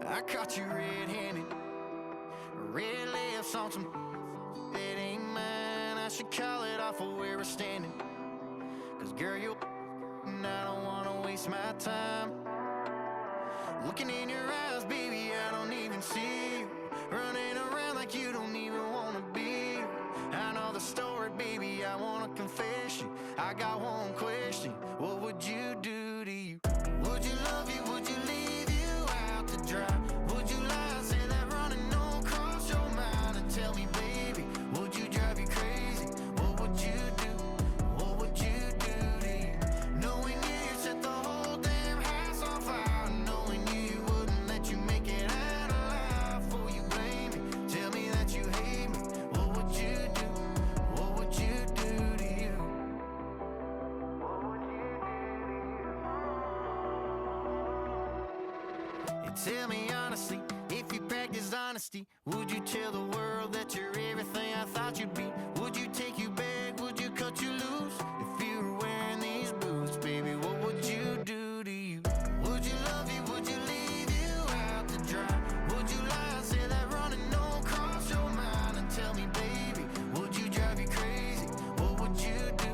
I caught you red-handed, red lips on some that ain't mine. I should call it off of where we're standing, 'cause girl, you and I don't wanna waste my time. Looking in your eyes, baby, I don't even see you. Running around like you don't even wanna be. I know the story, baby, I wanna confess you. I got one question, what would you do to you? Would you love you, would you leave you out to dry? Would you lie and say that running don't cross your mind? And tell me, baby, would you drive you crazy? What would you do? What would you do to you? Knowing you set the whole damn house on fire. Knowing you wouldn't let you make it out alive. Before you blame me, tell me that you hate me. What would you do? What would you do to you? What would you do to you? And tell me honestly, if you practice honesty, would you tell the world that you're everything I thought you'd be? Would you take you back? Would you cut you loose? If you were wearing these boots, baby, what would you do to you? Would you love you? Would you leave you out to dry? Would you lie and say that running don't cross your mind? And tell me, baby, would you drive you crazy? What would you do?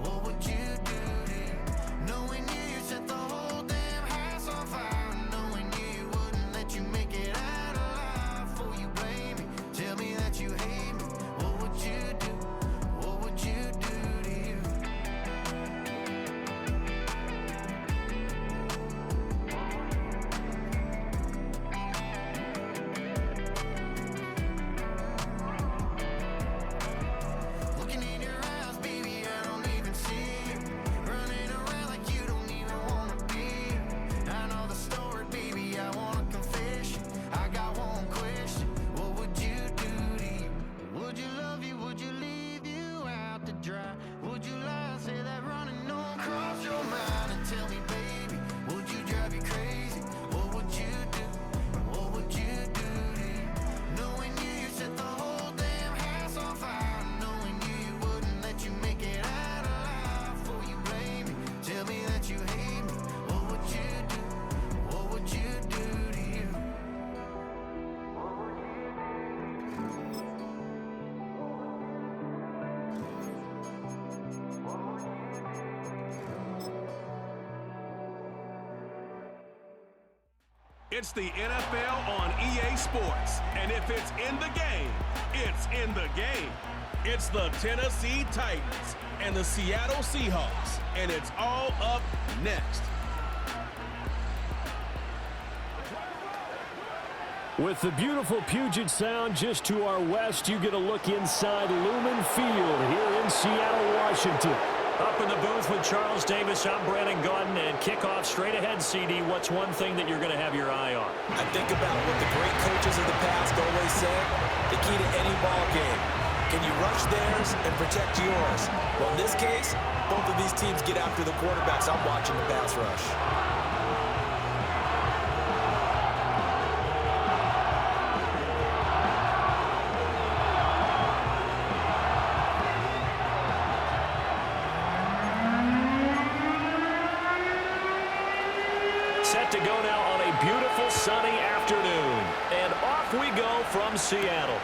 What would you do to you? Knowing you set the whole damn house on fire. Knowing you wouldn't let you make it out alive. Before you blame me, tell me that you hate me. What would you do? What would you do to you? Looking in your eyes, baby, I don't even see you. Running around like you don't even wanna be. I know the story, baby, I wanna confess you. I got one question, what would you do to you? Would you love you, would you leave you out to dry? Would you lie and say that running don't cross your mind? And tell me, baby, would you drive you crazy? What would you do? What would you do to you? Knowing you set the whole damn house on fire. Knowing you wouldn't let you make it out alive. Before you blame me, tell me that you hate me. What would you do? What would you do to you? What would you It's the NFL on EA Sports, and if it's in the game, it's in the game. It's the Tennessee Titans and the Seattle Seahawks, and it's all up next. With the beautiful Puget Sound just to our west, you get a look inside Lumen Field here in Seattle, Washington. Up in the booth with Charles Davis, I'm Brandon Gaudin, and kickoff straight ahead, CD. What's one thing that you're going to have your eye on? I think about what the great coaches of the past always said. The key to any ball game. Can you rush theirs and protect yours? Well, in this case, both of these teams get after the quarterbacks. I'm watching the pass rush. Set to go now on a beautiful sunny afternoon. And off we go from Seattle.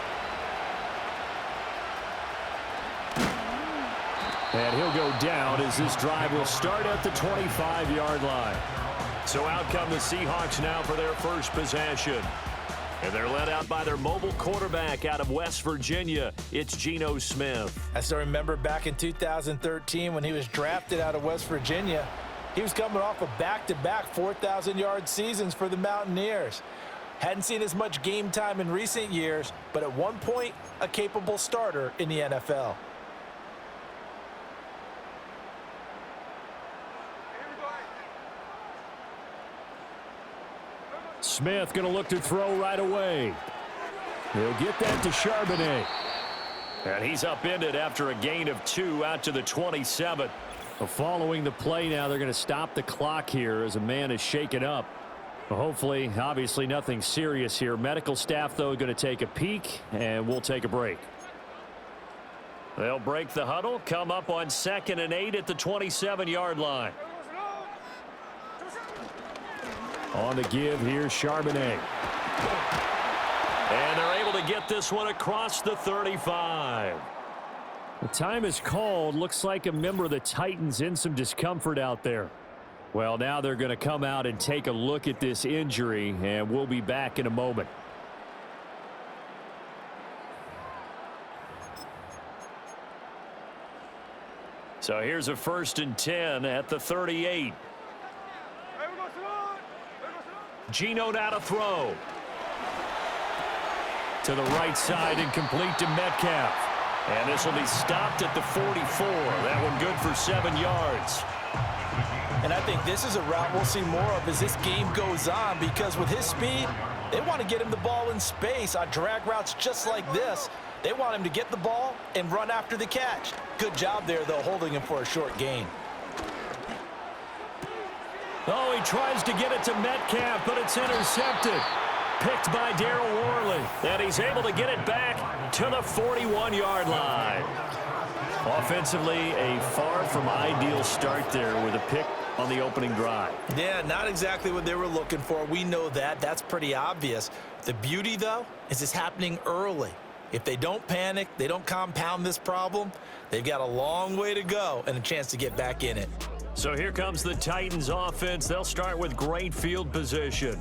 And he'll go down as this drive will start at the 25-yard line. So out come the Seahawks now for their first possession. And they're led out by their mobile quarterback out of West Virginia. It's Geno Smith. I still remember back in 2013 when he was drafted out of West Virginia. He was coming off of back-to-back 4,000-yard seasons for the Mountaineers. Hadn't seen as much game time in recent years, but at one point, a capable starter in the NFL. Smith going to look to throw right away. He'll get that to Charbonnet. And he's upended after a gain of 2 out to the 27. Well, following the play now, they're going to stop the clock here as a man is shaken up. Well, hopefully, obviously nothing serious here. Medical staff, though, going to take a peek, and we'll take a break. They'll break the huddle, come up on 2nd and 8 at the 27-yard line. On the give, here's Charbonnet. And they're able to get this one across the 35. The time is called. Looks like a member of the Titans in some discomfort out there. Well, now they're going to come out and take a look at this injury, and we'll be back in a moment. So here's a 1st and 10 at the 38. Geno now to throw. To the right side and complete to Metcalf. And this will be stopped at the 44. That one good for 7 yards. And I think this is a route we'll see more of as this game goes on, because with his speed, they want to get him the ball in space on drag routes just like this. They want him to get the ball and run after the catch. Good job there, though, holding him for a short gain. Oh, he tries to get it to Metcalf, but it's intercepted. Picked by Darryl Worley. And he's able to get it back to the 41-yard line. Offensively, a far from ideal start there with a pick on the opening drive. Yeah, not exactly what they were looking for. We know that. That's pretty obvious. The beauty, though, is it's happening early. If they don't panic, they don't compound this problem, they've got a long way to go and a chance to get back in it. So here comes the Titans offense. They'll start with great field position.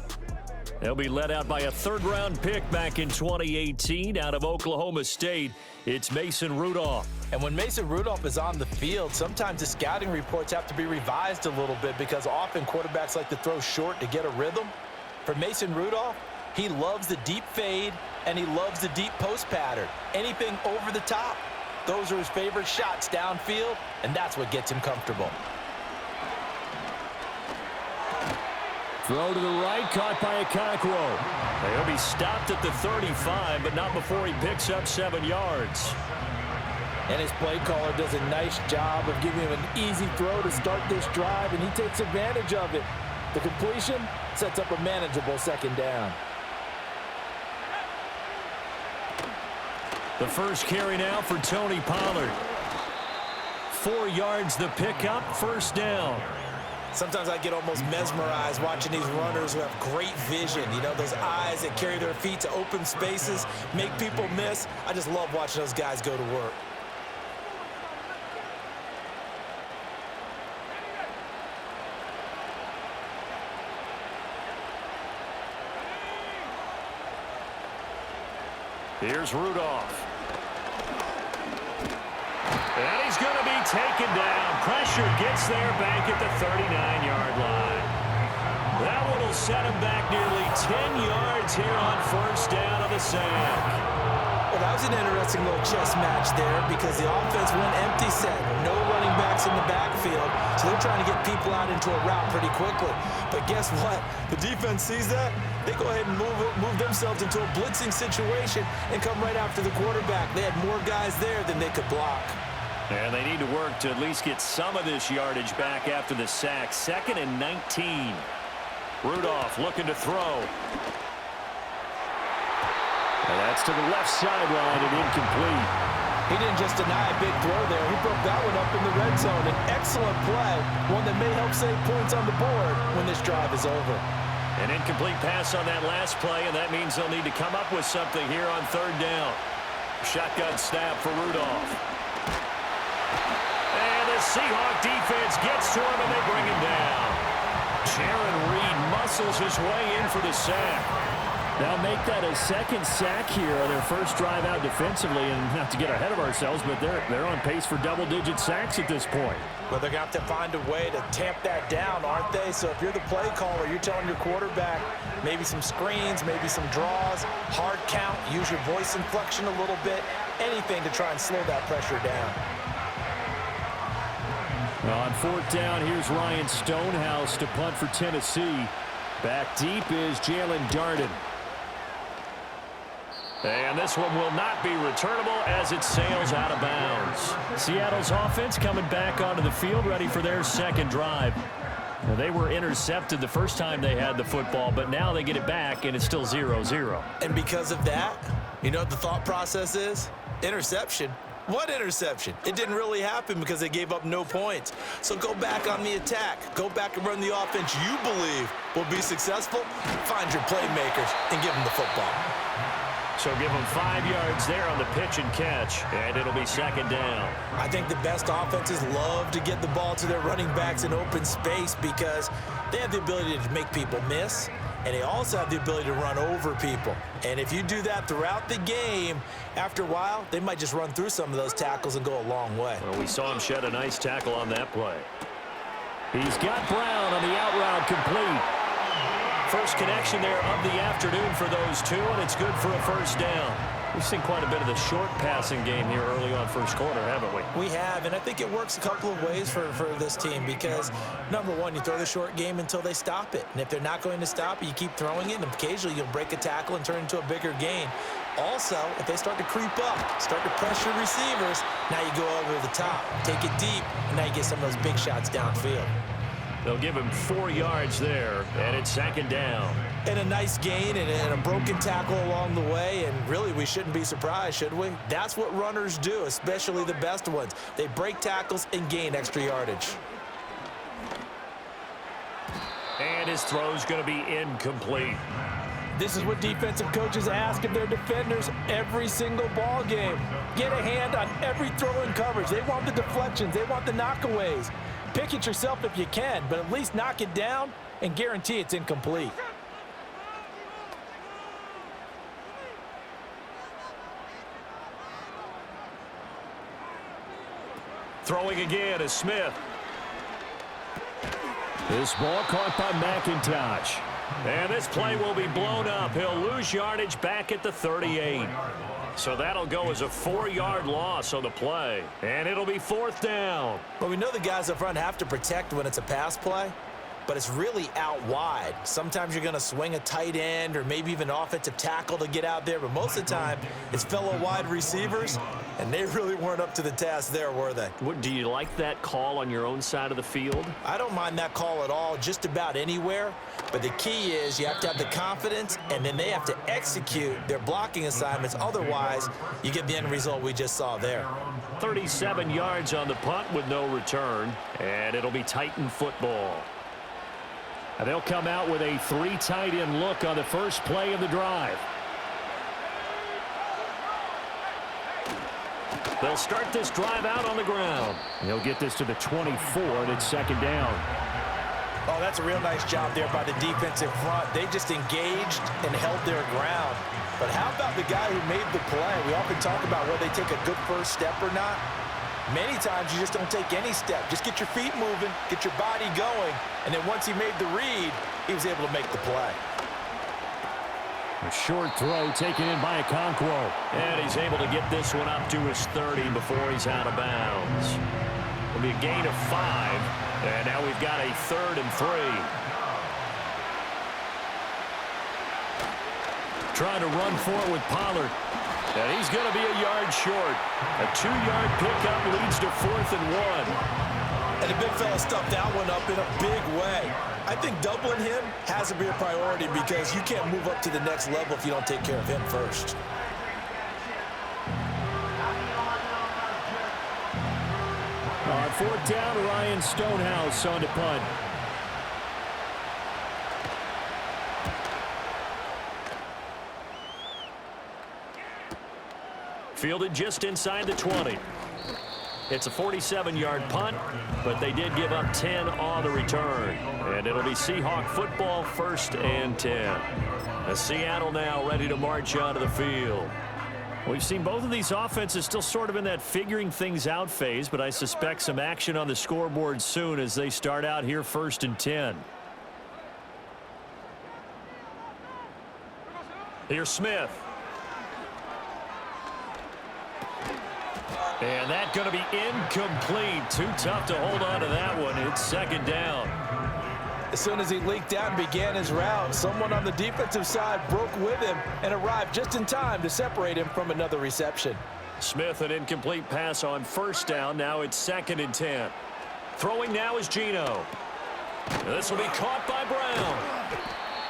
They'll be led out by a 3rd-round pick back in 2018 out of Oklahoma State. It's Mason Rudolph. And when Mason Rudolph is on the field, sometimes the scouting reports have to be revised a little bit because often quarterbacks like to throw short to get a rhythm. For Mason Rudolph, he loves the deep fade and he loves the deep post pattern. Anything over the top, those are his favorite shots downfield, and that's what gets him comfortable. Throw to the right, caught by Okoronkwo. He'll be stopped at the 35, but not before he picks up 7 yards. And his play caller does a nice job of giving him an easy throw to start this drive, and he takes advantage of it. The completion sets up a manageable 2nd down. The first carry now for Tony Pollard. 4 yards the pickup, 1st down. Sometimes I get almost mesmerized watching these runners who have great vision. You know, those eyes that carry their feet to open spaces, make people miss. I just love watching those guys go to work. Here's Rudolph. And he's going to be taken down. Pressure gets there back at the 39-yard line. That one will set him back nearly 10 yards here on 1st down of the sack. Well, that was an interesting little chess match there because the offense went empty set. No running backs in the backfield, so they're trying to get people out into a route pretty quickly. But guess what? The defense sees that. They go ahead and move themselves into a blitzing situation and come right after the quarterback. They had more guys there than they could block. And they need to work to at least get some of this yardage back after the sack. 2nd and 19. Rudolph looking to throw. And that's to the left sideline and incomplete. He didn't just deny a big throw there. He broke that one up in the red zone. An excellent play, one that may help save points on the board when this drive is over. An incomplete pass on that last play, and that means they'll need to come up with something here on 3rd down. Shotgun snap for Rudolph. And the Seahawks defense gets to him, and they bring him down. Jaron Reed muscles his way in for the sack. They'll make that a 2nd sack here on their first drive out defensively, and not to get ahead of ourselves, but they're on pace for double-digit sacks at this point. But they're going to have to find a way to tamp that down, aren't they? So if you're the play caller, you're telling your quarterback maybe some screens, maybe some draws, hard count, use your voice inflection a little bit, anything to try and slow that pressure down. On 4th down, here's Ryan Stonehouse to punt for Tennessee. Back deep is Jalen Darden. And this one will not be returnable as it sails out of bounds. Seattle's offense coming back onto the field, ready for their 2nd drive. Well, they were intercepted the first time they had the football, but now they get it back, and it's still 0-0. And because of that, you know what the thought process is? Interception. What interception? It didn't really happen because they gave up no points. So go back on the attack. Go back and run the offense you believe will be successful. Find your playmakers and give them the football. So give them 5 yards there on the pitch and catch, and it'll be second down. I think the best offenses love to get the ball to their running backs in open space because they have the ability to make people miss, and they also have the ability to run over people. And if you do that throughout the game, after a while, they might just run through some of those tackles and go a long way. Well, we saw him shed a nice tackle on that play. He's got Brown on the out route complete. First connection there of the afternoon for those two, and it's good for a first down. We've seen quite a bit of the short passing game here early on first quarter, haven't we? We have, and I think it works a couple of ways for this team because, number one, you throw the short game until they stop it. And if they're not going to stop it, you keep throwing it, and occasionally you'll break a tackle and turn it into a bigger gain. Also, if they start to creep up, start to pressure receivers, now you go over the top, take it deep, and now you get some of those big shots downfield. They'll give him 4 yards there, and it's second down. And a nice gain and a broken tackle along the way, and really we shouldn't be surprised, should we? That's what runners do, especially the best ones. They break tackles and gain extra yardage. And his throw's going to be incomplete. This is what defensive coaches ask of their defenders every single ball game. Get a hand on every throw in coverage. They want the deflections. They want the knockaways. Pick it yourself if you can, but at least knock it down and guarantee it's incomplete. Throwing again is Smith. This ball caught by McIntosh. And this play will be blown up. He'll lose yardage back at the 38. So that'll go as a 4-yard loss on the play. And it'll be fourth down. Well, we know the guys up front have to protect when it's a pass play, but it's really out wide. Sometimes you're going to swing a tight end or maybe even an offensive tackle to get out there, but most of the time it's fellow wide receivers, and they really weren't up to the task there, were they? Do you like that call on your own side of the field? I don't mind that call at all, just about anywhere. But the key is you have to have the confidence, and then they have to execute their blocking assignments. Otherwise, you get the end result we just saw there. 37 yards on the punt with no return, and it'll be Titan football. And they'll come out with a 3 tight end look on the first play of the drive. They'll start this drive out on the ground. They'll get this to the 24, and it's second down. Oh, that's a real nice job there by the defensive front. They just engaged and held their ground. But how about the guy who made the play? We often talk about whether they take a good first step or not. Many times you just don't take any step. Just get your feet moving, get your body going, and then once he made the read, he was able to make the play. A short throw taken in by Okonkwo. And he's able to get this one up to his 30 before he's out of bounds. It'll be a gain of 5, and now we've got a 3rd and 3. Trying to run for it with Pollard. And he's going to be a yard short. A 2-yard pickup leads to 4th and 1. And the big fella stuffed that one up in a big way. I think doubling him has to be a priority because you can't move up to the next level if you don't take care of him first. On 4th down, Ryan Stonehouse on to punt. Fielded just inside the 20. It's a 47-yard punt, but they did give up 10 on the return. And it'll be Seahawk football, 1st and 10. As Seattle now ready to march onto the field. We've seen both of these offenses still sort of in that figuring things out phase, but I suspect some action on the scoreboard soon as they start out here 1st and 10. Here's Smith. And that's going to be incomplete. Too tough to hold on to that one. It's second down. As soon as he leaked out and began his route, someone on the defensive side broke with him and arrived just in time to separate him from another reception. Smith, an incomplete pass on 1st down. Now it's 2nd and 10. Throwing now is Geno. This will be caught by Brown.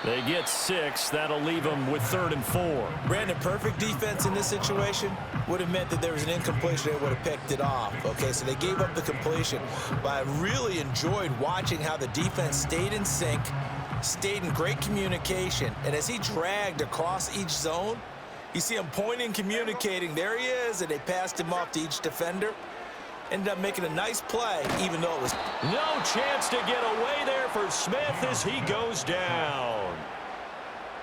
They get 6. That'll leave them with 3rd and 4. Brandon, perfect defense in this situation would have meant that there was an incompletion. They would have picked it off. Okay, so they gave up the completion. But I really enjoyed watching how the defense stayed in sync, stayed in great communication. And as he dragged across each zone, you see him pointing, communicating. There he is, and they passed him off to each defender. Ended up making a nice play, even though it was... No chance to get away there for Smith as he goes down.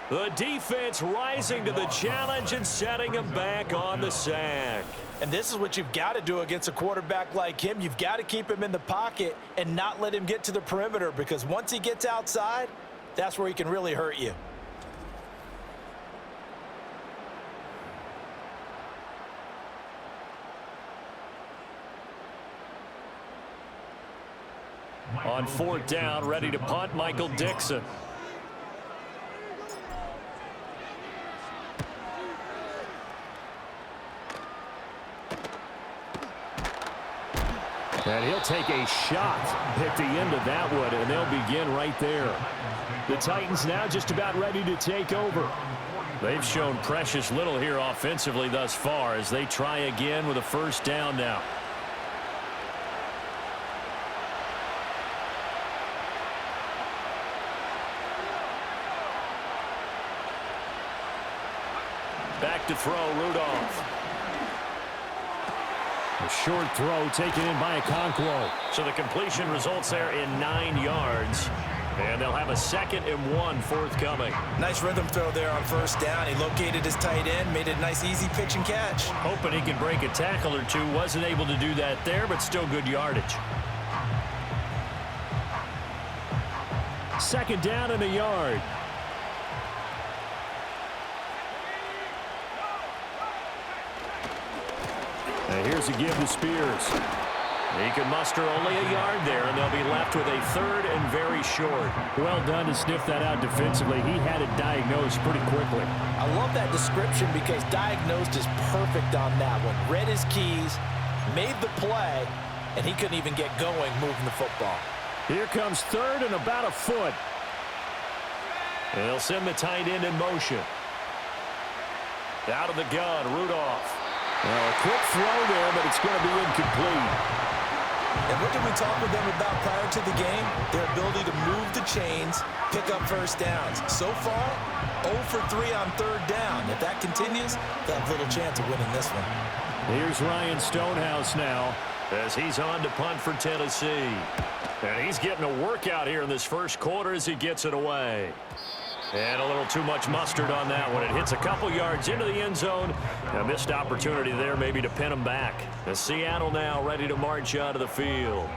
The defense rising to the challenge and setting him back on the sack. And this is what you've got to do against a quarterback like him. You've got to keep him in the pocket and not let him get to the perimeter, because once he gets outside, that's where he can really hurt you. On 4th down, ready to punt, Michael Dixon. And he'll take a shot at the end of that one, and they'll begin right there. The Titans now just about ready to take over. They've shown precious little here offensively thus far as they try again with a 1st down now. Back to throw, Rudolph. A short throw taken in by Okonkwo. So the completion results there in 9 yards. And they'll have a 2nd and 1 forthcoming. Nice rhythm throw there on 1st down. He located his tight end, made it a nice easy pitch and catch. Hoping he can break a tackle or two. Wasn't able to do that there, but still good yardage. 2nd down and a yard. And here's a give to Spears. He can muster only a yard there, and they'll be left with a 3rd and very short. Well done to sniff that out defensively. He had it diagnosed pretty quickly. I love that description because diagnosed is perfect on that one. Read his keys, made the play, and he couldn't even get going moving the football. Here comes 3rd and about a foot. And they'll send the tight end in motion. Out of the gun, Rudolph. Well, a quick throw there, but it's going to be incomplete. And what did we talk with them about prior to the game? Their ability to move the chains, pick up 1st downs. So far, 0 for 3 on 3rd down. If that continues, they'll have little chance of winning this one. Here's Ryan Stonehouse now as he's on to punt for Tennessee. And he's getting a workout here in this 1st quarter as he gets it away. And a little too much mustard on that one. It hits a couple yards into the end zone. A missed opportunity there maybe to pin him back. As Seattle now ready to march out of the field.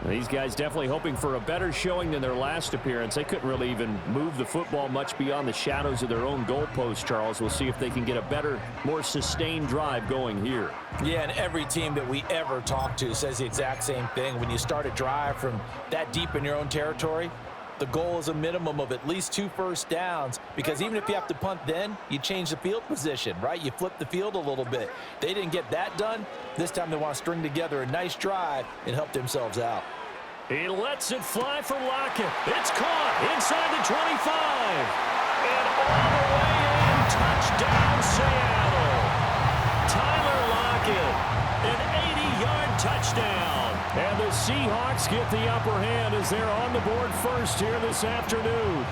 These guys definitely hoping for a better showing than their last appearance. They couldn't really even move the football much beyond the shadows of their own goalpost, Charles. We'll see if they can get a better, more sustained drive going here. Yeah, and every team that we ever talk to says the exact same thing. When you start a drive from that deep in your own territory, the goal is a minimum of at least 2 first downs, because even if you have to punt then, you change the field position, right? You flip the field a little bit. They didn't get that done. This time they want to string together a nice drive and help themselves out. He lets it fly for Lockett. It's caught inside the 25. And all the way in, touchdown Seattle. Tyler Lockett, an 80-yard touchdown. And the Seahawks get the upper hand as they're on the board first here this afternoon.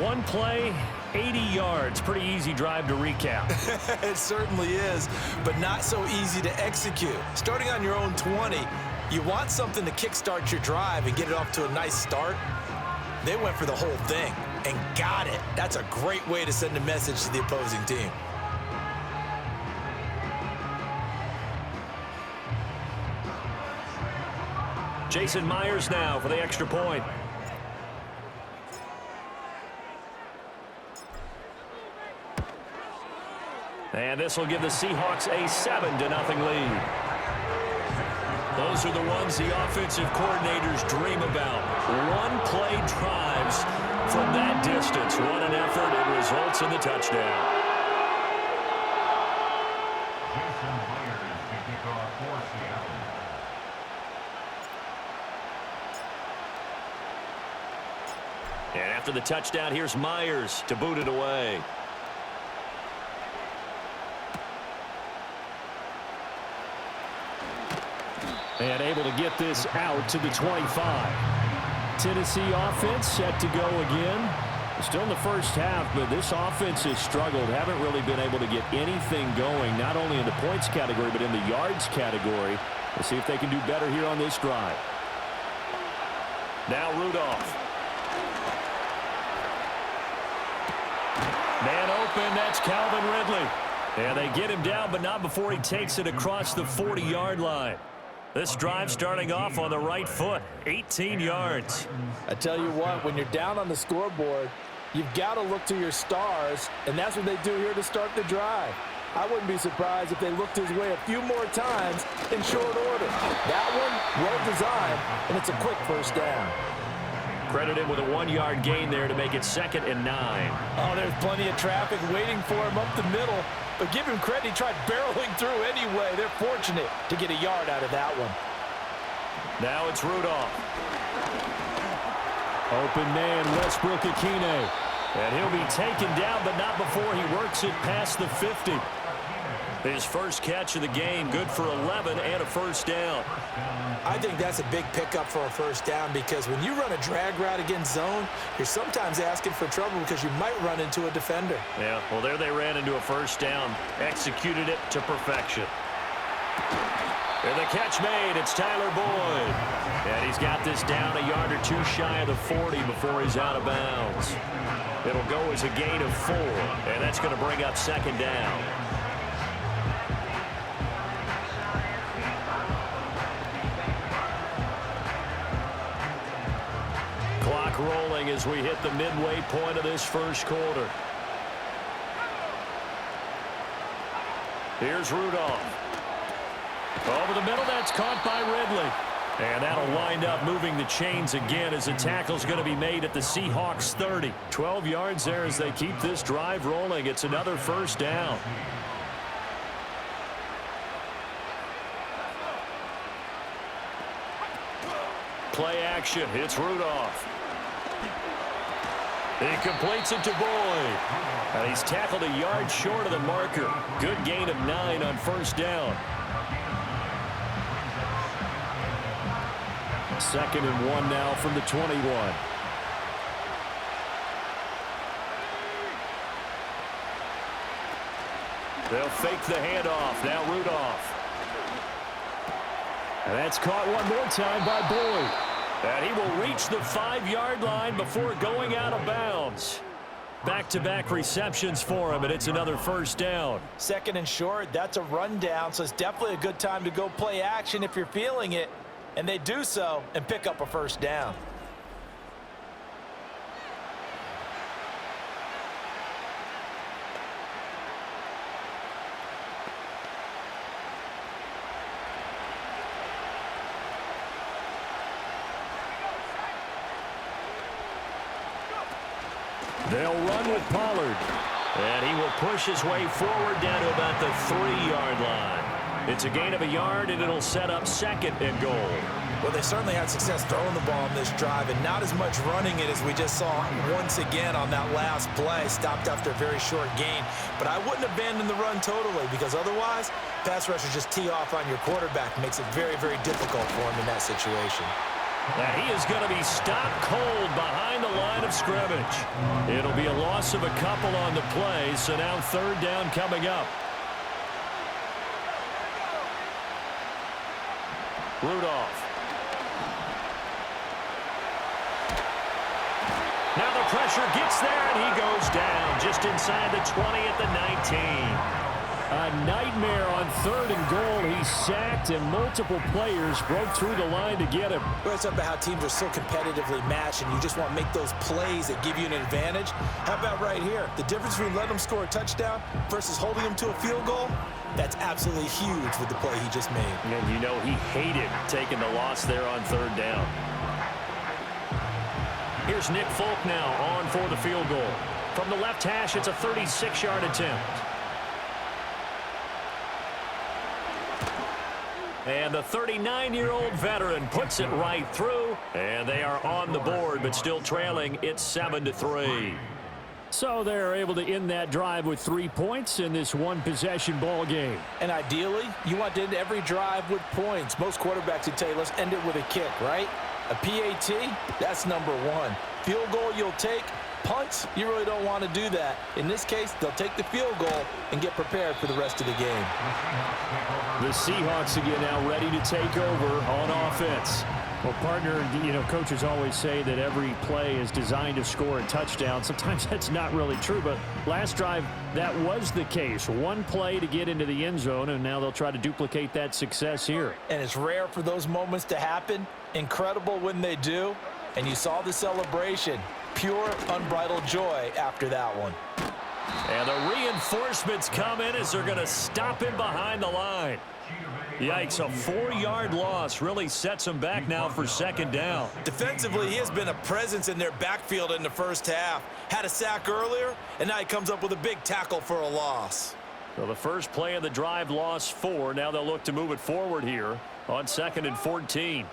One play, 80 yards. Pretty easy drive to recap. It certainly is, but not so easy to execute. Starting on your own 20, you want something to kickstart your drive and get it off to a nice start. They went for the whole thing and got it. That's a great way to send a message to the opposing team. Jason Myers now for the extra point. And this will give the Seahawks a 7-0 lead. Those are the ones the offensive coordinators dream about. One-play drives from that distance. What an effort. It results in the touchdown. Jason Myers to kick off for Seattle. And after the touchdown, here's Myers to boot it away. And able to get this out to the 25. Tennessee offense set to go again. Still in the first half, but this offense has struggled. Haven't really been able to get anything going, not only in the points category, but in the yards category. We'll see if they can do better here on this drive. Now Rudolph. Man open, that's Calvin Ridley. And they get him down, but not before he takes it across the 40-yard line. This drive starting off on the right foot, 18 yards. I tell you what, when you're down on the scoreboard, you've got to look to your stars, and that's what they do here to start the drive. I wouldn't be surprised if they looked his way a few more times in short order. That one, well designed, and it's a quick first down. Credited with a 1-yard gain there to make it 2nd and 9. Oh, there's plenty of traffic waiting for him up the middle. But give him credit, he tried barreling through anyway. They're fortunate to get a yard out of that one. Now it's Rudolph. Open man, Westbrook-Akine. And he'll be taken down, but not before he works it past the 50. His first catch of the game, good for 11 and a first down. I think that's a big pickup for a first down because when you run a drag route against zone, you're sometimes asking for trouble because you might run into a defender. Yeah, well, there they ran into a first down, executed it to perfection. And the catch made, it's Tyler Boyd. And he's got this down a yard or two shy of the 40 before he's out of bounds. It'll go as a gain of 4, and that's going to bring up 2nd down. Clock rolling as we hit the midway point of this first quarter. Here's Rudolph. Over the middle, that's caught by Ridley. And that'll wind up moving the chains again as the tackle's going to be made at the Seahawks 30. 12 yards there as they keep this drive rolling. It's another first down. Play action. It's Rudolph. He completes it to Boyd. And he's tackled a yard short of the marker. Good gain of 9 on first down. 2nd and 1 now from the 21. They'll fake the handoff. Now Rudolph. And that's caught one more time by Boyd. And he will reach the 5-yard line before going out of bounds. Back-to-back receptions for him, and it's another first down. 2nd and short, that's a rundown, so it's definitely a good time to go play action if you're feeling it. And they do so and pick up a first down. They'll run with Pollard. And he will push his way forward down to about the 3-yard line. It's a gain of a yard, and it'll set up 2nd and goal. Well, they certainly had success throwing the ball in this drive, and not as much running it as we just saw once again on that last play. Stopped after a very short gain. But I wouldn't abandon the run totally because otherwise, pass rushers just tee off on your quarterback. Makes it very, very difficult for him in that situation. Now he is going to be stopped cold behind the line of scrimmage. It'll be a loss of a couple on the play, so now 3rd down coming up. Rudolph. Now the pressure gets there, and he goes down just inside the 20 at the 19. A nightmare on 3rd and goal. He's sacked, and multiple players broke through the line to get him. Well, it's about how teams are so competitively matched, and you just want to make those plays that give you an advantage. How about right here? The difference between letting them score a touchdown versus holding them to a field goal, that's absolutely huge with the play he just made. And you know he hated taking the loss there on 3rd down. Here's Nick Folk now on for the field goal. From the left hash, it's a 36-yard attempt. And the 39-year-old veteran puts it right through, and they are on the board, but still trailing. It's 7-3. So they're able to end that drive with 3 points in this one-possession ball game. And ideally, you want to end every drive with points. Most quarterbacks would tell you, let's end it with a kick, right? A PAT, that's number one. Field goal you'll take. Punts, you really don't want to do that. In this case, they'll take the field goal and get prepared for the rest of the game. The Seahawks again now ready to take over on offense. Well, partner, coaches always say that every play is designed to score a touchdown. Sometimes that's not really true, but last drive, that was the case. One play to get into the end zone, and now they'll try to duplicate that success here. And it's rare for those moments to happen. Incredible when they do. And you saw the celebration. Pure, unbridled joy after that one. And the reinforcements come in as they're going to stop him behind the line. Yikes, a 4-yard loss really sets him back now for second down. Defensively, he has been a presence in their backfield in the first half. Had a sack earlier, and now he comes up with a big tackle for a loss. So the first play of the drive lost 4. Now they'll look to move it forward here on 2nd and 14.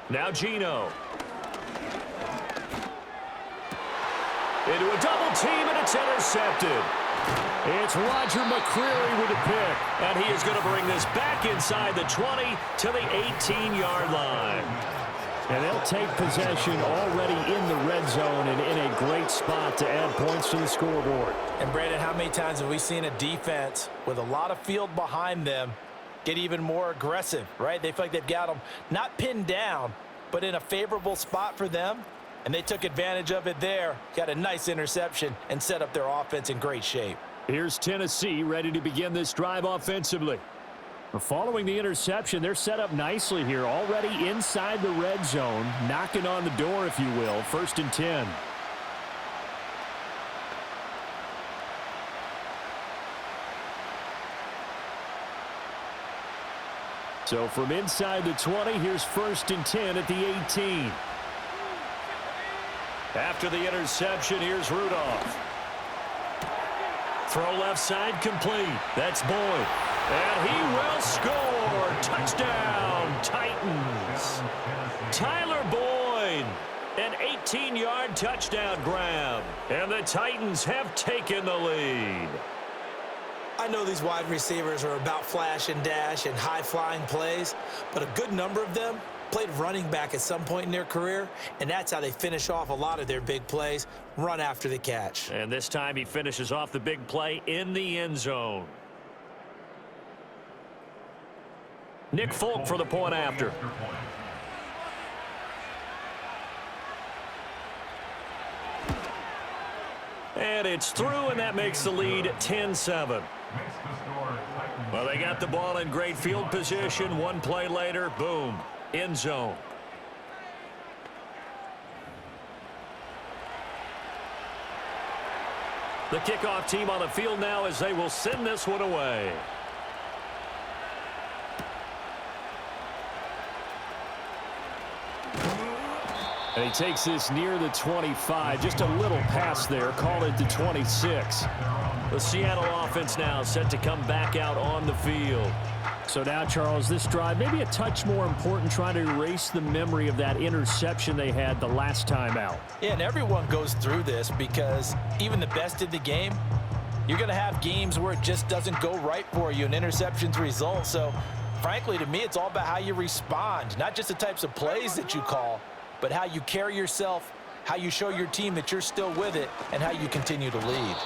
Now Geno. Into a double team, and it's intercepted. It's Roger McCreary with a pick, and he is going to bring this back inside the 20 to the 18-yard line. And they'll take possession already in the red zone and in a great spot to add points to the scoreboard. And Brandon, how many times have we seen a defense with a lot of field behind them get even more aggressive, right? They feel like they've got them not pinned down, but in a favorable spot for them. And they took advantage of it there, got a nice interception, and set up their offense in great shape. Here's Tennessee ready to begin this drive offensively. Following the interception, they're set up nicely here, already inside the red zone, knocking on the door, if you will. 1st and 10. So from inside the 20, here's 1st and 10 at the 18. After the interception, here's Rudolph. Throw left side complete. That's Boyd. And he will score. Touchdown, Titans. Tyler Boyd. An 18-yard touchdown grab. And the Titans have taken the lead. I know these wide receivers are about flash and dash and high-flying plays, but a good number of them played running back at some point in their career, and that's how they finish off a lot of their big plays, run after the catch. And this time he finishes off the big play in the end zone. Nick Folk for the point after. And it's through, and that makes the lead 10-7. Well, they got the ball in great field position. One play later, boom, end zone. The kickoff team on the field now as they will send this one away. And he takes this near the 25. Just a little pass there. Call it the 26. The Seattle offense now set to come back out on the field. So now, Charles, this drive maybe a touch more important, trying to erase the memory of that interception they had the last time out. Yeah, and everyone goes through this because even the best in the game, you're going to have games where it just doesn't go right for you and interceptions result. So, frankly, to me, it's all about how you respond, not just the types of plays that you call, but how you carry yourself, how you show your team that you're still with it, and how you continue to lead.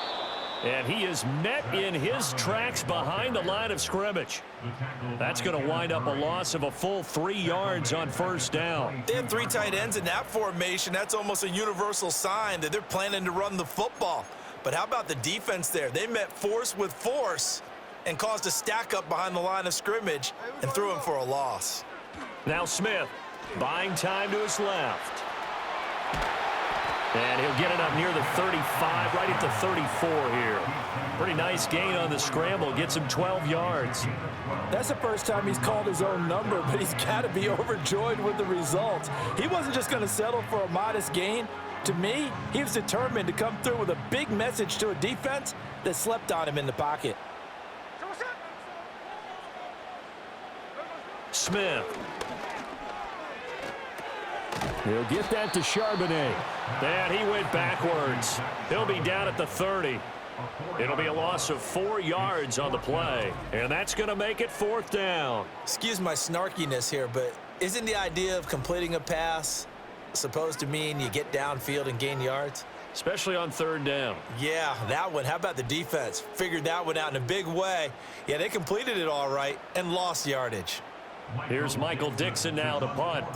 And he is met in his tracks behind the line of scrimmage. That's going to wind up a loss of a full 3 yards on first down. They have 3 tight ends in that formation. That's almost a universal sign that they're planning to run the football. But how about the defense there? They met force with force and caused a stack up behind the line of scrimmage and threw him for a loss. Now Smith buying time to his left. And he'll get it up near the 35, right at the 34 here. Pretty nice gain on the scramble. Gets him 12 yards. That's the first time he's called his own number, but he's got to be overjoyed with the results. He wasn't just going to settle for a modest gain. To me, he was determined to come through with a big message to a defense that slept on him in the pocket. Smith. He'll get that to Charbonnet. And he went backwards. He'll be down at the 30. It'll be a loss of 4 yards on the play. And that's going to make it 4th down. Excuse my snarkiness here, but isn't the idea of completing a pass supposed to mean you get downfield and gain yards? Especially on 3rd down. Yeah, that one. How about the defense? Figured that one out in a big way. Yeah, they completed it all right and lost yardage. Here's Michael Dixon now to punt.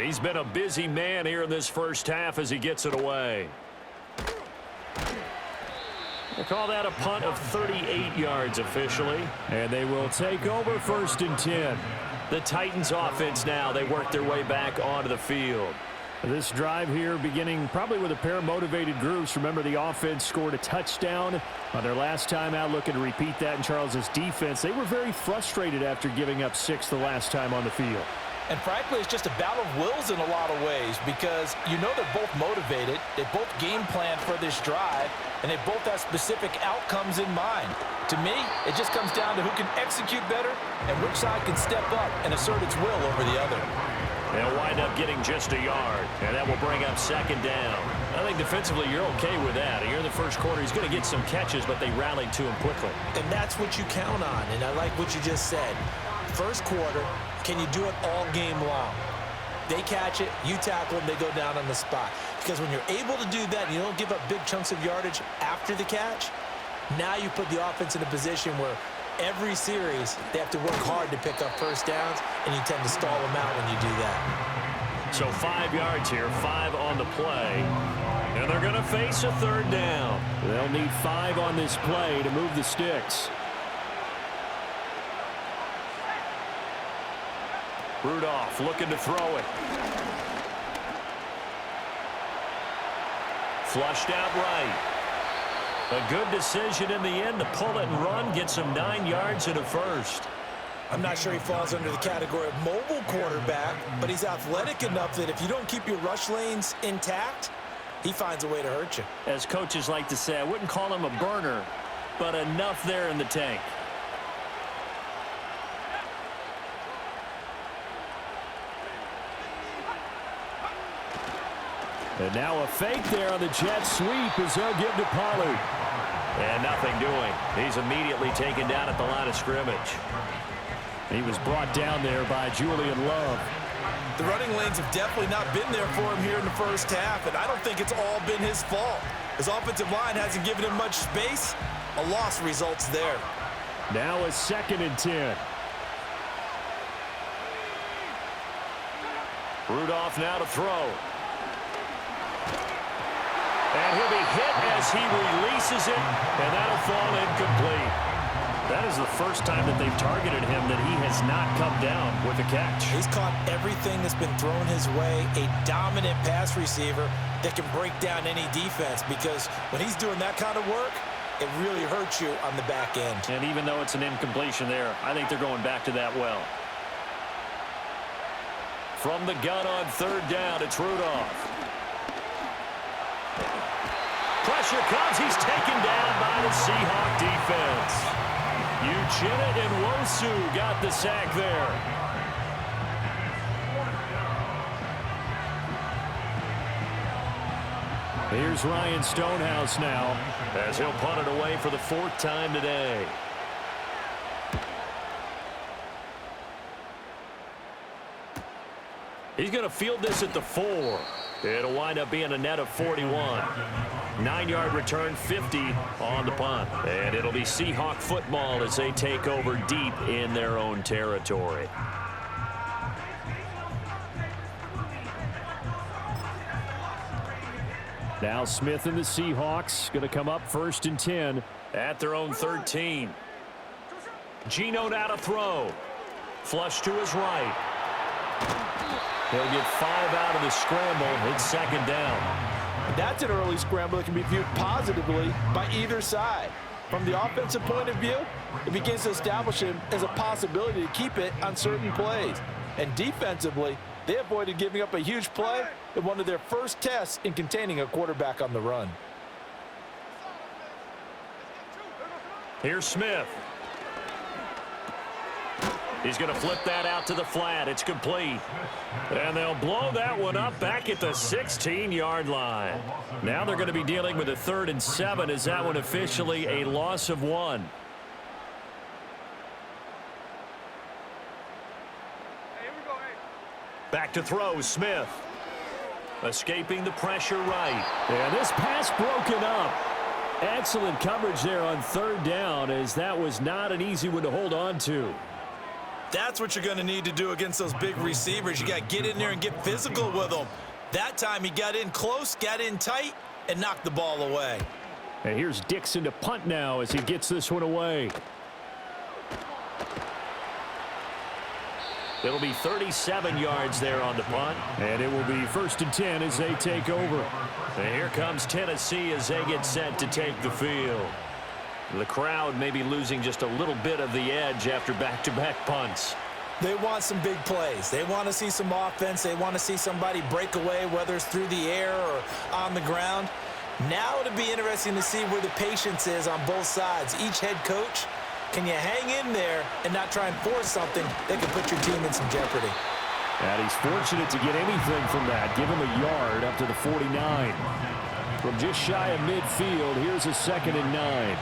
He's been a busy man here in this first half as he gets it away. We'll call that a punt of 38 yards officially. And they will take over 1st and 10. The Titans offense now, they work their way back onto the field. This drive here beginning probably with a pair of motivated groups. Remember, the offense scored a touchdown on their last time out, looking to repeat that in Charles's defense. They were very frustrated after giving up 6 the last time on the field. And frankly, it's just a battle of wills in a lot of ways because you know they're both motivated, they both game plan for this drive, and they both have specific outcomes in mind. To me, it just comes down to who can execute better and which side can step up and assert its will over the other. They'll wind up getting just a yard, and that will bring up 2nd down. I think defensively you're okay with that. Here in the first quarter, he's going to get some catches, but they rallied to him quickly. And that's what you count on, and I like what you just said. First quarter, can you do it all game long? They catch it, you tackle them, they go down on the spot. Because when you're able to do that and you don't give up big chunks of yardage after the catch, now you put the offense in a position where every series they have to work hard to pick up 1st downs, and you tend to stall them out when you do that. So 5 yards here, 5 on the play. And they're going to face a 3rd down. They'll need 5 on this play to move the sticks. Rudolph looking to throw it. Flushed out right. A good decision in the end to pull it and run, get some 9 yards and a 1st. I'm not sure he falls under the category of mobile quarterback, but he's athletic enough that if you don't keep your rush lanes intact, he finds a way to hurt you. As coaches like to say, I wouldn't call him a burner, but enough there in the tank. And now a fake there on the jet sweep as they'll give to Pollard. And nothing doing. He's immediately taken down at the line of scrimmage. He was brought down there by Julian Love. The running lanes have definitely not been there for him here in the first half, and I don't think it's all been his fault. His offensive line hasn't given him much space. A loss results there. Now a 2nd and 10. Rudolph now to throw. And he'll be hit as he releases it, and that'll fall incomplete. That is the first time that they've targeted him that he has not come down with a catch. He's caught everything that's been thrown his way, a dominant pass receiver that can break down any defense, because when he's doing that kind of work, it really hurts you on the back end. And even though it's an incompletion there, I think they're going back to that well. From the gun on 3rd down, it's Rudolph. Pressure comes. He's taken down by the Seahawk defense. Uchenna and Wosu got the sack there. Here's Ryan Stonehouse now as he'll punt it away for the 4th time today. He's going to field this at the 4. It'll wind up being a net of 41. 9-yard return, 50 on the punt. And it'll be Seahawk football as they take over deep in their own territory. Now Smith and the Seahawks going to come up 1st and 10. At their own 13. Geno now to throw. Flush to his right. He'll get 5 out of the scramble. It's 2nd down. That's an early scramble that can be viewed positively by either side. From the offensive point of view, it begins to establish him as a possibility to keep it on certain plays. And defensively, they avoided giving up a huge play in one of their first tests in containing a quarterback on the run. Here's Smith. He's going to flip that out to the flat. It's complete. And they'll blow that one up back at the 16-yard line. Now they're going to be dealing with a 3rd and 7 as that one officially a loss of 1. Back to throw, Smith. Escaping the pressure right. And this pass broken up. Excellent coverage there on 3rd down, as that was not an easy one to hold on to. That's what you're going to need to do against those big receivers. You got to get in there and get physical with them. That time he got in close, got in tight, and knocked the ball away. And here's Dixon to punt now as he gets this one away. It'll be 37 yards there on the punt. And it will be 1st and 10 as they take over. And here comes Tennessee as they get set to take the field. The crowd may be losing just a little bit of the edge after back-to-back punts. They want some big plays. They want to see some offense. They want to see somebody break away, whether it's through the air or on the ground. Now it'll be interesting to see where the patience is on both sides. Each head coach, can you hang in there and not try and force something that can put your team in some jeopardy? And he's fortunate to get anything from that. Give him a yard up to the 49. From just shy of midfield, here's a 2nd and 9.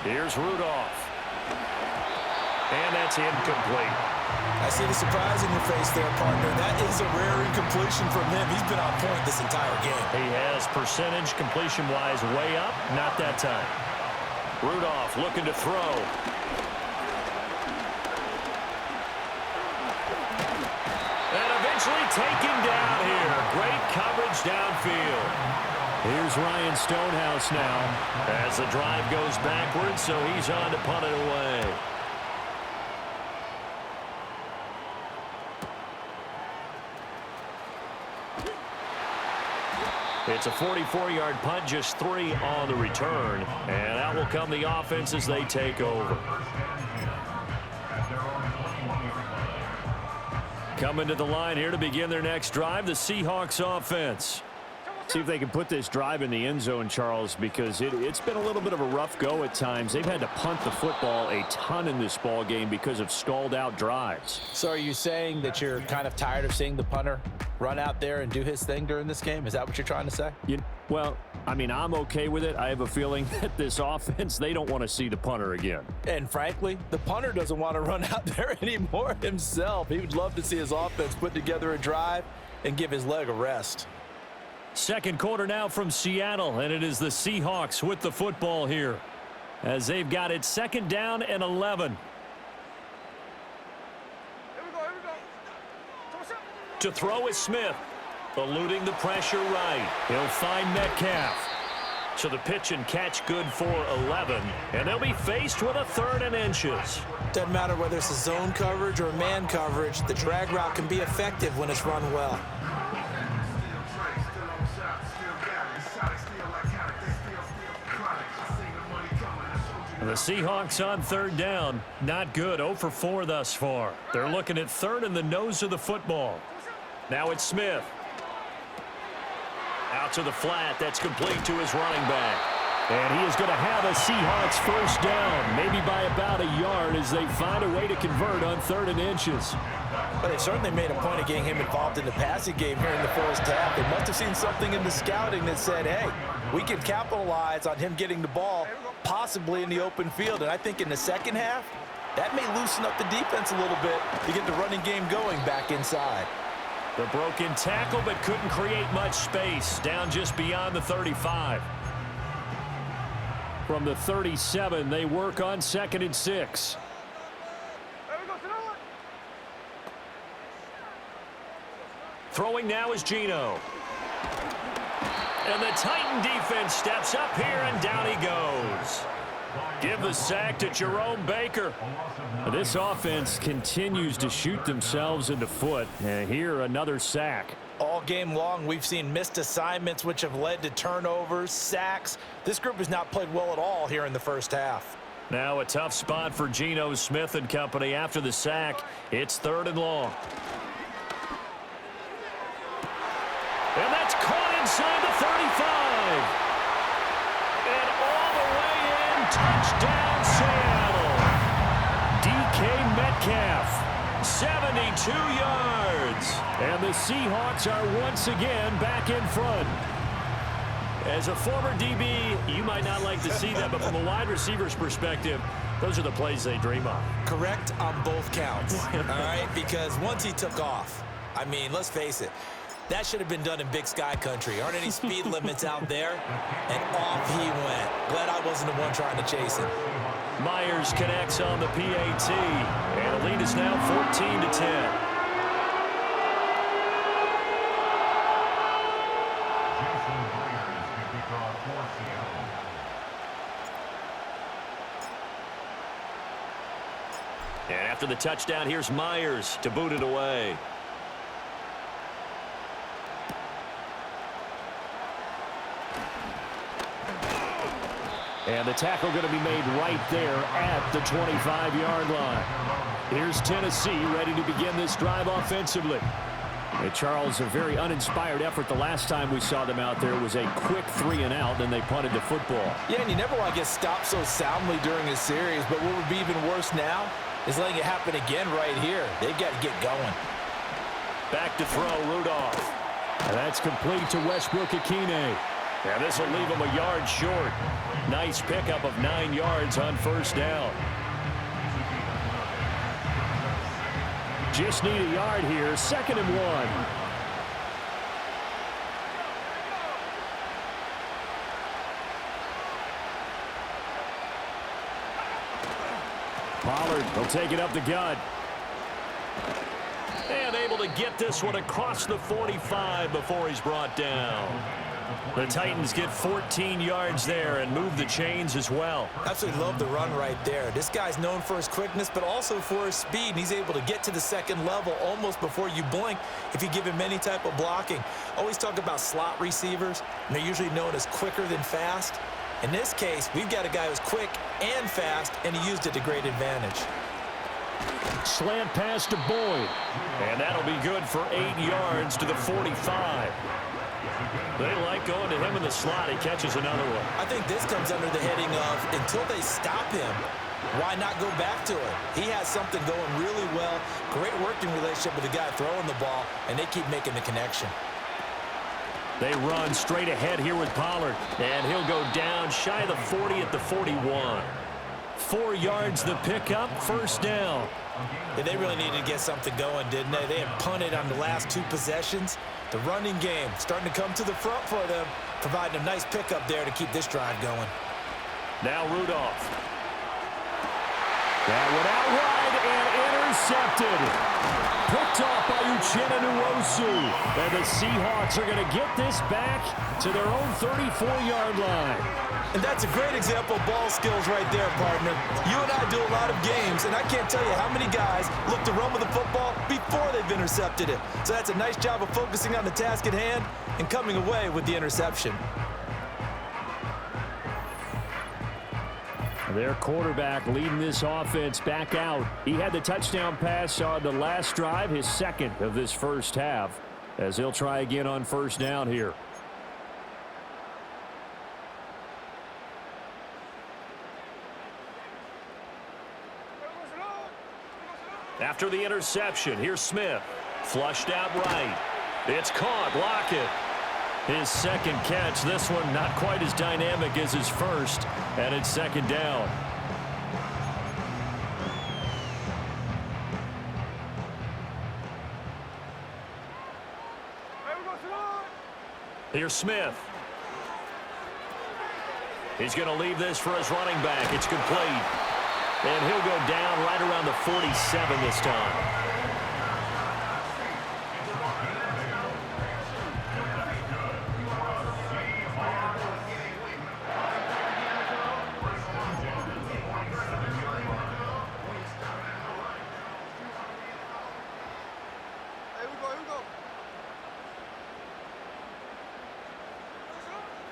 Here's Rudolph. And that's incomplete. I see the surprise in your face there, partner. That is a rare incompletion from him. He's been on point this entire game. He has percentage completion-wise way up. Not that time. Rudolph looking to throw. And eventually taken down here. Great coverage downfield. Here's Ryan Stonehouse now. As the drive goes backwards, so he's on to punt it away. It's a 44-yard punt, just 3 on the return. And out will come the offense as they take over. Coming to the line here to begin their next drive, the Seahawks offense. See if they can put this drive in the end zone, Charles, because it's been a little bit of a rough go at times. They've had to punt the football a ton in this ball game because of stalled-out drives. So are you saying that you're kind of tired of seeing the punter run out there and do his thing during this game? Is that what you're trying to say? Well, I mean, I'm okay with it. I have a feeling that this offense, they don't want to see the punter again. And frankly, the punter doesn't want to run out there anymore himself. He would love to see his offense put together a drive and give his leg a rest. Second quarter now from Seattle, and it is the Seahawks with the football here as they've got it 2nd down and 11. To throw is Smith, eluding the pressure right. He'll find Metcalf. So the pitch and catch good for 11, and they'll be faced with a 3rd and inches. Doesn't matter whether it's a zone coverage or man coverage, the drag route can be effective when it's run well. The Seahawks on 3rd down. Not good. 0 for 4 thus far. They're looking at 3rd and the nose of the football. Now it's Smith. Out to the flat. That's complete to his running back. And he is going to have a Seahawks 1st down, maybe by about a yard as they find a way to convert on 3rd and inches. But they certainly made a point of getting him involved in the passing game here in the first half. They must have seen something in the scouting that said, hey, we can capitalize on him getting the ball possibly in the open field. And I think in the second half, that may loosen up the defense a little bit to get the running game going back inside. The broken tackle, but couldn't create much space. Down just beyond the 35. From the 37, they work on 2nd and 6. Throwing now is Geno. And the Titan defense steps up here, and down he goes. Give the sack to Jerome Baker. This offense continues to shoot themselves in the foot. And here, another sack. All game long, we've seen missed assignments, which have led to turnovers, sacks. This group has not played well at all here in the first half. Now a tough spot for Geno Smith and company after the sack. It's 3rd and long. And that's caught inside the 35. And all the way in, touchdown Seattle. DK Metcalf, 72 yards. And the Seahawks are once again back in front. As a former DB, you might not like to see that, but from a wide receiver's perspective, those are the plays they dream of. Correct on both counts, all right? Because once he took off, I mean, let's face it, that should have been done in Big Sky country. Aren't any speed limits out there? And off he went. Glad I wasn't the one trying to chase him. Myers connects on the PAT, and the lead is now 14-10. And after the touchdown, here's Myers to boot it away. And the tackle going to be made right there at the 25-yard line. Here's Tennessee ready to begin this drive offensively. And Charles, a very uninspired effort the last time we saw them out there was a quick 3-and-out, then they punted the football. Yeah, and you never want to get stopped so soundly during a series, but what would be even worse now is letting it happen again right here. They've got to get going. Back to throw, Rudolph. And that's complete to Westbrook-Ikhine. And this will leave him a yard short. Nice pickup of 9 yards on 1st down. Just need a yard here. 2nd and 1. Pollard will take it up the gut. And able to get this one across the 45 before he's brought down. The Titans get 14 yards there and move the chains as well. Absolutely love the run right there. This guy's known for his quickness, but also for his speed. And he's able to get to the 2nd level almost before you blink if you give him any type of blocking. Always talk about slot receivers, and they're usually known as quicker than fast. In this case, we've got a guy who's quick and fast, and he used it to great advantage. Slant pass to Boyd. And that'll be good for 8 yards to the 45. They like going to him in the slot. He catches another one. I think this comes under the heading of until they stop him, why not go back to it? He has something going really well. Great working relationship with the guy throwing the ball, and they keep making the connection. They run straight ahead here with Pollard. And he'll go down shy of the 40 at the 41. 4 yards the pickup, 1st down. Yeah, they really needed to get something going, didn't they? They had punted on the last 2 possessions. The running game starting to come to the front for them, providing a nice pickup there to keep this drive going. Now Rudolph. That went out wide and intercepted. Picked off by Uchenna Nwosu. And the Seahawks are going to get this back to their own 34-yard line. And that's a great example of ball skills right there, partner. You and I do a lot of games, and I can't tell you how many guys look to run with the football before they've intercepted it. So that's a nice job of focusing on the task at hand and coming away with the interception. Their quarterback leading this offense back out. He had the touchdown pass on the last drive, his 2nd of this first half, as he'll try again on 1st down here. After the interception, here's Smith. Flushed out right. It's caught. Lockett. His 2nd catch. This one not quite as dynamic as his first. And it's 2nd down. Here's Smith. He's going to leave this for his running back. It's complete. And he'll go down right around the 47 this time.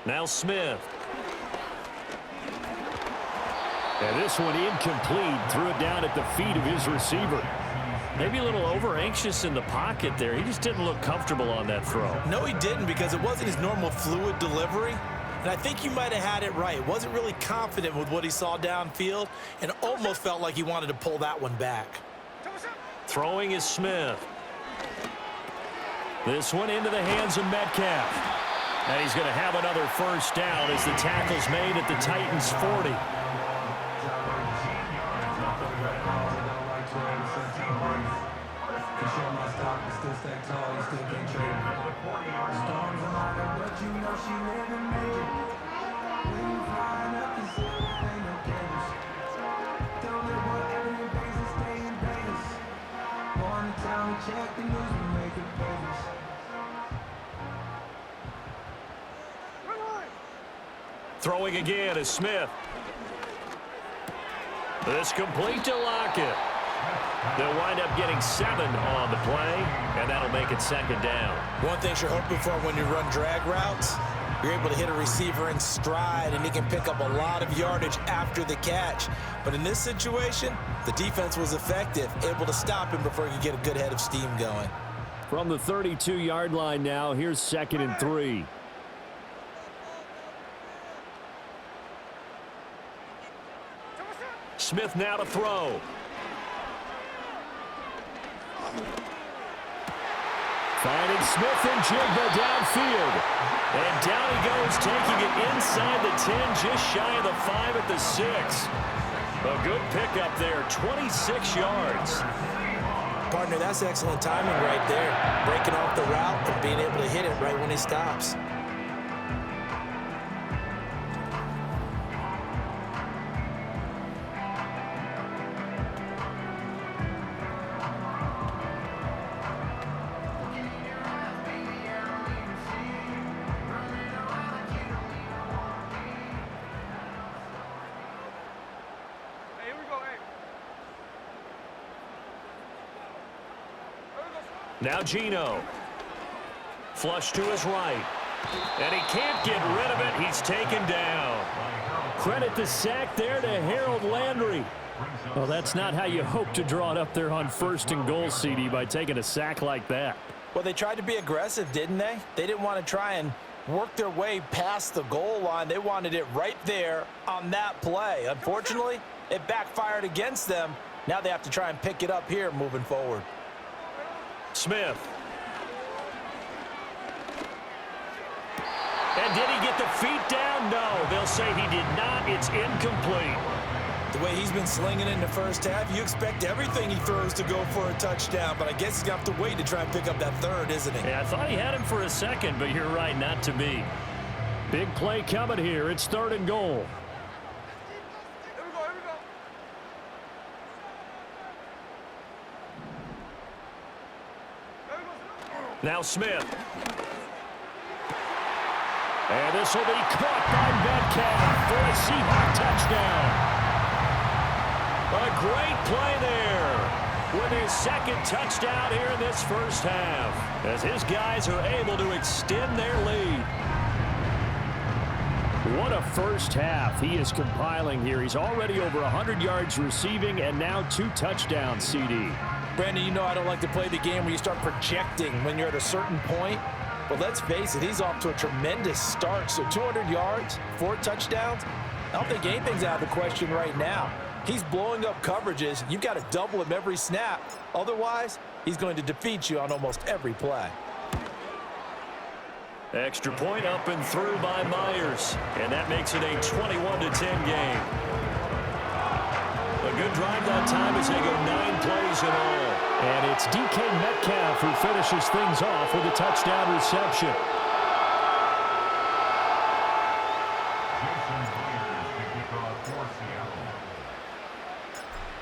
Now Smith. And this one incomplete. Threw it down at the feet of his receiver. Maybe a little over-anxious in the pocket there. He just didn't look comfortable on that throw. No, he didn't, because it wasn't his normal fluid delivery. And I think you might have had it right. Wasn't really confident with what he saw downfield and almost felt like he wanted to pull that one back. Throwing is Smith. This one into the hands of Metcalf. And he's going to have another first down as the tackle's made at the Titans' 40. Throwing again is Smith. This complete to Lockett. They'll wind up getting 7 on the play, and that'll make it second down. One thing you're hoping for when you run drag routes, you're able to hit a receiver in stride, and he can pick up a lot of yardage after the catch. But in this situation, the defense was effective, able to stop him before he could get a good head of steam going. From the 32-yard line now, here's 2nd and 3. Smith now to throw. Finding Smith and Jigba downfield. And down he goes, taking it inside the 10, just shy of the 5 at the 6. A good pickup there, 26 yards. Partner, that's excellent timing right there. Breaking off the route and being able to hit it right when he stops. Now Geno. Flush to his right. And he can't get rid of it. He's taken down. Credit the sack there to Harold Landry. Well, that's not how you hope to draw it up there on 1st and goal, CD, by taking a sack like that. Well, they tried to be aggressive, didn't they? They didn't want to try and work their way past the goal line. They wanted it right there on that play. Unfortunately, it backfired against them. Now they have to try and pick it up here moving forward. Smith. And did he get the feet down? No, they'll say he did not. It's incomplete. The way he's been slinging in the first half, you expect everything he throws to go for a touchdown, but I guess he's going to have to wait to try and pick up that 3rd, isn't he? Yeah, I thought he had him for a second, but you're right, not to be. Big play coming here. It's 3rd and goal. Now Smith. And this will be caught by Metcalf for a Seahawks touchdown. A great play there with his 2nd touchdown here in this first half, as his guys are able to extend their lead. What a first half he is compiling here. He's already over 100 yards receiving and now 2 touchdowns, CD. Brandon, you know I don't like to play the game where you start projecting when you're at a certain point. But let's face it, he's off to a tremendous start. So 200 yards, 4 touchdowns. I don't think anything's out of the question right now. He's blowing up coverages. You've got to double him every snap. Otherwise, he's going to defeat you on almost every play. Extra point up and through by Myers. And that makes it a 21-10 game. A good drive that time as they go 9 plays in all. And it's DK Metcalf who finishes things off with a touchdown reception.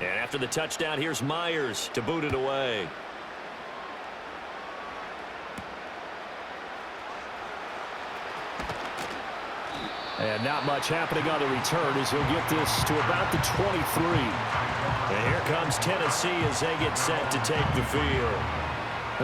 And after the touchdown, here's Myers to boot it away. And not much happening on the return as he'll get this to about the 23. And here comes Tennessee as they get set to take the field.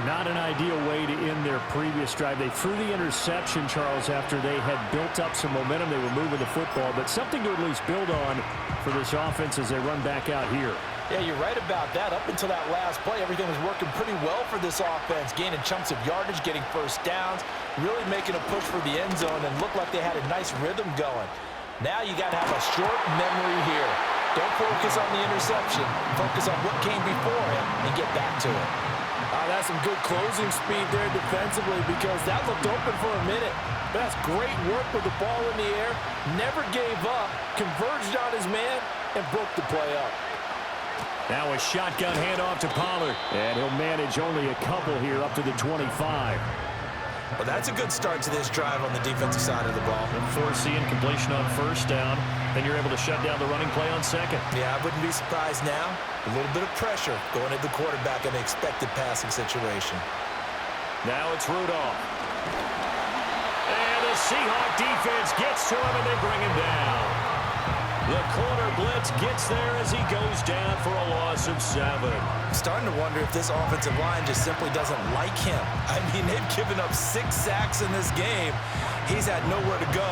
Not an ideal way to end their previous drive. They threw the interception, Charles, after they had built up some momentum. They were moving the football, but something to at least build on for this offense as they run back out here. Yeah, you're right about that. Up until that last play, everything was working pretty well for this offense, gaining chunks of yardage, getting first downs, really making a push for the end zone, and looked like they had a nice rhythm going. Now you got to have a short memory here. Don't focus on the interception. Focus on what came before him and get back to it. That's some good closing speed there defensively because that looked open for a minute. But that's great work with the ball in the air. Never gave up, converged on his man, and broke the play up. Now a shotgun handoff to Pollard. And he'll manage only a couple here up to the 25. Well, that's a good start to this drive on the defensive side of the ball. And forcing completion on first down. Then you're able to shut down the running play on second. Yeah, I wouldn't be surprised now. A little bit of pressure going at the quarterback in an expected passing situation. Now it's Rudolph. And the Seahawks defense gets to him and they bring him down. The corner blitz gets there as he goes down for a loss of 7. I'm starting to wonder if this offensive line just simply doesn't like him. I mean, they've given up 6 sacks in this game. He's had nowhere to go,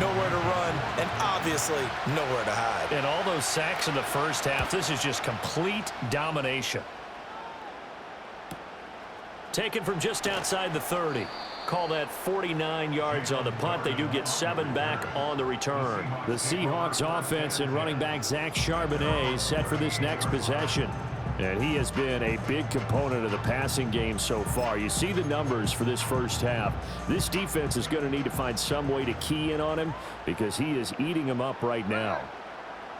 nowhere to run, and obviously nowhere to hide. And all those sacks in the first half, this is just complete domination. Taken from just outside the 30. Call that 49 yards on the punt. They do get 7 back on the return. The Seahawks offense and running back Zach Charbonnet set for this next possession. And he has been a big component of the passing game so far. You see the numbers for this first half. This defense is going to need to find some way to key in on him because he is eating them up right now.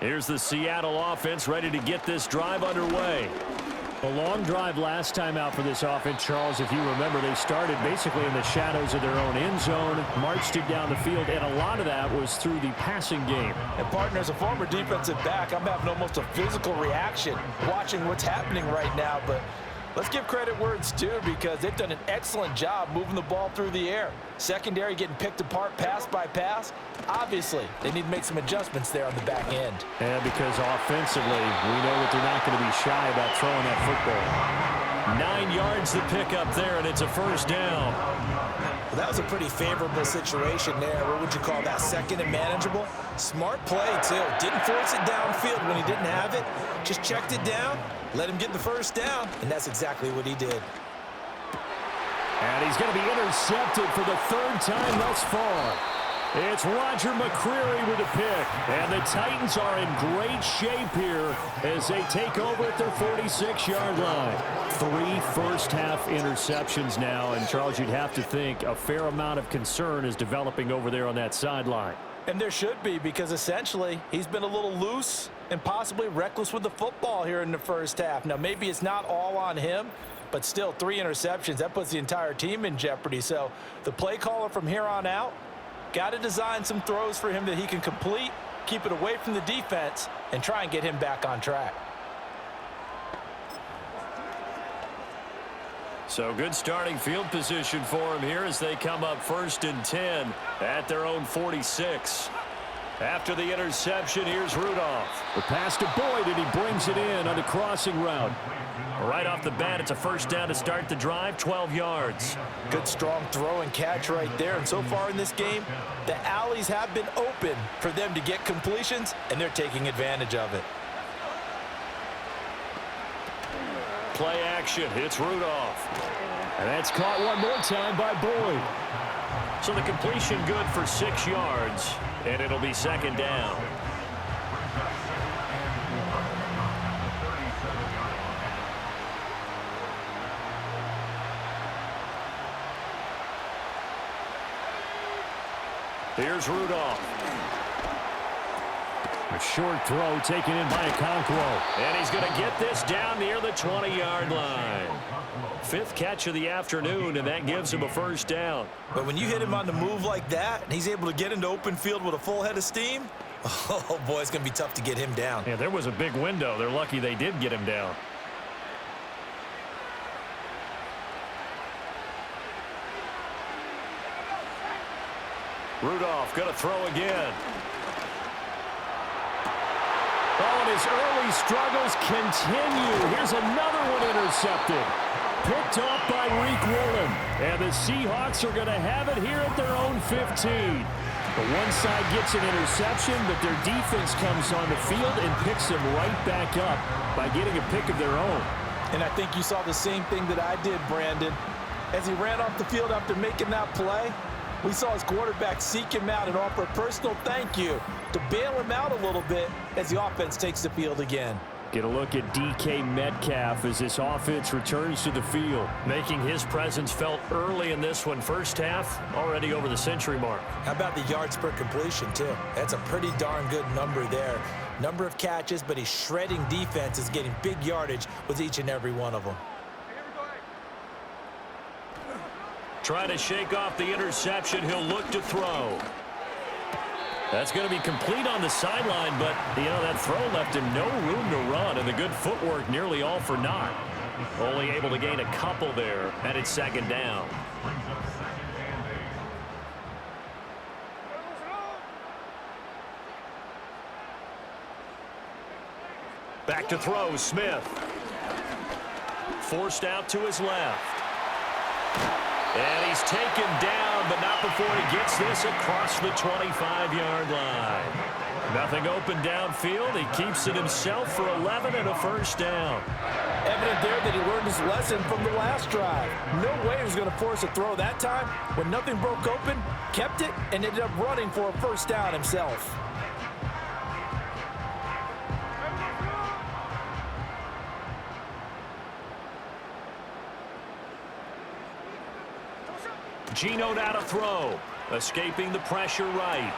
Here's the Seattle offense ready to get this drive underway. A long drive last time out for this offense, Charles. If you remember, they started basically in the shadows of their own end zone, marched it down the field, and a lot of that was through the passing game. And, partner, as a former defensive back, I'm having almost a physical reaction watching what's happening right now. But let's give credit where it's due because they've done an excellent job moving the ball through the air. Secondary getting picked apart pass by pass. Obviously, they need to make some adjustments there on the back end. And because offensively, we know that they're not going to be shy about throwing that football. 9 yards to pick up there, and it's a first down. Well, that was a pretty favorable situation there. What would you call that? Second and manageable? Smart play, too. Didn't force it downfield when he didn't have it. Just checked it down, let him get the first down, and that's exactly what he did. And he's going to be intercepted for the 3rd time thus far. It's Roger McCreary with a pick. And the Titans are in great shape here as they take over at their 46-yard line. 3 first-half interceptions now. And, Charles, you'd have to think a fair amount of concern is developing over there on that sideline. And there should be because, essentially, he's been a little loose and possibly reckless with the football here in the first half. Now, maybe it's not all on him, but still 3 interceptions. That puts the entire team in jeopardy. So the play caller from here on out got to design some throws for him that he can complete, keep it away from the defense, and try and get him back on track. So good starting field position for him here as they come up 1st and 10 at their own 46. After the interception, here's Rudolph. The pass to Boyd, and he brings it in on the crossing route. Right off the bat, it's a first down to start the drive, 12 yards. Good, strong throw and catch right there. And so far in this game, the alleys have been open for them to get completions, and they're taking advantage of it. Play action, it's Rudolph. And that's caught one more time by Boyd. So the completion good for 6 yards, and it'll be 2nd down. Here's Rudolph. A short throw taken in by Okonkwo. And he's going to get this down near the 20-yard line. 5th catch of the afternoon, and that gives him a first down. But when you hit him on the move like that, and he's able to get into open field with a full head of steam, oh, boy, it's going to be tough to get him down. Yeah, there was a big window. They're lucky they did get him down. Rudolph going to throw again. Oh, and his early struggles continue. Here's another one intercepted. picked off by Lumen. And the Seahawks are going to have it here at their own 15. The one side gets an interception, but their defense comes on the field and picks them right back up by getting a pick of their own. And I think you saw the same thing that I did, Brandon. As he ran off the field after making that play, we saw his quarterback seek him out and offer a personal thank you to bail him out a little bit as the offense takes the field again. Get a look at DK Metcalf as this offense returns to the field. Making his presence felt early in this one. First half, already over the century mark. How about the yards per completion, too? That's a pretty darn good number there. Number of catches, but he's shredding defense, is getting big yardage with each and every one of them. Trying to shake off the interception. He'll look to throw. That's going to be complete on the sideline, but, that throw left him no room to run, and the good footwork nearly all for naught. Only able to gain a couple there, and it's second down. Back to throw, Smith. Forced out to his left. And he's taken down, but not before he gets this across the 25-yard line. Nothing open downfield. He keeps it himself for 11 and a first down. Evident there that he learned his lesson from the last drive. No way he was going to force a throw that time. When nothing broke open, kept it, and ended up running for a first down himself. Geno now to throw. Escaping the pressure right.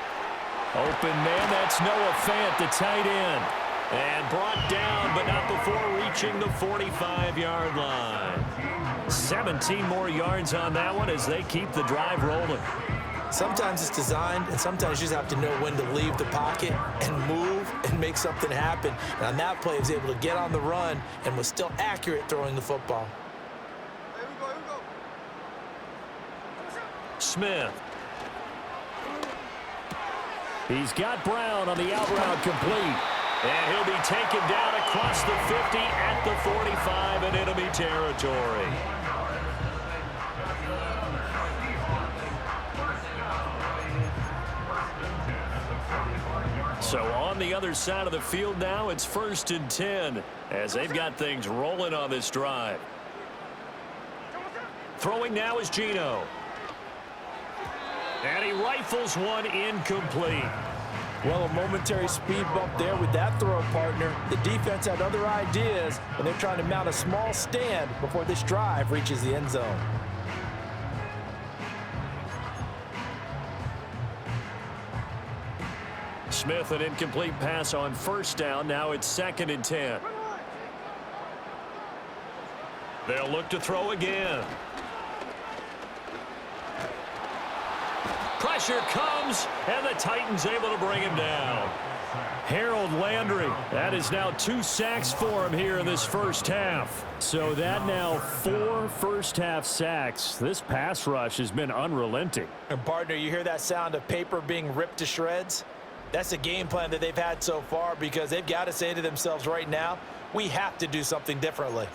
Open man, that's Noah Fant, the tight end. And brought down, but not before reaching the 45-yard line. 17 more yards on that one as they keep the drive rolling. Sometimes it's designed, and sometimes you just have to know when to leave the pocket and move and make something happen. And on that play, he was able to get on the run and was still accurate throwing the football. Smith. He's got Brown on the out route complete. And he'll be taken down across the 50 at the 45 in enemy territory. So on the other side of the field now, it's 1st and 10 as they've got things rolling on this drive. Throwing now is Geno. And he rifles one incomplete. Well, a momentary speed bump there with that throw, partner. The defense had other ideas, and they're trying to mount a small stand before this drive reaches the end zone. Smith, an incomplete pass on first down. Now it's 2nd and 10. They'll look to throw again. Pressure comes, and the Titans able to bring him down. Harold Landry, that is now 2 sacks for him here in this first half. So that now 4 first-half sacks. This pass rush has been unrelenting. And, partner, you hear that sound of paper being ripped to shreds? That's the game plan that they've had so far because they've got to say to themselves right now, we have to do something differently.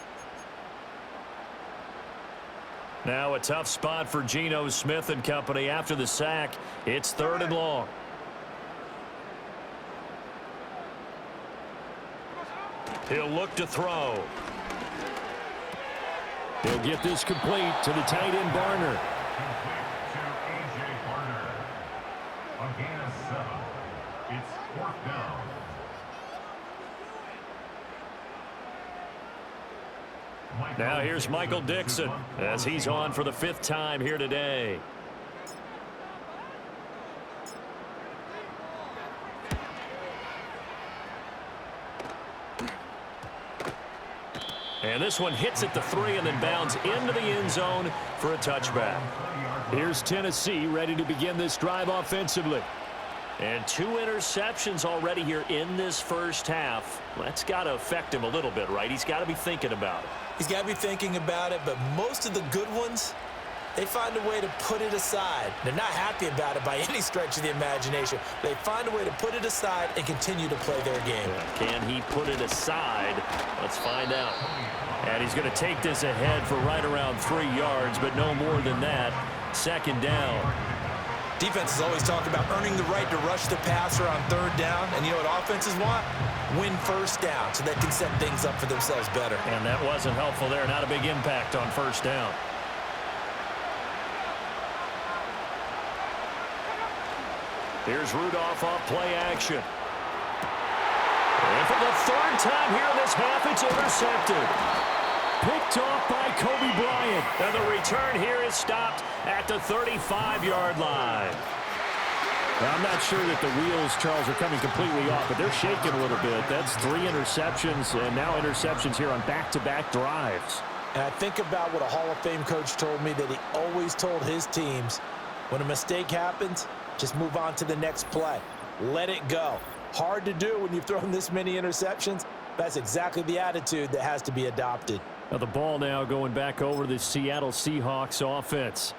Now a tough spot for Geno Smith and company after the sack. It's 3rd and long. He'll look to throw. He'll get this complete to the tight end Barner. Again, 7. It's 4th down. Now here's Michael Dixon as he's on for the 5th time here today. And this one hits at the 3 and then bounds into the end zone for a touchback. Here's Tennessee ready to begin this drive offensively. And 2 interceptions already here in this first half. That's got to affect him a little bit, right? He's got to be thinking about it. He's got to be thinking about it, but most of the good ones, they find a way to put it aside. They're not happy about it by any stretch of the imagination. They find a way to put it aside and continue to play their game. Can he put it aside? Let's find out. And he's going to take this ahead for right around 3 yards, but no more than that. Second down. Defenses always talk about earning the right to rush the passer on third down. And you know what offenses want? Win first down so they can set things up for themselves better. And that wasn't helpful there. Not a big impact on first down. Here's Rudolph off play action. And for the third time here in this half, it's intercepted. Picked off by Kobe Bryant. And the return here is stopped at the 35-yard line. Well, I'm not sure that the wheels, Charles, are coming completely off, but they're shaking a little bit. That's 3 interceptions, and now interceptions here on back-to-back drives. And I think about what a Hall of Fame coach told me, that he always told his teams, when a mistake happens, just move on to the next play. Let it go. Hard to do when you've thrown this many interceptions. That's exactly the attitude that has to be adopted. Now the ball now going back over the Seattle Seahawks offense.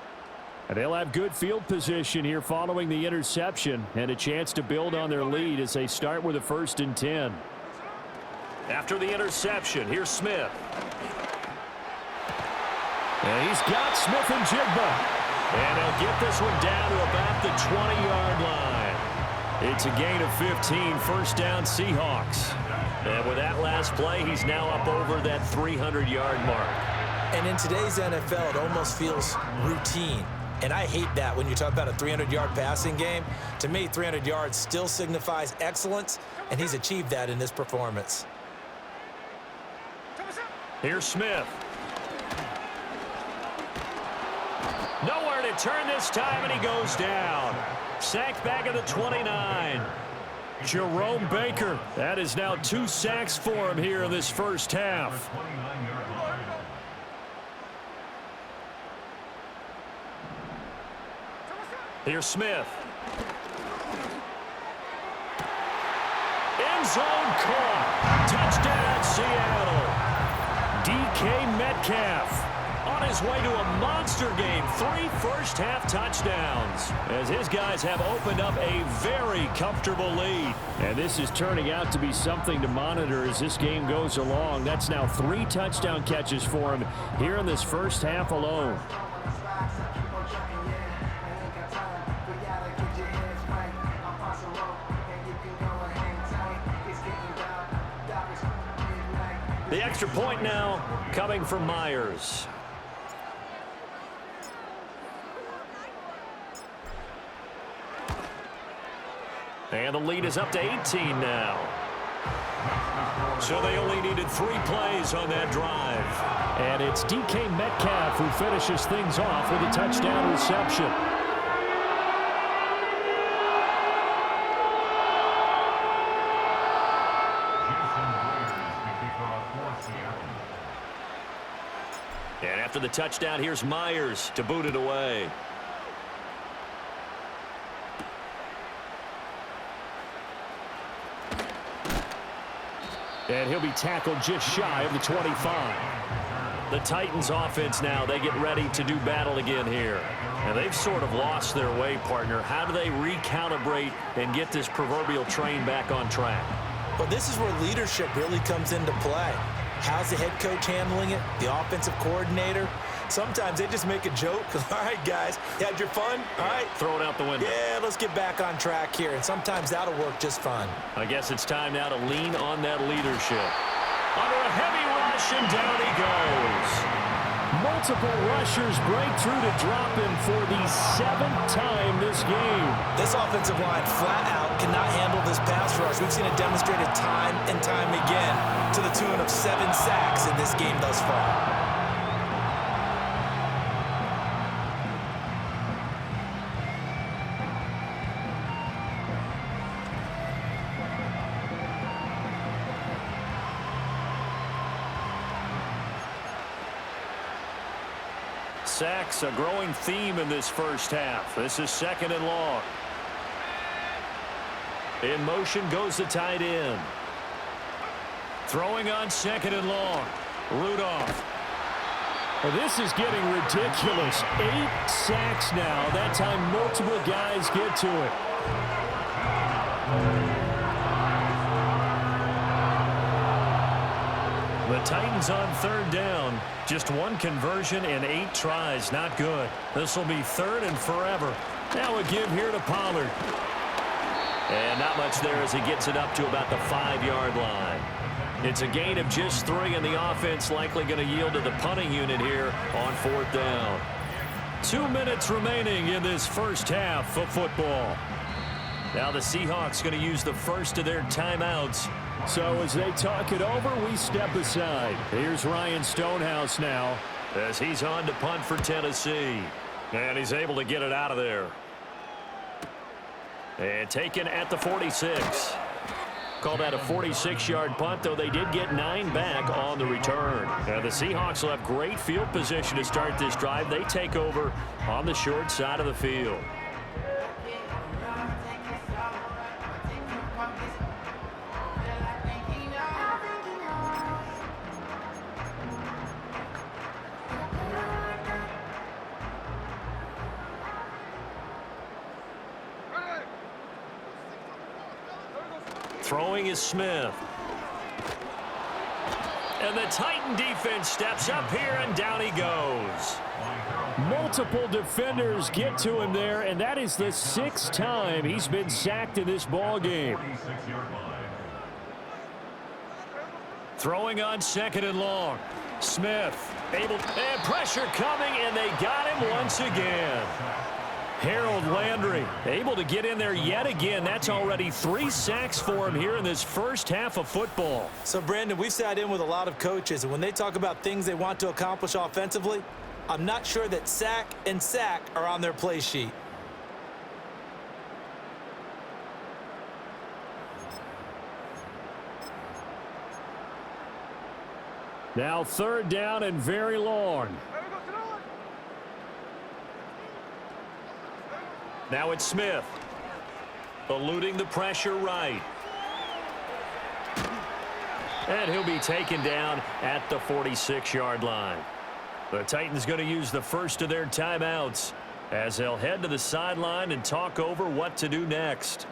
And they'll have good field position here following the interception and a chance to build on their lead as they start with a 1st and 10. After the interception, here's Smith. And he's got Smith and Jigba. And he'll get this one down to about the 20-yard line. It's a gain of 15, first down Seahawks. And with that last play, he's now up over that 300-yard mark. And in today's NFL, it almost feels routine. And I hate that when you talk about a 300-yard passing game. To me, 300 yards still signifies excellence, and he's achieved that in this performance. Here's Smith. Nowhere to turn this time, and he goes down. Sacked back at the 29. Jerome Baker. That is now 2 sacks for him here in this first half. Here's Smith. End zone caught. Touchdown, Seattle. DK Metcalf on his way to a monster game. 3 first-half touchdowns as his guys have opened up a very comfortable lead. And this is turning out to be something to monitor as this game goes along. That's now 3 touchdown catches for him here in this first half alone. The extra point now coming from Myers. And the lead is up to 18 now. So they only needed 3 plays on that drive. And it's DK Metcalf who finishes things off with a touchdown reception. And after the touchdown, here's Myers to boot it away. And he'll be tackled just shy of the 25. The Titans offense now, they get ready to do battle again here. And they've sort of lost their way, partner. How do they recalibrate and get this proverbial train back on track? Well, this is where leadership really comes into play. How's the head coach handling it? The offensive coordinator? Sometimes they just make a joke. All right, guys, you had your fun? All right. Throw it out the window. Yeah, let's get back on track here. And sometimes that'll work just fine. I guess it's time now to lean on that leadership. Under a heavy rush, and down he goes. Multiple rushers break through to drop him for the 7th time this game. This offensive line flat out cannot handle this pass rush. We've seen it demonstrated time and time again to the tune of 7 sacks in this game thus far. Sacks, a growing theme in this first half. This is 2nd and long. In motion goes the tight end. Throwing on 2nd and long. Rudolph. This is getting ridiculous. 8 sacks now. That time multiple guys get to it. The Titans on third down. Just one conversion and 8 tries. Not good. This will be third and forever. Now a give here to Pollard. And not much there as he gets it up to about the 5-yard line. It's a gain of just 3, and the offense likely going to yield to the punting unit here on fourth down. 2 minutes remaining in this first half of football. Now the Seahawks going to use the first of their timeouts. So as they talk it over, we step aside. Here's Ryan Stonehouse now as he's on to punt for Tennessee. And he's able to get it out of there. And taken at the 46. Call that a 46-yard punt, though they did get 9 back on the return. Now the Seahawks will have great field position to start this drive. They take over on the short side of the field. Throwing is Smith. And the Titan defense steps up here, and down he goes. Multiple defenders get to him there, and that is the 6th time he's been sacked in this ball game. Throwing on 2nd and long. Smith able, and pressure coming, and they got him once again. Harold Landry able to get in there yet again. That's already 3 sacks for him here in this first half of football. So, Brandon, we've sat in with a lot of coaches, and when they talk about things they want to accomplish offensively, I'm not sure that sack and sack are on their play sheet. Now 3rd down and very long. Now it's Smith. Eluding the pressure right. And he'll be taken down at the 46-yard line. The Titans going to use the first of their timeouts as they'll head to the sideline and talk over what to do next.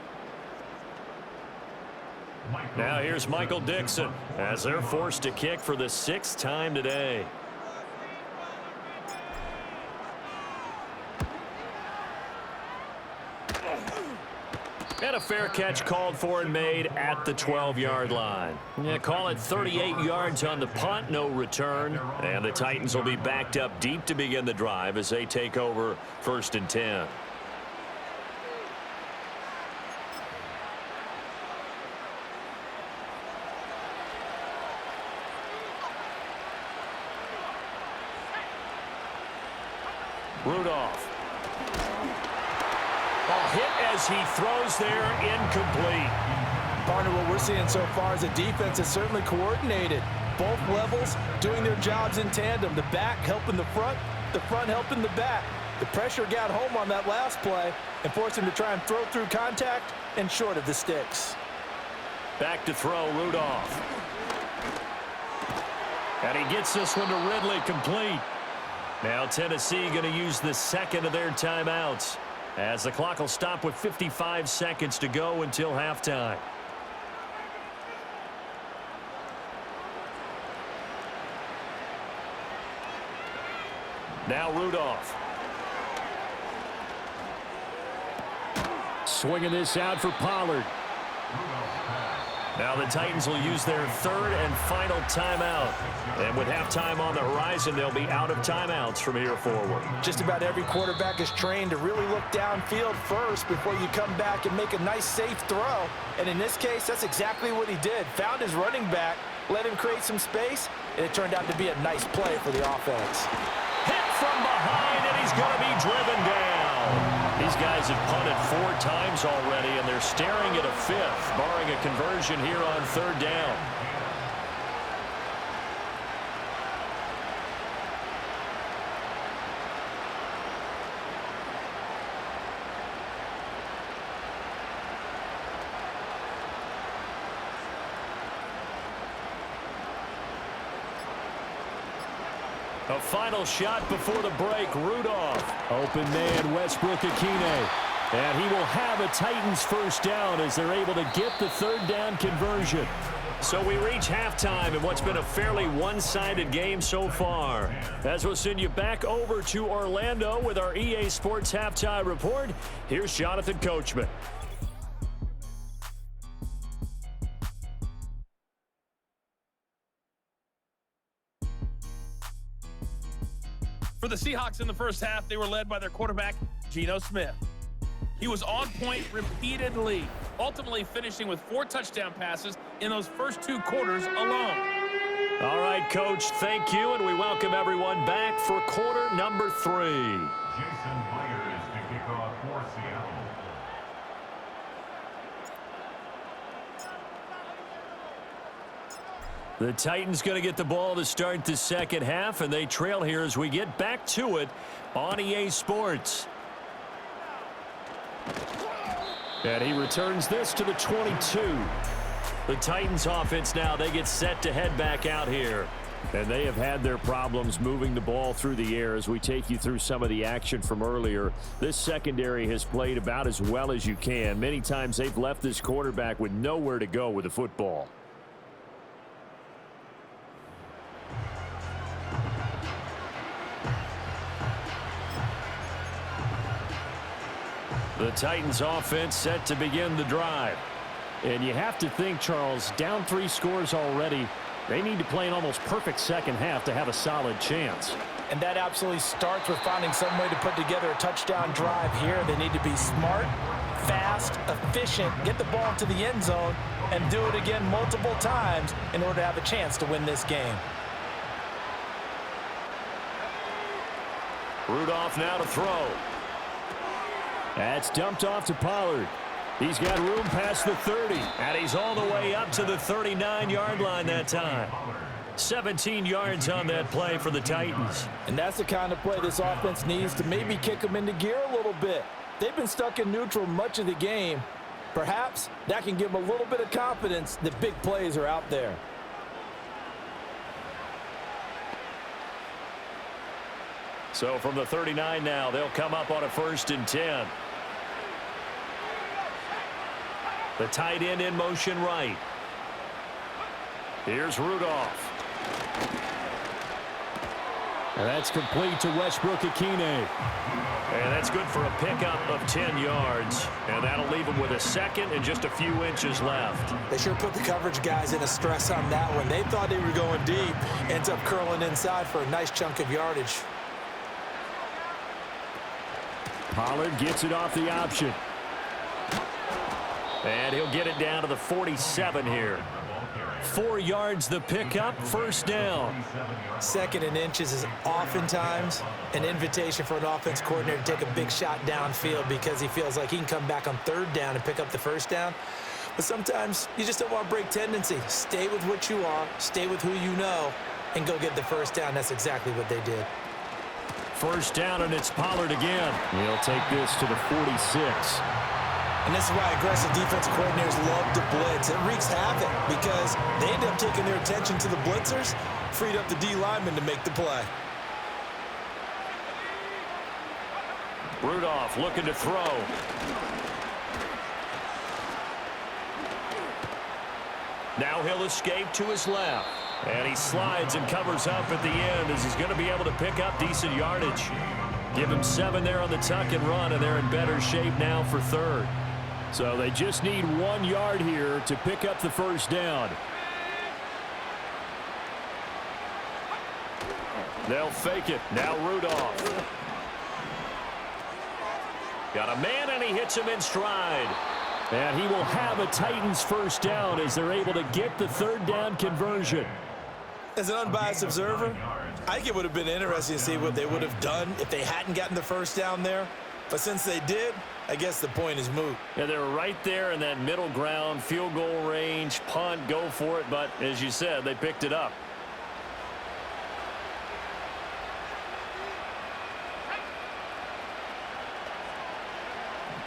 Now here's Michael Dixon as they're forced to kick for the 6th time today. And a fair catch called for and made at the 12-yard line. Yeah, call it 38 yards on the punt, no return. And the Titans will be backed up deep to begin the drive as they take over 1st and 10. Rudolph. Hit as he throws there, incomplete. Partner, what we're seeing so far is the defense is certainly coordinated. Both levels doing their jobs in tandem. The back helping the front helping the back. The pressure got home on that last play and forced him to try and throw through contact and short of the sticks. Back to throw, Rudolph. And he gets this one to Ridley, complete. Now Tennessee going to use the 2nd of their timeouts, as the clock will stop with 55 seconds to go until halftime. Now Rudolph. Swinging this out for Pollard. Now the Titans will use their 3rd and final timeout. And with halftime on the horizon, they'll be out of timeouts from here forward. Just about every quarterback is trained to really look downfield first before you come back and make a nice, safe throw. And in this case, that's exactly what he did. Found his running back, let him create some space, and it turned out to be a nice play for the offense. Hit from behind, and he's going to be driven down. These guys have punted 4 times already, and they're staring at a 5th, barring a conversion here on 3rd down. A final shot before the break. Rudolph. Open man, Westbrook-Akine. And he will have a Titans first down as they're able to get the 3rd down conversion. So we reach halftime in what's been a fairly one-sided game so far. As we'll send you back over to Orlando with our EA Sports Halftime Report, here's Jonathan Coachman. For the Seahawks in the first half, they were led by their quarterback, Geno Smith. He was on point repeatedly, ultimately finishing with 4 touchdown passes in those first 2 quarters alone. All right, Coach, thank you, and we welcome everyone back for quarter number 3. Jason Myers to kick off for Seattle. The Titans going to get the ball to start the second half, and they trail here as we get back to it on EA Sports. And he returns this to the 22. The Titans offense now, they get set to head back out here. And they have had their problems moving the ball through the air as we take you through some of the action from earlier. This secondary has played about as well as you can. Many times they've left this quarterback with nowhere to go with the football. The Titans offense set to begin the drive. And you have to think, Charles, down 3 scores already. They need to play an almost perfect second half to have a solid chance. And that absolutely starts with finding some way to put together a touchdown drive here. They need to be smart, fast, efficient, get the ball into the end zone, and do it again multiple times in order to have a chance to win this game. Rudolph now to throw. That's dumped off to Pollard. He's got room past the 30, and he's all the way up to the 39-yard line that time. 17 yards on that play for the Titans. And that's the kind of play this offense needs to maybe kick them into gear a little bit. They've been stuck in neutral much of the game. Perhaps that can give them a little bit of confidence that big plays are out there. So from the 39 now, they'll come up on a 1st and 10. The tight end in motion right. Here's Rudolph. And that's complete to Westbrook-Akine. And that's good for a pickup of 10 yards. And that'll leave him with a second and just a few inches left. They sure put the coverage guys in a stress on that one. They thought they were going deep. Ends up curling inside for a nice chunk of yardage. Pollard gets it off the option. And he'll get it down to the 47 here. 4 yards the pickup, 1st down. 2nd and inches is oftentimes an invitation for an offense coordinator to take a big shot downfield because he feels like he can come back on 3rd down and pick up the 1st down. But sometimes you just don't want to break tendency. Stay with what you are, stay with who you know, and go get the 1st down. That's exactly what they did. 1st down, and it's Pollard again. He'll take this to the 46. And this is why aggressive defensive coordinators love to blitz. It wreaks havoc because they end up taking their attention to the blitzers, freed up the D lineman to make the play. Rudolph looking to throw. Now he'll escape to his left. And he slides and covers up at the end as he's going to be able to pick up decent yardage. Give him 7 there on the tuck and run, and they're in better shape now for 3rd. So they just need 1 yard here to pick up the 1st down. They'll fake it. Now Rudolph. Got a man, and he hits him in stride. And he will have a Titans 1st down as they're able to get the 3rd down conversion. As an unbiased observer, I think it would have been interesting to see what they would have done if they hadn't gotten the 1st down there. But since they did, I guess the point is moot. Yeah, they're right there in that middle ground, field goal range, punt, go for it. But as you said, they picked it up.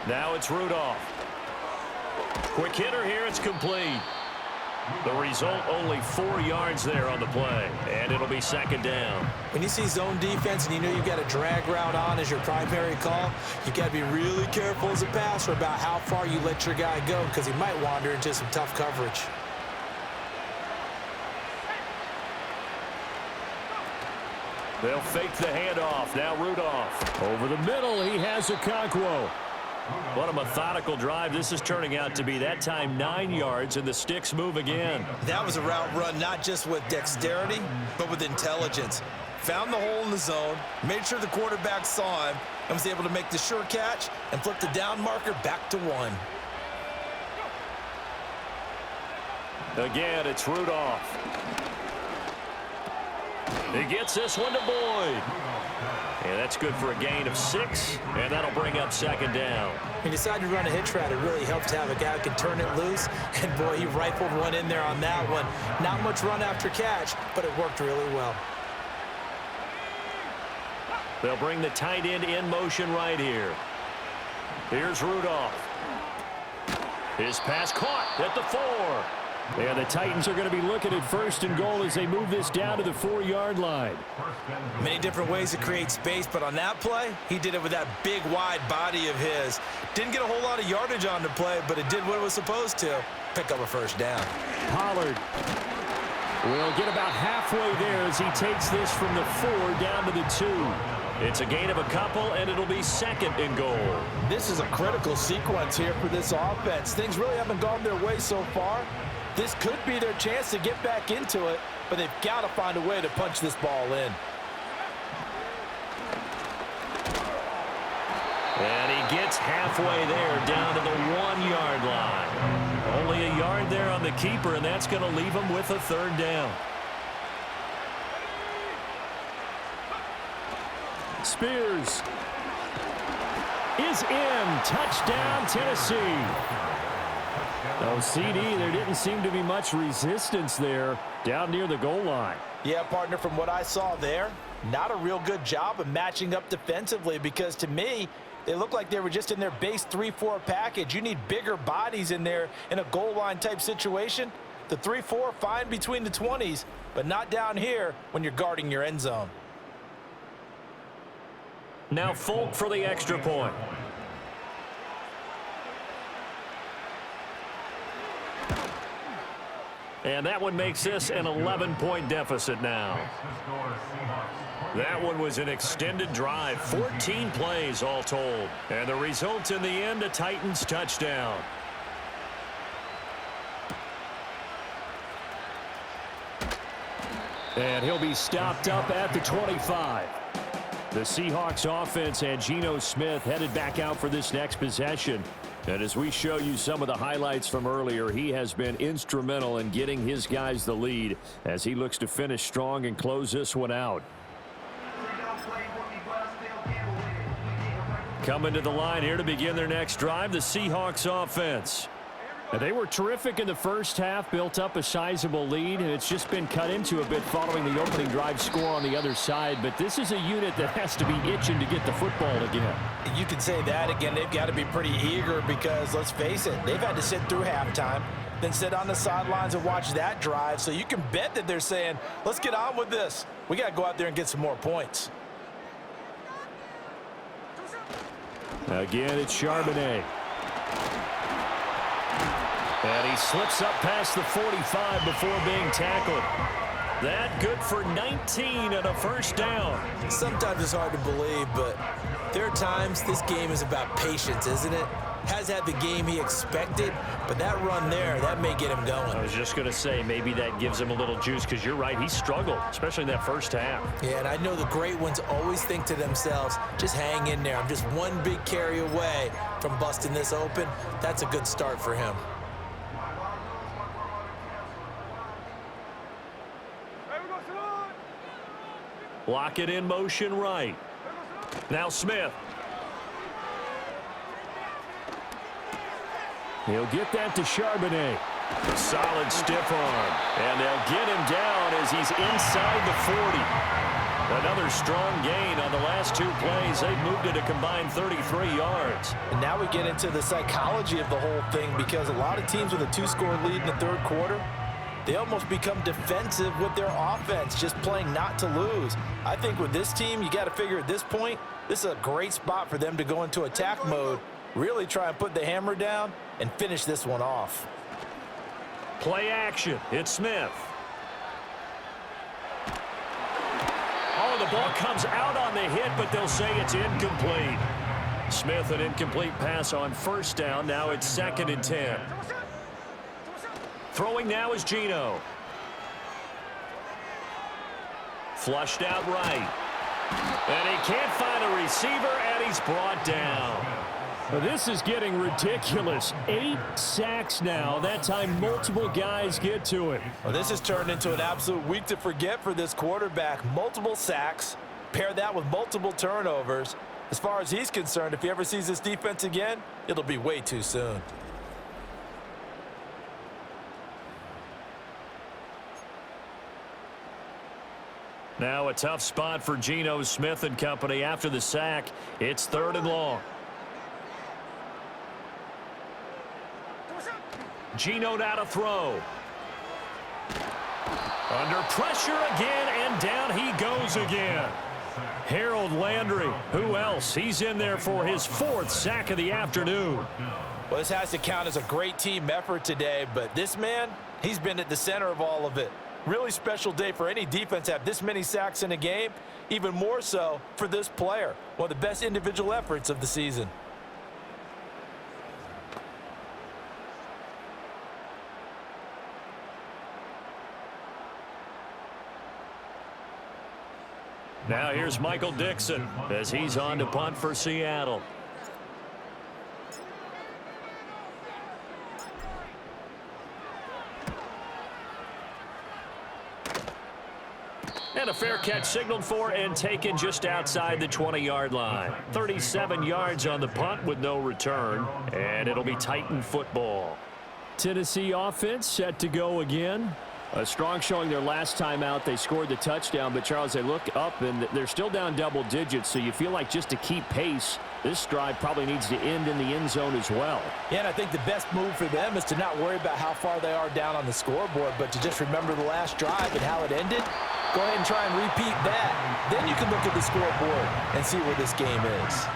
Now it's Rudolph. Quick hitter here, it's complete. The result, only 4 yards there on the play, and it'll be 2nd down. When you see zone defense and you know you've got a drag route on as your primary call, you got to be really careful as a passer about how far you let your guy go because he might wander into some tough coverage. They'll fake the handoff. Now Rudolph. Over the middle, he has Okonkwo. What a methodical drive. This is turning out to be, that time, 9 yards, and the sticks move again. That was a route run not just with dexterity, but with intelligence. Found the hole in the zone, made sure the quarterback saw him, and was able to make the sure catch and flip the down marker back to 1. Again, it's Rudolph. He gets this one to Boyd. And that's good for a gain of 6, and that'll bring up 2nd down. He decided to run a hitch route. It really helped to have a guy who can turn it loose. And, boy, he rifled one in there on that one. Not much run after catch, but it worked really well. They'll bring the tight end in motion right here. Here's Rudolph. His pass caught at the 4. And the Titans are going to be looking at 1st and goal as they move this down to the 4-yard line. Many different ways to create space, but on that play, he did it with that big, wide body of his. Didn't get a whole lot of yardage on the play, but it did what it was supposed to. Pick up a 1st down. Pollard will get about halfway there as he takes this from the 4 down to the 2. It's a gain of a couple, and it'll be 2nd and goal. This is a critical sequence here for this offense. Things really haven't gone their way so far. This could be their chance to get back into it, but they've got to find a way to punch this ball in. And he gets halfway there down to the 1-yard line. Only a yard there on the keeper, and that's going to leave him with a 3rd down. Spears is in. Touchdown, Tennessee. Oh, CD, there didn't seem to be much resistance there down near the goal line. Yeah, partner, from what I saw there, not a real good job of matching up defensively because, to me, they looked like they were just in their base 3-4 package. You need bigger bodies in there in a goal line type situation. The 3-4, fine between the 20s, but not down here when you're guarding your end zone. Now Folk for the extra point. And that one makes this an 11-point deficit now. That one was an extended drive, 14 plays all told. And the result in the end, a Titans touchdown. And he'll be stopped up at the 25. The Seahawks offense and Geno Smith headed back out for this next possession. And as we show you some of the highlights from earlier, he has been instrumental in getting his guys the lead as he looks to finish strong and close this one out. Coming to the line here to begin their next drive, the Seahawks offense. And they were terrific in the first half, built up a sizable lead, and it's just been cut into a bit following the opening drive score on the other side. But this is a unit that has to be itching to get the football again. You can say that again. They've got to be pretty eager because, let's face it, they've had to sit through halftime, then sit on the sidelines and watch that drive. So you can bet that they're saying, let's get on with this. We got to go out there and get some more points. Again, it's Charbonnet. And he slips up past the 45 before being tackled. That good for 19 and a 1st down. Sometimes it's hard to believe, but there are times this game is about patience, isn't it? Has had the game he expected, but that run there, that may get him going. I was just going to say, maybe that gives him a little juice because you're right, he struggled, especially in that first half. Yeah, and I know the great ones always think to themselves, just hang in there. I'm just one big carry away from busting this open. That's a good start for him. Lock it in motion right. Now Smith. He'll get that to Charbonnet. Solid stiff arm. And they'll get him down as he's inside the 40. Another strong gain on the last 2 plays. They've moved it a combined 33 yards. And now we get into the psychology of the whole thing because a lot of teams with a 2-score lead in the 3rd quarter, they almost become defensive with their offense, just playing not to lose. I think with this team, you got to figure at this point, this is a great spot for them to go into attack mode, really try and put the hammer down and finish this one off. Play action. It's Smith. Oh, throw. The ball comes out on the hit, but they'll say it's incomplete. Smith, an incomplete pass on first down. Now it's 2nd and 10. Throwing now is Geno. Flushed out right. And he can't find a receiver, and he's brought down. Well, this is getting ridiculous. 8 sacks now. That time multiple guys get to it. Well, this has turned into an absolute week to forget for this quarterback. Multiple sacks. Pair that with multiple turnovers. As far as he's concerned, if he ever sees this defense again, it'll be way too soon. Now a tough spot for Geno Smith and company after the sack. It's 3rd and long. Geno now to throw. Under pressure again, and down he goes again. Harold Landry, who else? He's in there for his 4th sack of the afternoon. Well, this has to count as a great team effort today, but this man, he's been at the center of all of it. Really special day for any defense to have this many sacks in a game, even more so for this player. One of the best individual efforts of the season. Now here's Michael Dixon as he's on to punt for Seattle. And a fair catch signaled for and taken just outside the 20-yard line. 37 yards on the punt with no return, and it'll be Titan football. Tennessee offense set to go again. A strong showing their last time out. They scored the touchdown, but, Charles, they look up, and they're still down double digits, so you feel like just to keep pace, this drive probably needs to end in the end zone as well. Yeah, and I think the best move for them is to not worry about how far they are down on the scoreboard, but to just remember the last drive and how it ended. Go ahead and try and repeat that. Then you can look at the scoreboard and see where this game is.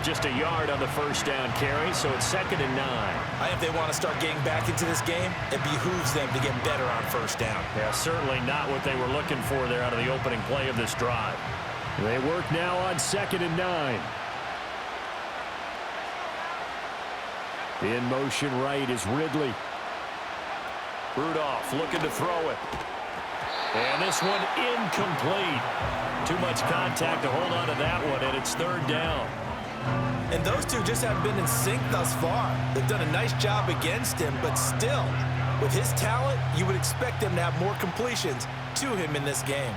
Just a yard on the first down carry, so it's 2nd and 9. I think if they want to start getting back into this game, it behooves them to get better on first down. Yeah, certainly not what they were looking for there out of the opening play of this drive. They work now on 2nd and 9. In motion right is Ridley. Rudolph looking to throw it. And this one incomplete. Too much contact to hold on to that one, and it's 3rd down. And those two just haven't been in sync thus far. They've done a nice job against him, but still, with his talent, you would expect them to have more completions to him in this game.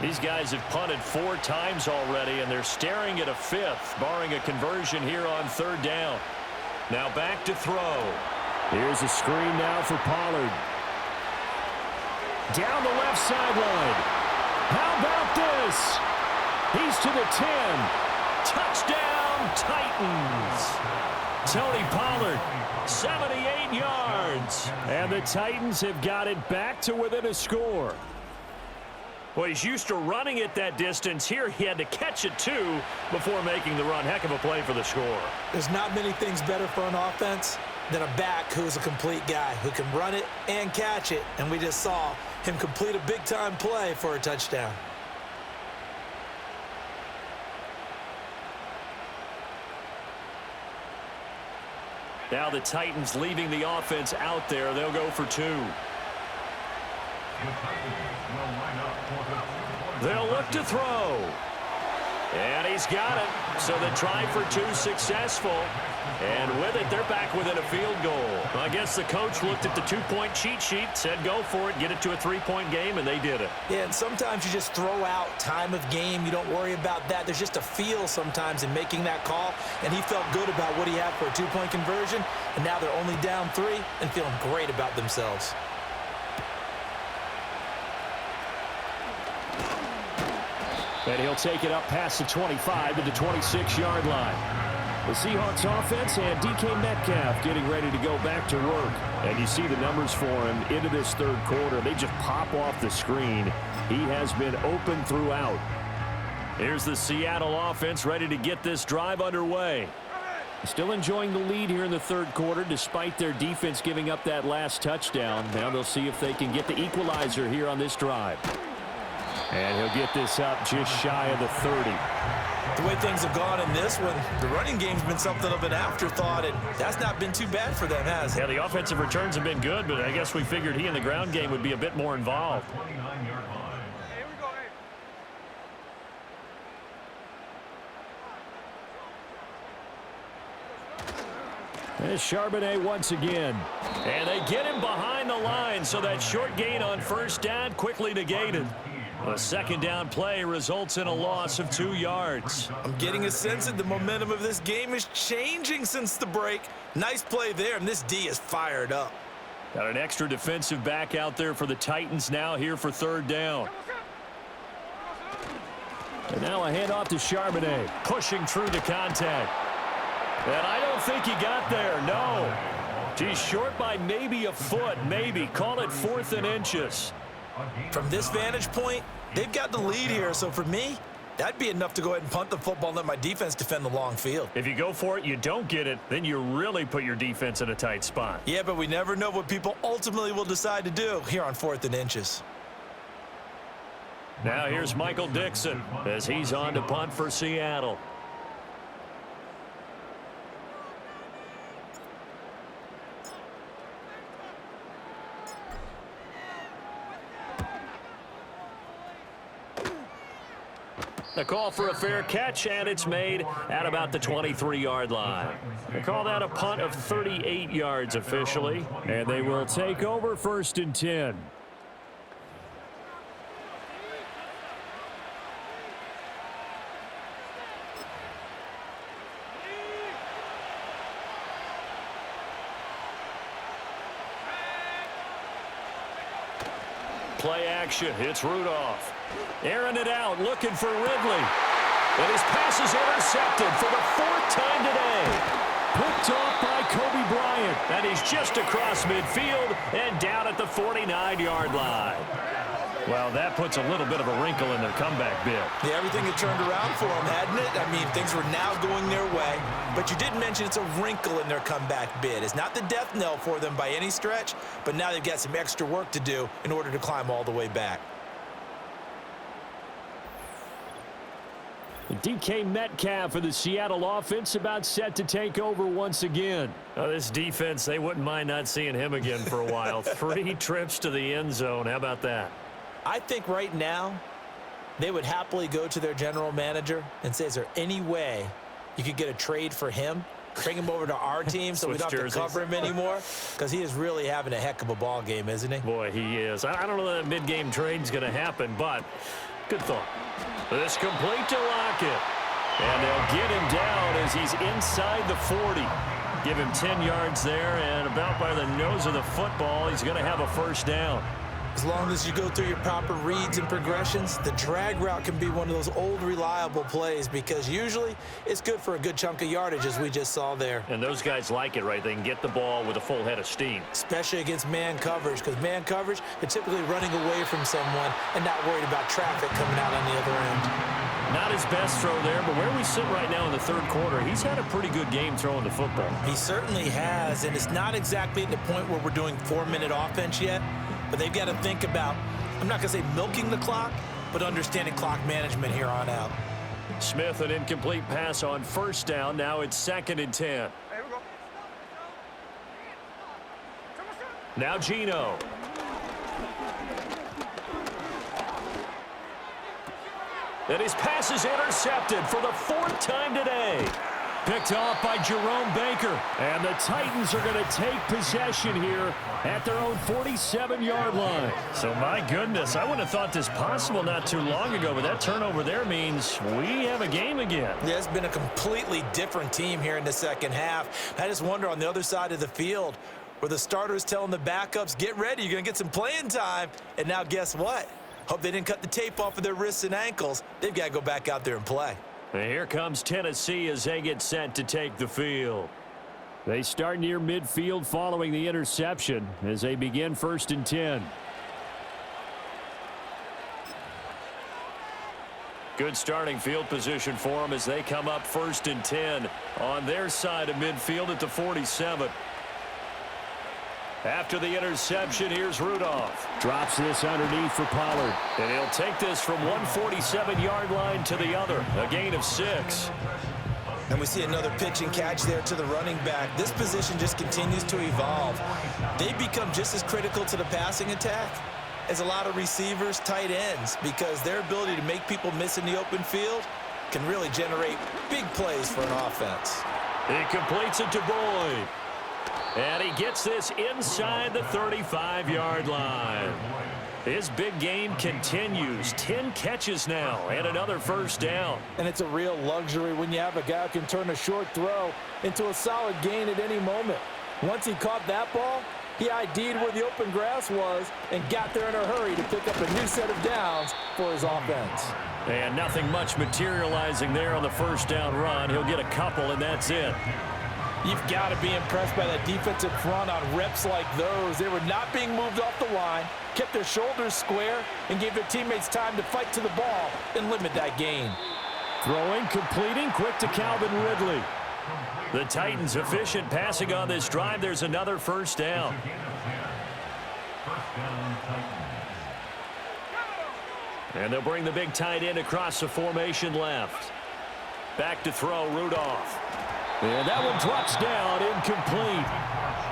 These guys have punted 4 times already, and they're staring at a 5th, barring a conversion here on 3rd down. Now back to throw. Here's a screen now for Pollard. Down the left sideline. How about this? He's to the 10. Touchdown, Titans. Tony Pollard, 78 yards. And the Titans have got it back to within a score. Well, he's used to running it that distance. Here he had to catch it, too, before making the run. Heck of a play for the score. There's not many things better for an offense than a back who's a complete guy who can run it and catch it. And we just saw him complete a big-time play for a touchdown. Now the Titans leaving the offense out there. They'll go for 2. They'll look to throw. And he's got it. So the try for 2 successful. And with it, they're back within a field goal. I guess the coach looked at the 2-point cheat sheet, said go for it, get it to a 3-point game, and they did it. Yeah, and sometimes you just throw out time of game. You don't worry about that. There's just a feel sometimes in making that call, and he felt good about what he had for a 2-point conversion, and now they're only down 3 and feeling great about themselves. And he'll take it up past the 25 to the 26-yard line. The Seahawks offense and DK Metcalf getting ready to go back to work. And you see the numbers for him into this 3rd quarter. They just pop off the screen. He has been open throughout. Here's the Seattle offense ready to get this drive underway. Still enjoying the lead here in the 3rd quarter despite their defense giving up that last touchdown. Now they'll see if they can get the equalizer here on this drive. And he'll get this up just shy of the 30. The way things have gone in this one, the running game's been something of an afterthought, and that's not been too bad for them, has it? Yeah, the offensive returns have been good, but I guess we figured he in the ground game would be a bit more involved. 29-yard line. There's Charbonnet once again. And they get him behind the line, so that short gain on first down quickly negated. A second down play results in a loss of 2 yards. I'm getting a sense that the momentum of this game is changing since the break. Nice play there, and this D is fired up. Got an extra defensive back out there for the Titans now here for third down. And now a handoff to Charbonnet, pushing through the contact. And I don't think he got there, no. He's short by maybe a foot, maybe. Call it 4th and inches. From this vantage point, they've got the lead here, so for me, that'd be enough to go ahead and punt the football and let my defense defend the long field. If you go for it, you don't get it, then you really put your defense in a tight spot. Yeah, but we never know what people ultimately will decide to do here on 4th and inches. Now here's Michael Dixon as he's on to punt for Seattle. The call for a fair catch, and it's made at about the 23-yard line. They call that a punt of 38 yards officially, and they will take over 1st and 10. Play action. It's Rudolph. Airing it out, looking for Ridley. And his pass is intercepted for the 4th time today. Picked off by Kobe Bryant. And he's just across midfield and down at the 49-yard line. Well, that puts a little bit of a wrinkle in their comeback bid. Yeah, everything had turned around for them, hadn't it? I mean, things were now going their way. But you did mention it's a wrinkle in their comeback bid. It's not the death knell for them by any stretch, but now they've got some extra work to do in order to climb all the way back. DK Metcalf for the Seattle offense about set to take over once again. Oh, this defense, they wouldn't mind not seeing him again for a while. 3 trips to the end zone. How about that? I think right now they would happily go to their general manager and say, is there any way you could get a trade for him? Bring him over to our team so we don't have to cover him anymore? Because he is really having a heck of a ball game, isn't he? Boy, he is. I don't know that mid-game trade's going to happen, but good thought. This complete to Lockett. And they'll get him down as he's inside the 40. Give him 10 yards there, and about by the nose of the football, he's going to have a first down. As long as you go through your proper reads and progressions, the drag route can be one of those old reliable plays because usually it's good for a good chunk of yardage as we just saw there. And those guys like it, right? They can get the ball with a full head of steam. Especially against man coverage because man coverage, they're typically running away from someone and not worried about traffic coming out on the other end. Not his best throw there, but where we sit right now in the 3rd quarter, he's had a pretty good game throwing the football. He certainly has, and it's not exactly at the point where we're doing 4-minute offense yet. But they've got to think about, I'm not going to say milking the clock, but understanding clock management here on out. Smith, an incomplete pass on first down. Now it's 2nd and 10. Now Geno. And his pass is intercepted for the 4th time today. Picked off by Jerome Baker. And the Titans are going to take possession here at their own 47-yard line. So, my goodness, I wouldn't have thought this possible not too long ago, but that turnover there means we have a game again. Yeah, it's been a completely different team here in the second half. I just wonder on the other side of the field where the starters telling the backups, get ready, you're going to get some playing time. And now guess what? Hope they didn't cut the tape off of their wrists and ankles. They've got to go back out there and play. And here comes Tennessee as they get set to take the field. They start near midfield following the interception as they begin 1st and 10. Good starting field position for them as they come up 1st and 10 on their side of midfield at the 47. After the interception, here's Rudolph. Drops this underneath for Pollard. And he'll take this from 147-yard line to the other. A gain of 6. And we see another pitch and catch there to the running back. This position just continues to evolve. They become just as critical to the passing attack as a lot of receivers, tight ends, because their ability to make people miss in the open field can really generate big plays for an offense. He completes it to Boyd. And he gets this inside the 35-yard line. His big game continues. 10 catches now and another first down. And it's a real luxury when you have a guy who can turn a short throw into a solid gain at any moment. Once he caught that ball, he ID'd where the open grass was and got there in a hurry to pick up a new set of downs for his offense. And nothing much materializing there on the first down run. He'll get a couple, and that's it. You've got to be impressed by that defensive front on reps like those. They were not being moved off the line, kept their shoulders square, and gave their teammates time to fight to the ball and limit that gain. Throwing, completing, quick to Calvin Ridley. The Titans efficient passing on this drive. There's another first down. And they'll bring the big tight end across the formation left. Back to throw, Rudolph. And that one drops down, incomplete.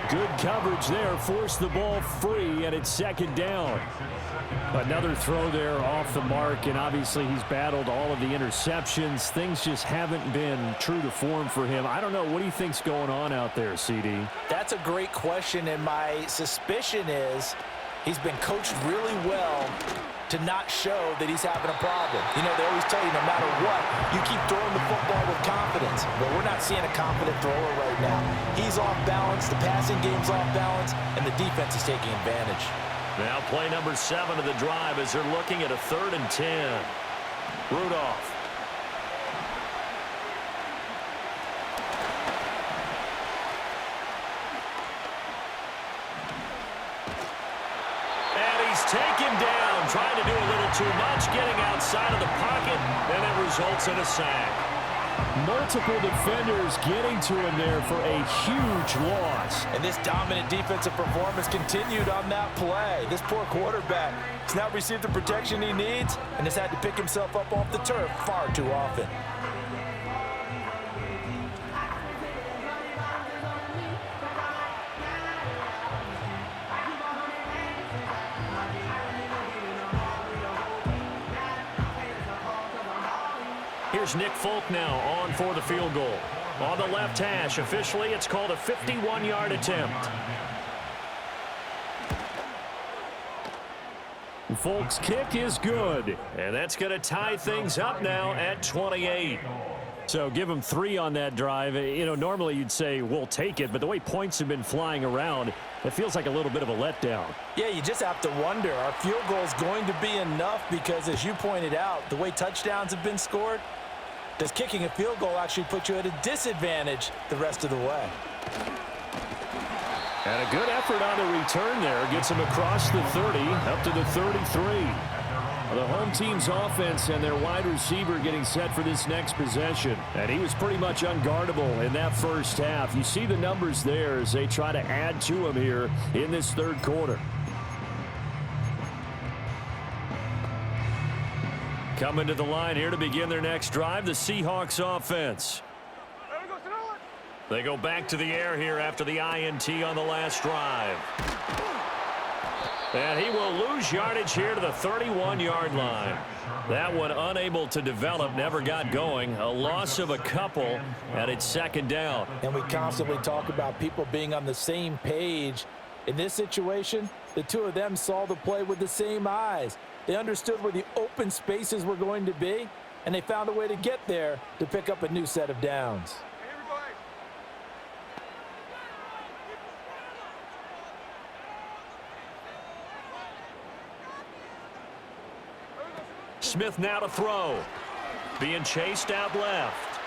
Good coverage there, forced the ball free, and it's second down. Another throw there off the mark, and obviously he's battled all of the interceptions. Things just haven't been true to form for him. I don't know, what do you think's going on out there, CD? That's a great question, and my suspicion is he's been coached really well to not show that he's having a problem. You know, they always tell you no matter what, you keep throwing the football with confidence. But we're not seeing a confident thrower right now. He's off balance, the passing game's off balance, and the defense is taking advantage. Now play number 7 of the drive as they're looking at a 3rd and 10. Rudolph. Taken down, trying to do a little too much, getting outside of the pocket, and it results in a sack. Multiple defenders getting to him there for a huge loss. And this dominant defensive performance continued on that play. This poor quarterback has now received the protection he needs and has had to pick himself up off the turf far too often. Here's Nick Folk now on for the field goal. On the left hash, officially it's called a 51-yard attempt. Folk's kick is good. And that's going to tie things up now at 28. So give him 3 on that drive. You know, normally you'd say we'll take it, but the way points have been flying around, it feels like a little bit of a letdown. Yeah, you just have to wonder, are field goals going to be enough? Because as you pointed out, the way touchdowns have been scored, does kicking a field goal actually put you at a disadvantage the rest of the way? And a good effort on the return there. Gets him across the 30, up to the 33. The home team's offense and their wide receiver getting set for this next possession. And he was pretty much unguardable in that first half. You see the numbers there as they try to add to him here in this third quarter. Coming to the line here to begin their next drive, the Seahawks offense. They go back to the air here after the INT on the last drive. And he will lose yardage here to the 31-yard line. That one unable to develop, never got going. A loss of a couple, and it's second down. And we constantly talk about people being on the same page. In this situation, the two of them saw the play with the same eyes. They understood where the open spaces were going to be, and they found a way to get there to pick up a new set of downs. Smith now to throw. Being chased out left.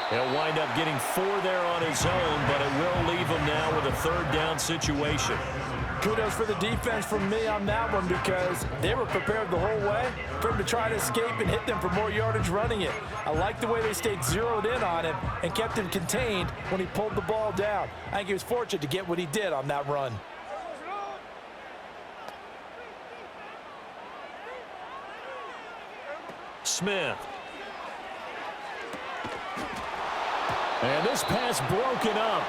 He'll wind up getting 4 there on his own, but it will leave him now with a 3rd down situation. Kudos for the defense from me on that one because they were prepared the whole way for him to try to escape and hit them for more yardage running it. I like the way they stayed zeroed in on him and kept him contained when he pulled the ball down. I think he was fortunate to get what he did on that run. Smith. And this pass broken up.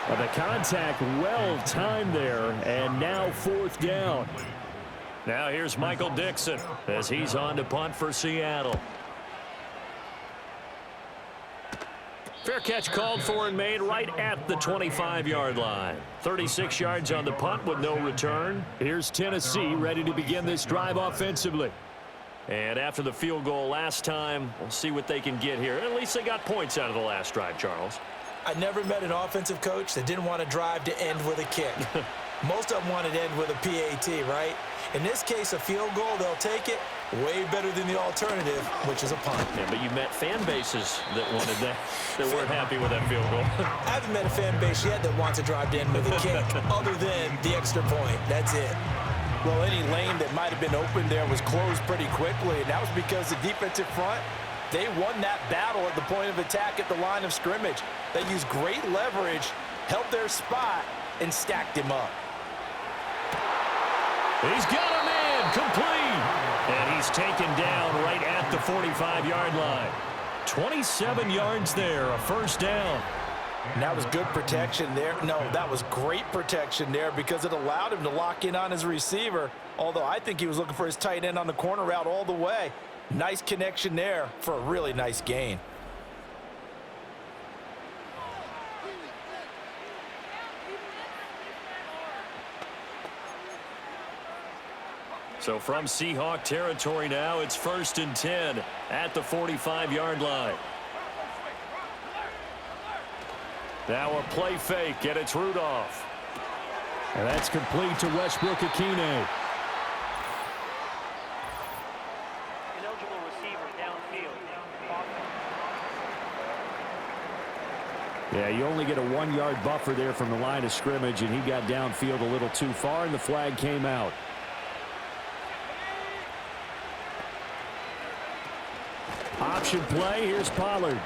But the contact well timed there, and now 4th down. Now here's Michael Dixon as he's on to punt for Seattle. Fair catch called for and made right at the 25-yard line. 36 yards on the punt with no return. Here's Tennessee ready to begin this drive offensively. And after the field goal last time, we'll see what they can get here. At least they got points out of the last drive, Charles. I never met an offensive coach that didn't want to drive to end with a kick. Most of them wanted to end with a PAT, right? In this case, a field goal, they'll take it. Way better than the alternative, which is a punt. Yeah, but you met fan bases that wanted that, that weren't happy with that field goal. I haven't met a fan base yet that wants to drive to end with a kick, other than the extra point. That's it. Well, any lane that might have been open there was closed pretty quickly, and that was because the defensive front, they won that battle at the point of attack at the line of scrimmage. They used great leverage, held their spot, and stacked him up. He's got a man complete. And he's taken down right at the 45-yard line. 27 yards there, a first down. And that was good protection there. No, that was great protection there because it allowed him to lock in on his receiver, although I think he was looking for his tight end on the corner route all the way. Nice connection there for a really nice gain. So from Seahawk territory now, it's 1st and 10 at the 45-yard line. Now a play fake, and it's Rudolph. And that's complete to Westbrook-Akine. Ineligible receiver downfield. Yeah, you only get a 1-yard buffer there from the line of scrimmage, and he got downfield a little too far, and the flag came out. Option play, here's Pollard.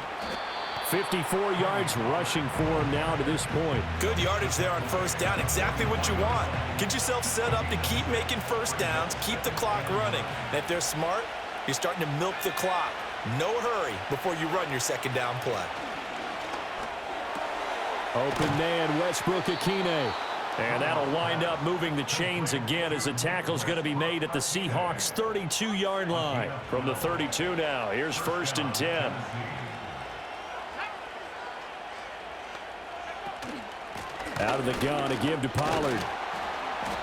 54 yards rushing for him now to this point. Good yardage there on first down, exactly what you want. Get yourself set up to keep making first downs, keep the clock running. And if they're smart, you're starting to milk the clock. No hurry before you run your second down play. Open man, Westbrook-Akine. And that'll wind up moving the chains again as the tackle's going to be made at the Seahawks' 32-yard line. From the 32 now, here's 1st and 10. Out of the gun, a give to Pollard.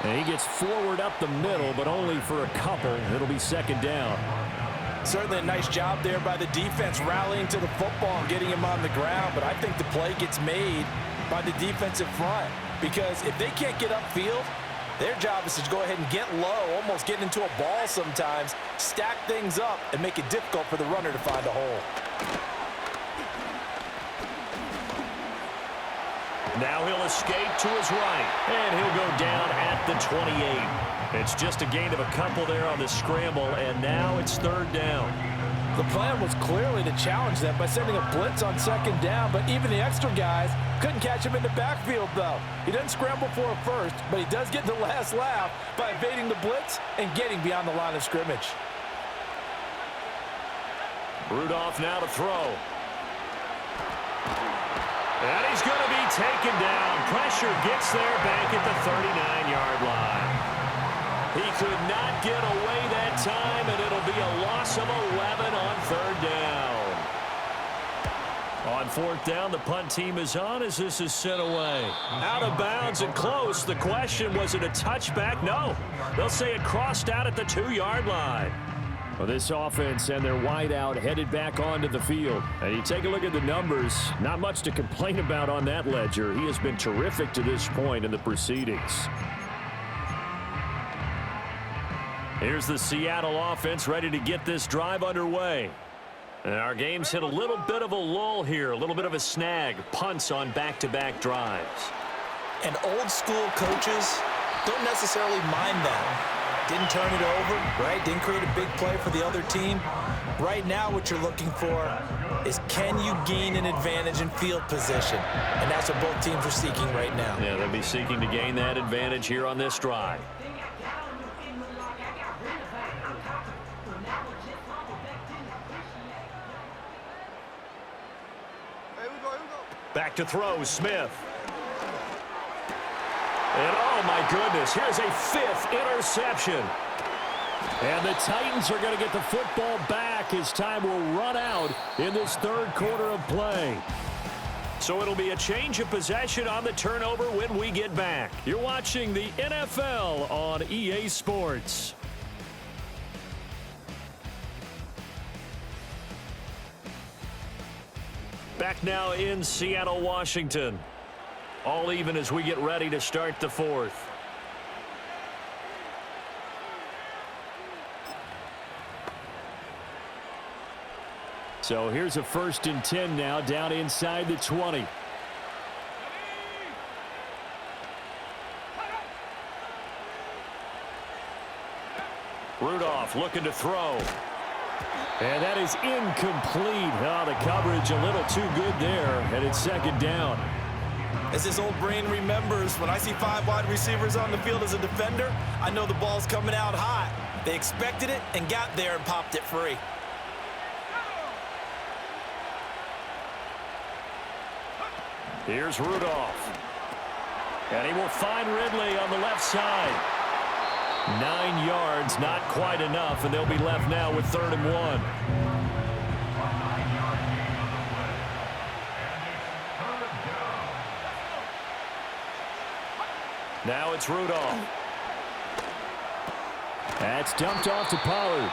And he gets forward up the middle, but only for a couple. It'll be 2nd down. Certainly a nice job there by the defense rallying to the football and getting him on the ground, but I think the play gets made by the defensive front. Because if they can't get upfield, their job is to go ahead and get low, almost get into a ball sometimes, stack things up, and make it difficult for the runner to find a hole. Now he'll escape to his right, and he'll go down at the 28. It's just a gain of a couple there on the scramble, and now it's 3rd down. The plan was clearly to challenge them by sending a blitz on 2nd down, but even the extra guys couldn't catch him in the backfield, though. He doesn't scramble for a first, but he does get the last laugh by evading the blitz and getting beyond the line of scrimmage. Rudolph now to throw. And he's going to be taken down. Pressure gets there back at the 39-yard line. He could not get away that time, and it'll be a loss of 11 on 3rd down. On 4th down, the punt team is on as this is sent away. Out of bounds and close. The question, was it a touchback? No. They'll say it crossed out at the 2-yard line. Well, this offense and their wideout headed back onto the field. And you take a look at the numbers, not much to complain about on that ledger. He has been terrific to this point in the proceedings. Here's the Seattle offense ready to get this drive underway. And our game's hit a little bit of a lull here, a little bit of a snag. Punts on back-to-back drives. And old school coaches don't necessarily mind that. Didn't turn it over, right? Didn't create a big play for the other team. Right now what you're looking for is, can you gain an advantage in field position? And that's what both teams are seeking right now. Yeah, they'll be seeking to gain that advantage here on this drive. Back to throw, Smith. And oh my goodness, here's a 5th interception. And the Titans are going to get the football back as time will run out in this 3rd quarter of play. So it'll be a change of possession on the turnover when we get back. You're watching the NFL on EA Sports. Back now in Seattle, Washington. All even as we get ready to start the 4th. So here's a 1st and 10 now, down inside the 20. Rudolph looking to throw. And that is incomplete. Oh, the coverage a little too good there, and it's 2nd down. As his old brain remembers, when I see 5 wide receivers on the field as a defender, I know the ball's coming out hot. They expected it and got there and popped it free. Here's Rudolph. And he will find Ridley on the left side. 9 yards, not quite enough, and they'll be left now with 3rd and 1. Now it's Rudolph. That's dumped off to Pollard.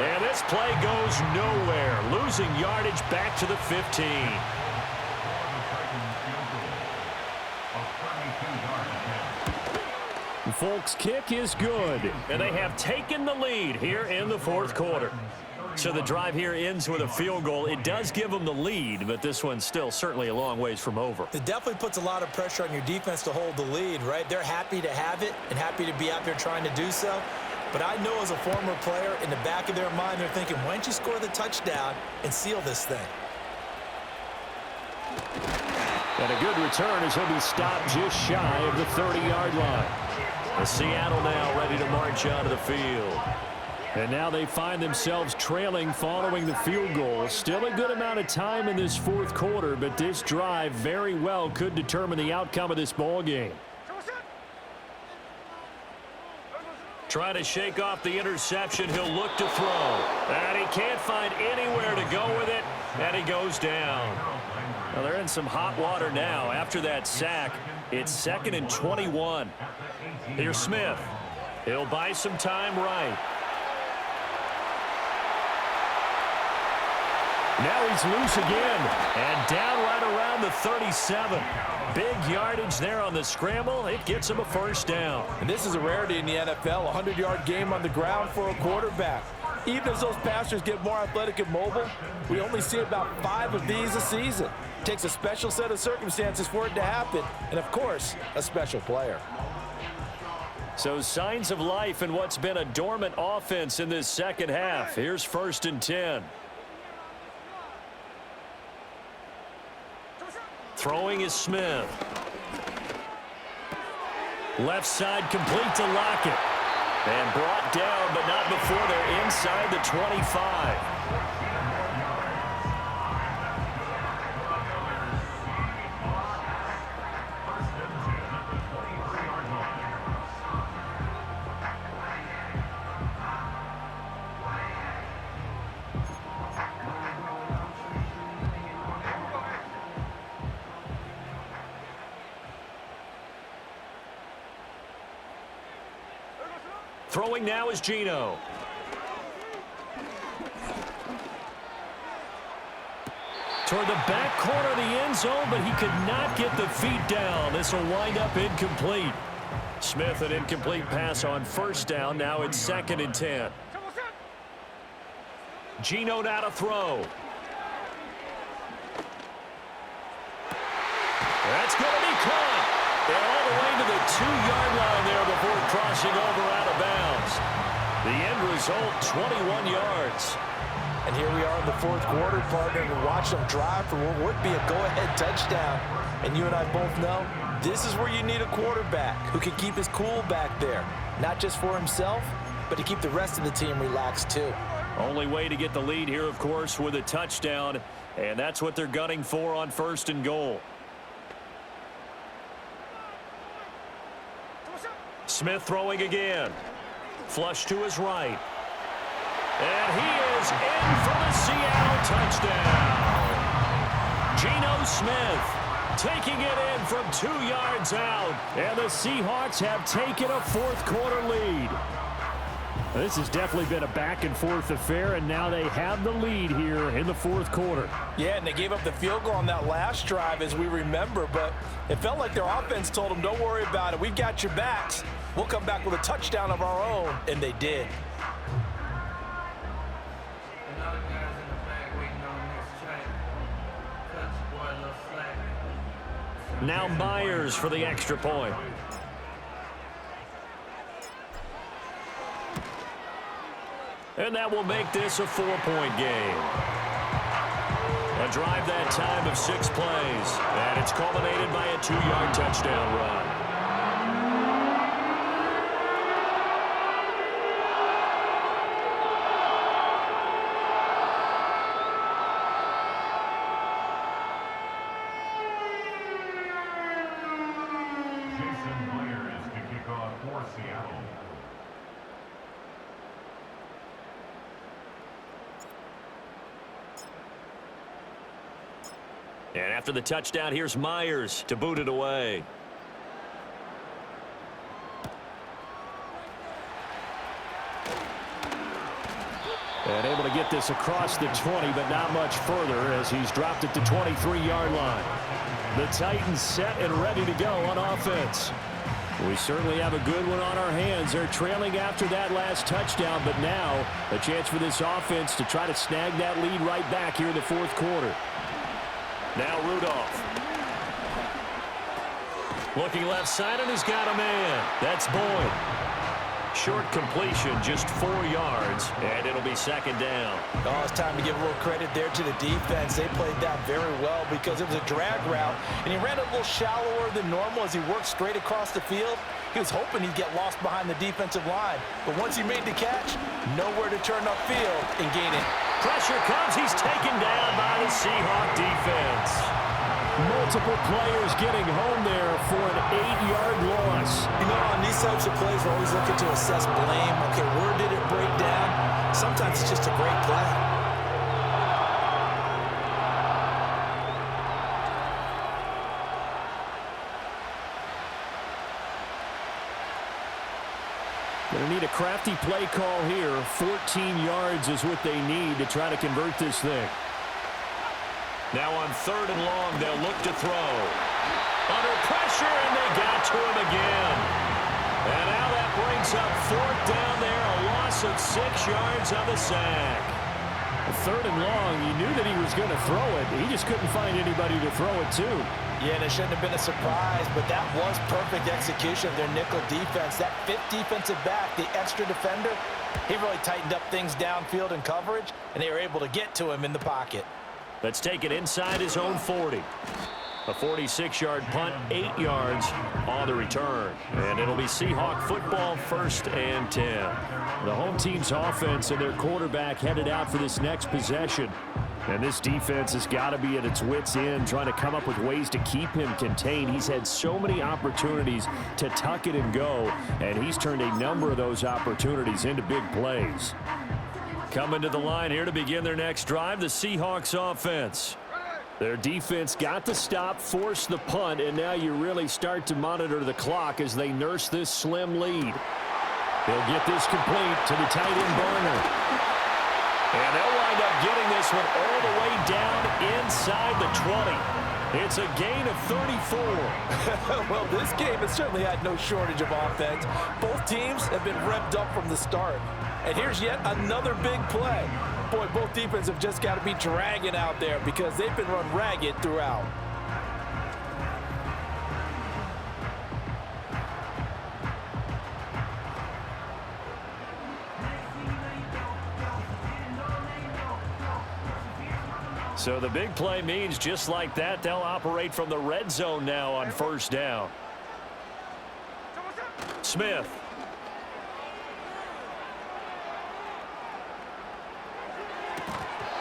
And this play goes nowhere. Losing yardage back to the 15. Folks, kick is good. And they have taken the lead here in the 4th quarter. So the drive here ends with a field goal. It does give them the lead, but this one's still certainly a long ways from over. It definitely puts a lot of pressure on your defense to hold the lead, right? They're happy to have it and happy to be out there trying to do so. But I know as a former player, in the back of their mind, they're thinking, why don't you score the touchdown and seal this thing? And a good return as he'll be stopped just shy of the 30-yard line. The Seattle now ready to march onto the field. And now they find themselves trailing following the field goal. Still a good amount of time in this 4th quarter, but this drive very well could determine the outcome of this ball game. Trying to shake off the interception. He'll look to throw. And he can't find anywhere to go with it, and he goes down. Well, they're in some hot water now. After that sack, it's 2nd and 21. Here's Smith. He'll buy some time right. Now he's loose again. And down right around the 37. Big yardage there on the scramble. It gets him a 1st down. And this is a rarity in the NFL, a 100-yard game on the ground for a quarterback. Even as those passers get more athletic and mobile, we only see about 5 of these a season. It takes a special set of circumstances for it to happen, and of course, a special player. So signs of life in what's been a dormant offense in this 2nd half. Here's 1st and 10. Throwing is Smith. Left side complete to Lockett. And brought down, but not before they're inside the 25. Throwing now is Geno. Toward the back corner of the end zone, but he could not get the feet down. This will wind up incomplete. Smith, an incomplete pass on 1st down. Now it's 2nd and 10. Geno now to throw. That's going to be caught. And all the way to the 2-yard line there before crossing over out of bounds. The end result, 21 yards. And here we are in the fourth quarter, partner, and watch them drive for what would be a go-ahead touchdown. And you and I both know this is where you need a quarterback who can keep his cool back there. Not just for himself, but to keep the rest of the team relaxed too. Only way to get the lead here, of course, with a touchdown. And that's what they're gunning for on 1st and goal. Smith throwing again. Flush to his right. And he is in for the Seattle touchdown. Geno Smith taking it in from 2 yards out. And the Seahawks have taken a fourth quarter lead. This has definitely been a back-and-forth affair, and now they have the lead here in the fourth quarter. Yeah, and they gave up the field goal on that last drive, as we remember, but it felt like their offense told them, don't worry about it. We've got your backs. We'll come back with a touchdown of our own, and they did. Now Myers for the extra point. And that will make this a 4-point game. A drive that time of 6 plays. And it's culminated by a 2-yard touchdown run. Myers to kick off for Seattle. And after the touchdown, here's Myers to boot it away. And able to get this across the 20, but not much further as he's dropped it to 23-yard line. The Titans set and ready to go on offense. We certainly have a good one on our hands. They're trailing after that last touchdown, but now a chance for this offense to try to snag that lead right back here in the fourth quarter. Now Rudolph. Looking left side, and he's got a man. That's Boyd. Short completion, just 4 yards, and it'll be 2nd down. Oh, it's time to give a little credit there to the defense. They played that very well because it was a drag route, and he ran a little shallower than normal as he worked straight across the field. He was hoping he'd get lost behind the defensive line, but once he made the catch, nowhere to turn upfield and gain it. Pressure comes. He's taken down by the Seahawk defense. Multiple players getting home there for an 8-yard loss. You know, on these types of plays, we're always looking to assess blame. Okay, where did it break down? Sometimes it's just a great play. Going to need a crafty play call here. 14 yards is what they need to try to convert this thing. Now on 3rd and long, they'll look to throw. Under pressure, and they got to him again. And now that brings up 4th down there, a loss of 6 yards on the sack. 3rd and long, he knew that he was going to throw it. He just couldn't find anybody to throw it to. Yeah, and it shouldn't have been a surprise, but that was perfect execution of their nickel defense. That 5th defensive back, the extra defender, he really tightened up things downfield in coverage, and they were able to get to him in the pocket. Let's take it inside his own 40. A 46-yard punt, 8 yards on the return. And it'll be Seahawk football, 1st and 10. The home team's offense and their quarterback headed out for this next possession. And this defense has got to be at its wits' end, trying to come up with ways to keep him contained. He's had so many opportunities to tuck it and go, and he's turned a number of those opportunities into big plays. Coming to the line here to begin their next drive, the Seahawks offense. Their defense got the stop, forced the punt, and now you really start to monitor the clock as they nurse this slim lead. They'll get this complete to the tight end Barner. And they'll wind up getting this one all the way down inside the 20. It's a gain of 34. Well, this game has certainly had no shortage of offense. Both teams have been revved up from the start. And here's yet another big play. Boy, both defenses have just got to be dragging out there because they've been run ragged throughout. So the big play means just like that, they'll operate from the red zone now on first down. Smith.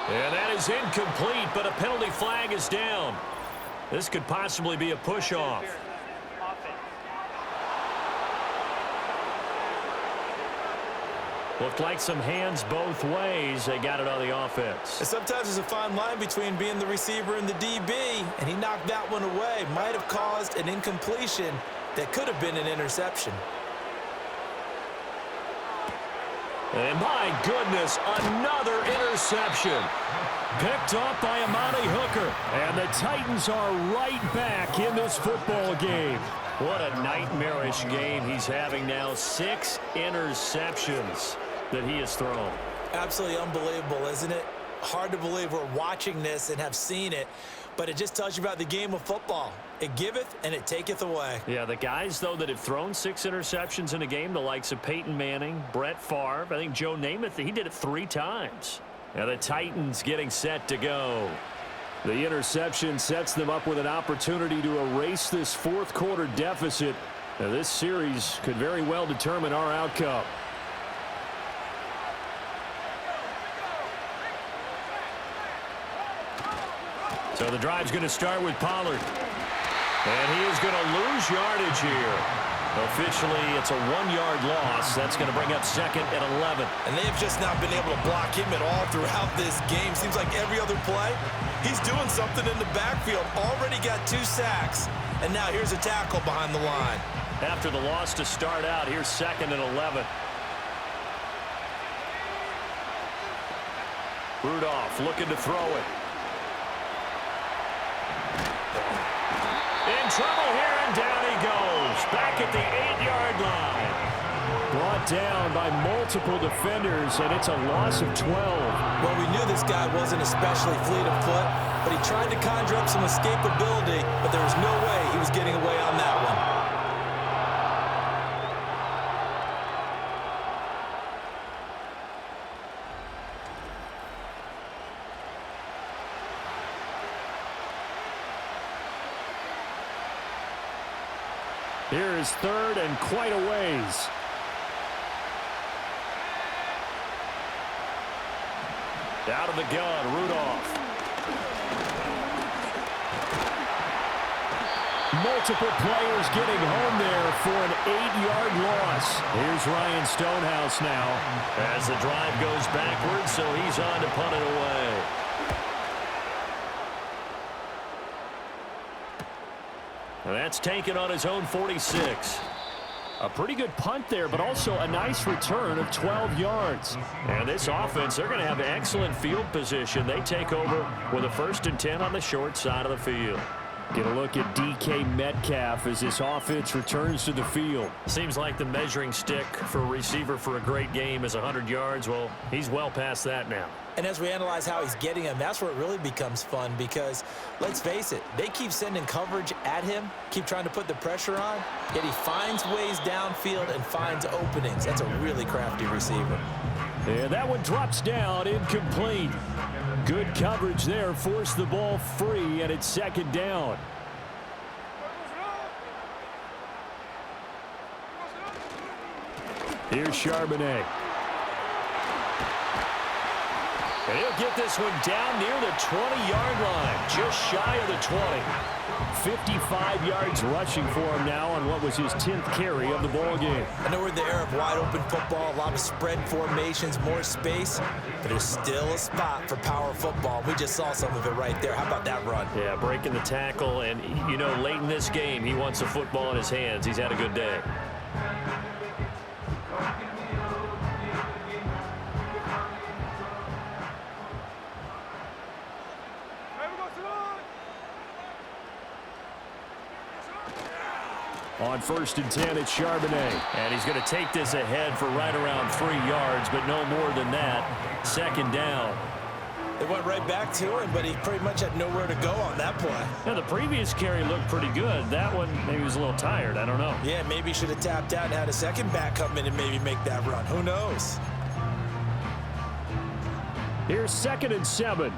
And that is incomplete, but a penalty flag is down. This could possibly be a push-off. Looked like some hands both ways. They got it on the offense. And sometimes there's a fine line between being the receiver and the DB, and he knocked that one away. Might have caused an incompletion that could have been an interception. And my goodness, another interception. Picked up by Amani Hooker. And the Titans are right back in this football game. What a nightmarish game he's having now. 6 interceptions that he has thrown. Absolutely unbelievable, isn't it? Hard to believe we're watching this and have seen it, but it just tells you about the game of football. It giveth and it taketh away. Yeah, the guys, though, that have thrown 6 interceptions in a game, the likes of Peyton Manning, Brett Favre, I think Joe Namath, he did it 3 times. Now the Titans getting set to go. The interception sets them up with an opportunity to erase this fourth quarter deficit. Now, this series could very well determine our outcome. So the drive's going to start with Pollard. And he is going to lose yardage here. Officially, it's a 1-yard loss. That's going to bring up second and 11. And they've just not been able to block him at all throughout this game. Seems like every other play, he's doing something in the backfield. Already got 2 sacks. And now here's a tackle behind the line. After the loss to start out, here's second and 11. Rudolph looking to throw it. In trouble here, and down he goes. Back at the 8-yard line. Brought down by multiple defenders, and it's a loss of 12. Well, we knew this guy wasn't especially fleet of foot, but he tried to conjure up some escapability, but there was no way he was getting away on that one. Here is third and quite a ways. Out of the gun, Rudolph. Multiple players getting home there for an 8-yard loss. Here's Ryan Stonehouse now as the drive goes backwards, so he's on to punt it away. And that's taken on his own 46. A pretty good punt there, but also a nice return of 12 yards. And this offense, they're going to have excellent field position. They take over with a 1st and 10 on the short side of the field. Get a look at DK Metcalf as this offense returns to the field. Seems like the measuring stick for a receiver for a great game is 100 yards. Well, he's well past that now. And as we analyze how he's getting him, that's where it really becomes fun because, let's face it, they keep sending coverage at him, keep trying to put the pressure on, yet he finds ways downfield and finds openings. That's a really crafty receiver. And that one drops down, incomplete. Good coverage there, forced the ball free, and it's second down. Here's Charbonnet. And he'll get this one down near the 20-yard line, just shy of the 20. 55 yards rushing for him now on what was his 10th carry of the ball game. I know we're in the era of wide-open football, a lot of spread formations, more space, but there's still a spot for power football. We just saw some of it right there. How about that run? Yeah, breaking the tackle, and, you know, late in this game, he wants the football in his hands. He's had a good day. On 1st and 10, it's Charbonnet. And he's going to take this ahead for right around 3 yards, but no more than that. Second down. They went right back to him, but he pretty much had nowhere to go on that play. Now, the previous carry looked pretty good. That one, maybe he was a little tired. I don't know. Yeah, maybe he should have tapped out and had a second back come in and maybe make that run. Who knows? Here's 2nd and 7.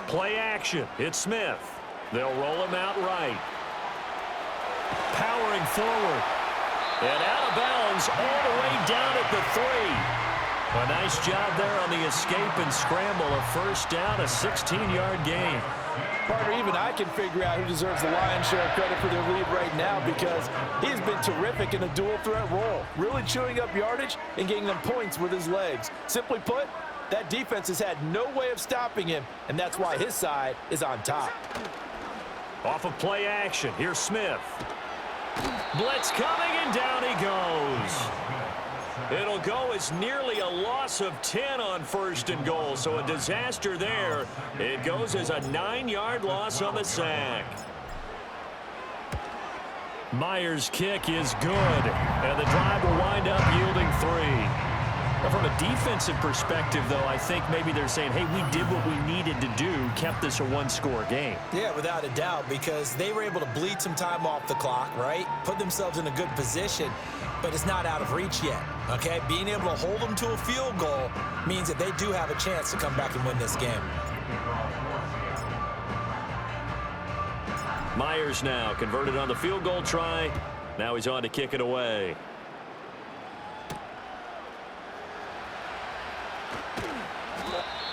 Play action. It's Smith. They'll roll him out right. Powering forward. And out of bounds all the way down at the 3. A nice job there on the escape and scramble. A first down, a 16-yard gain. Partner, even I can figure out who deserves the lion's share of credit for their lead right now because he's been terrific in a dual threat role, really chewing up yardage and getting them points with his legs. Simply put, that defense has had no way of stopping him, and that's why his side is on top. Off of play action, here's Smith. Blitz coming, and down he goes. It'll go as nearly a loss of 10 on 1st and goal, so a disaster there. It goes as a 9-yard loss on the sack. Myers' kick is good, and the drive will wind up yielding 3. Now, from a defensive perspective, though, I think maybe they're saying, hey, we did what we needed to do, kept this a one-score game. Yeah, without a doubt, because they were able to bleed some time off the clock, right? Put themselves in a good position, but it's not out of reach yet, okay? Being able to hold them to a field goal means that they do have a chance to come back and win this game. Myers now converted on the field goal try. Now he's on to kick it away.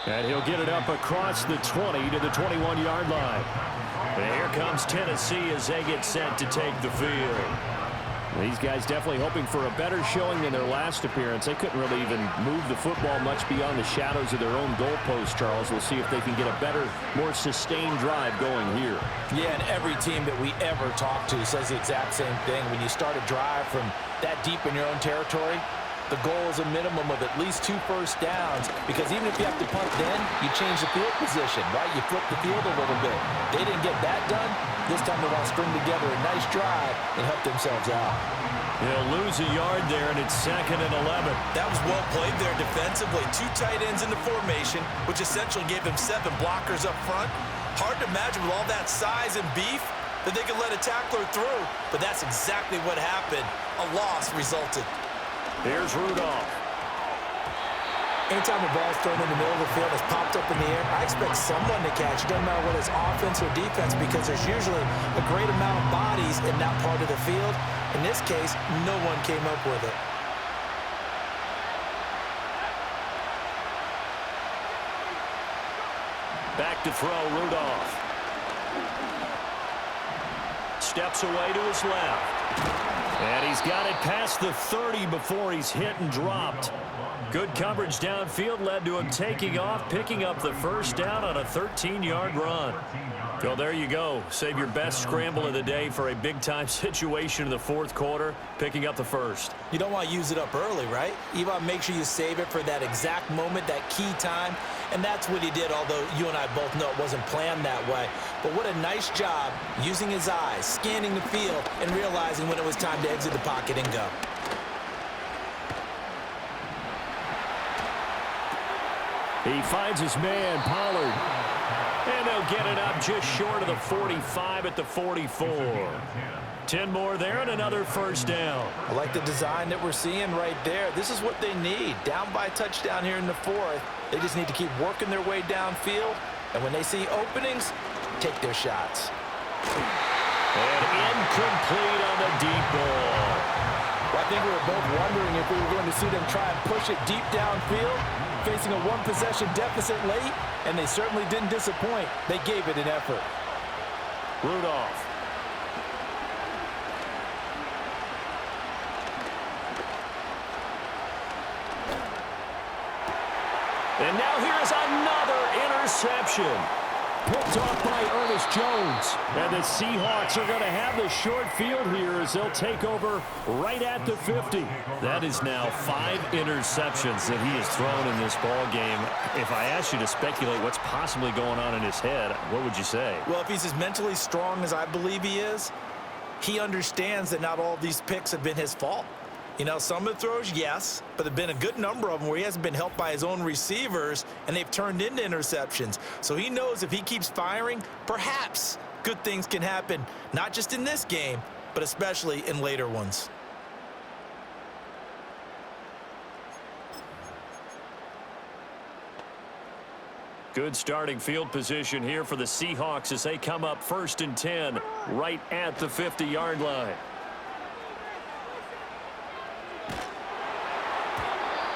And he'll get it up across the 20 to the 21-yard line. And here comes Tennessee as they get set to take the field. These guys definitely hoping for a better showing than their last appearance. They couldn't really even move the football much beyond the shadows of their own goalpost, Charles. We'll see if they can get a better, more sustained drive going here. Yeah, and every team that we ever talk to says the exact same thing. When you start a drive from that deep in your own territory, the goal is a minimum of at least 2 first downs, because even if you have to punt then, you change the field position, right? You flip the field a little bit. They didn't get that done. This time they want to string together a nice drive and help themselves out. They'll lose a yard there, and it's 2nd and 11. That was well played there defensively. 2 tight ends in the formation, which essentially gave them 7 blockers up front. Hard to imagine with all that size and beef that they could let a tackler through, but that's exactly what happened. A loss resulted. Here's Rudolph. Anytime the ball's thrown in the middle of the field, it's popped up in the air, I expect someone to catch. It doesn't matter whether it's offense or defense, because there's usually a great amount of bodies in that part of the field. In this case, no one came up with it. Back to throw, Rudolph. Steps away to his left. And he's got it past the 30 before he's hit and dropped. Good coverage downfield led to him taking off, picking up the first down on a 13-yard run. So there you go. Save your best scramble of the day for a big-time situation in the 4th quarter, picking up the first. You don't want to use it up early, right? You want to make sure you save it for that exact moment, that key time. And that's what he did, although you and I both know it wasn't planned that way. But what a nice job using his eyes, scanning the field, and realizing when it was time to exit the pocket and go. He finds his man, Pollard. And they'll get it up just short of the 45 at the 44. 10 more there and another first down. I like the design that we're seeing right there. This is what they need. Down by a touchdown here in the 4th. They just need to keep working their way downfield. And when they see openings, take their shots. And incomplete on the deep ball. Well, I think we were both wondering if we were going to see them try and push it deep downfield, facing a 1-possession deficit late, and they certainly didn't disappoint. They gave it an effort. Rudolph. And now here's another interception. Picked off by Ernest Jones. And the Seahawks are going to have the short field here as they'll take over right at the 50. That is now 5 interceptions that he has thrown in this ball game. If I asked you to speculate what's possibly going on in his head, what would you say? Well, if he's as mentally strong as I believe he is, he understands that not all of these picks have been his fault. You know, some of the throws, yes, but there have been a good number of them where he hasn't been helped by his own receivers, and they've turned into interceptions. So he knows if he keeps firing, perhaps good things can happen, not just in this game, but especially in later ones. Good starting field position here for the Seahawks as they come up 1st and 10 right at the 50-yard line.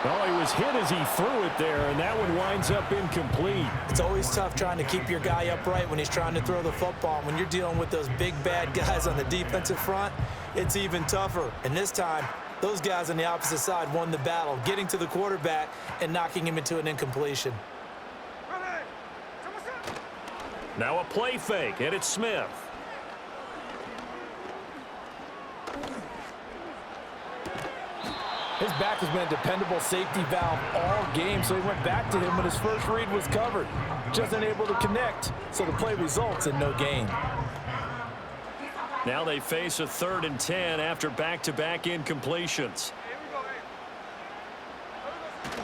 Well, he was hit as he threw it there, and that one winds up incomplete. It's always tough trying to keep your guy upright when he's trying to throw the football. When you're dealing with those big, bad guys on the defensive front, it's even tougher. And this time, those guys on the opposite side won the battle, getting to the quarterback and knocking him into an incompletion. Now a play fake, and it's Smith. His back has been a dependable safety valve all game, so he went back to him when his first read was covered. Just unable to connect, so the play results in no gain. Now they face a 3rd and 10 after back-to-back incompletions.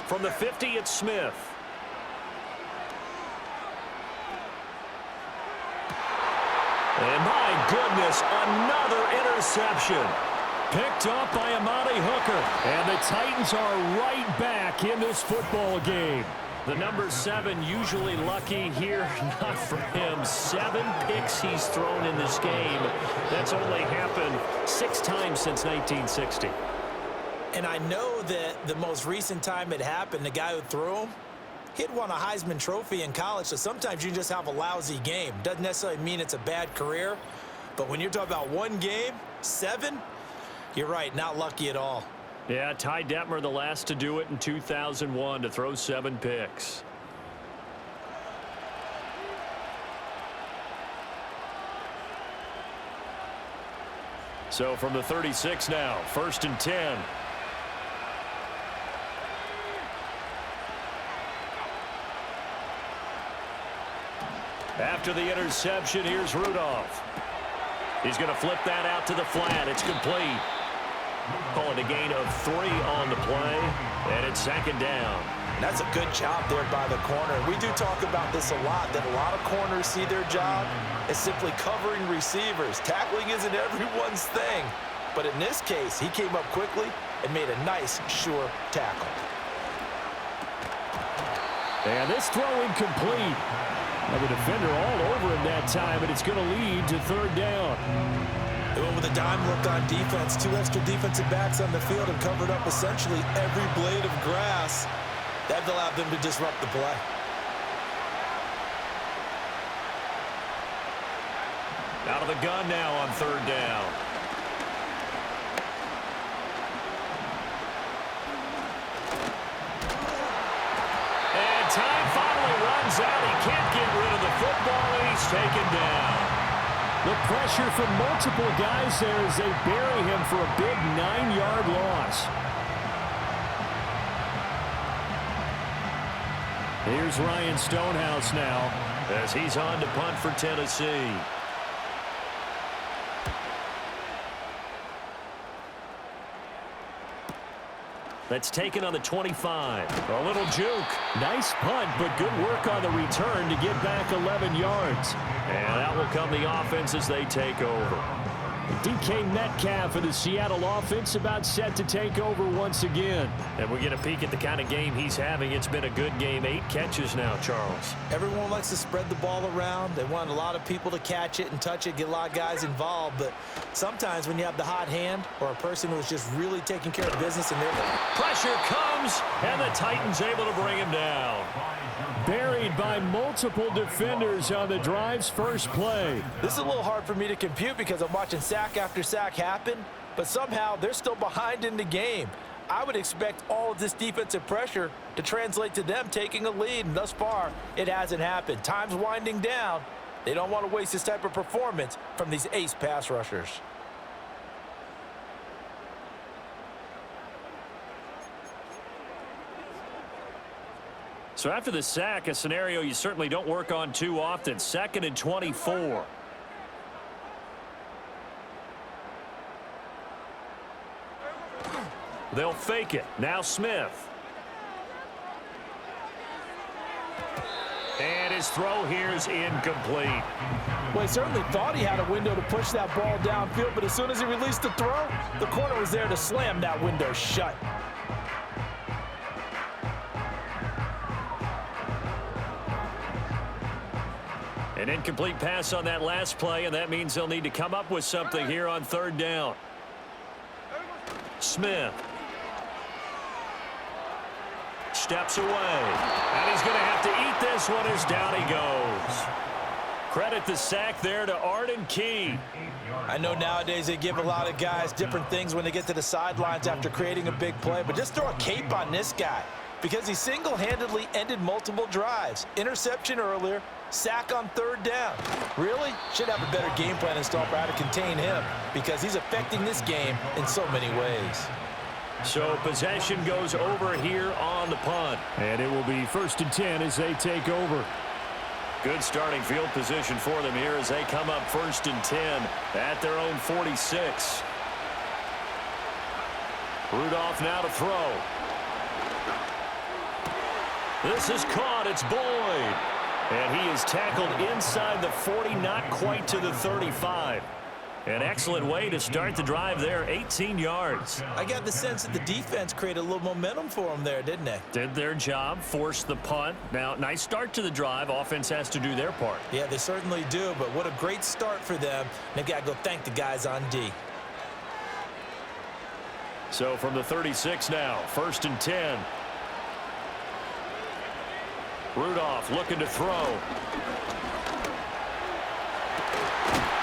From the 50, it's Smith. And my goodness, another interception. Picked up by Amani Hooker. And the Titans are right back in this football game. The number 7 usually lucky here, not for him. 7 picks he's thrown in this game. That's only happened 6 times since 1960. And I know that the most recent time it happened, the guy who threw him, he'd won a Heisman Trophy in college, so sometimes you just have a lousy game. Doesn't necessarily mean it's a bad career, but when you're talking about one game, 7, you're right, not lucky at all. Yeah, Ty Detmer the last to do it in 2001 to throw 7 picks. So from the 36 now, 1st and 10. After the interception, here's Rudolph. He's going to flip that out to the flat. It's complete. Calling a gain of 3 on the play, and it's 2nd down. That's a good job there by the corner. We do talk about this a lot, that a lot of corners see their job as simply covering receivers. Tackling isn't everyone's thing. But in this case, he came up quickly and made a nice, sure tackle. And this throw incomplete. Well, the defender all over him that time, and it's going to lead to 3rd down. They went with a dime look on defense. 2 extra defensive backs on the field and covered up essentially every blade of grass. That allowed them to disrupt the play. Out of the gun now on 3rd down. And time finally runs out. He can't get rid of the football, and he's taken down. The pressure from multiple guys there as they bury him for a big 9-yard loss. Here's Ryan Stonehouse now as he's on to punt for Tennessee. That's taken on the 25. A little juke. Nice punt, but good work on the return to get back 11 yards. And out will come the offense as they take over. DK Metcalf of the Seattle offense about set to take over once again. And we get a peek at the kind of game he's having. It's been a good game. 8 catches now, Charles. Everyone likes to spread the ball around. They want a lot of people to catch it and touch it, get a lot of guys involved. But sometimes when you have the hot hand or a person who's just really taking care of business in their pressure comes, and the Titans able to bring him down. Buried by multiple defenders on the drive's first play. This is a little hard for me to compute because I'm watching sack after sack happen, but somehow they're still behind in the game. I would expect all of this defensive pressure to translate to them taking a lead, and thus far, it hasn't happened. Time's winding down. They don't want to waste this type of performance from these ace pass rushers. So after the sack, a scenario you certainly don't work on too often. 2nd and 24. They'll fake it. Now Smith. And his throw here is incomplete. Well, he certainly thought he had a window to push that ball downfield, but as soon as he released the throw, the corner was there to slam that window shut. An incomplete pass on that last play, and that means they'll need to come up with something here on third down. Smith steps away, and he's going to have to eat this one as down he goes. Credit the sack there to Arden Key. I know nowadays they give a lot of guys different things when they get to the sidelines after creating a big play, but just throw a cape on this guy because he single-handedly ended multiple drives. Interception earlier, sack on third down. Really? Should have a better game plan installed for how to contain him because he's affecting this game in so many ways. So possession goes over here on the punt. And it will be 1st and 10 as they take over. Good starting field position for them here as they come up 1st and 10 at their own 46. Rudolph now to throw. This is caught. It's Boyd. And he is tackled inside the 40, not quite to the 35. An excellent way to start the drive there, 18 yards. I got the sense that the defense created a little momentum for them there, didn't they? Did their job, forced the punt. Now, nice start to the drive. Offense has to do their part. Yeah, they certainly do, but what a great start for them. They've got to go thank the guys on D. So from the 36 now, 1st and 10. Rudolph looking to throw.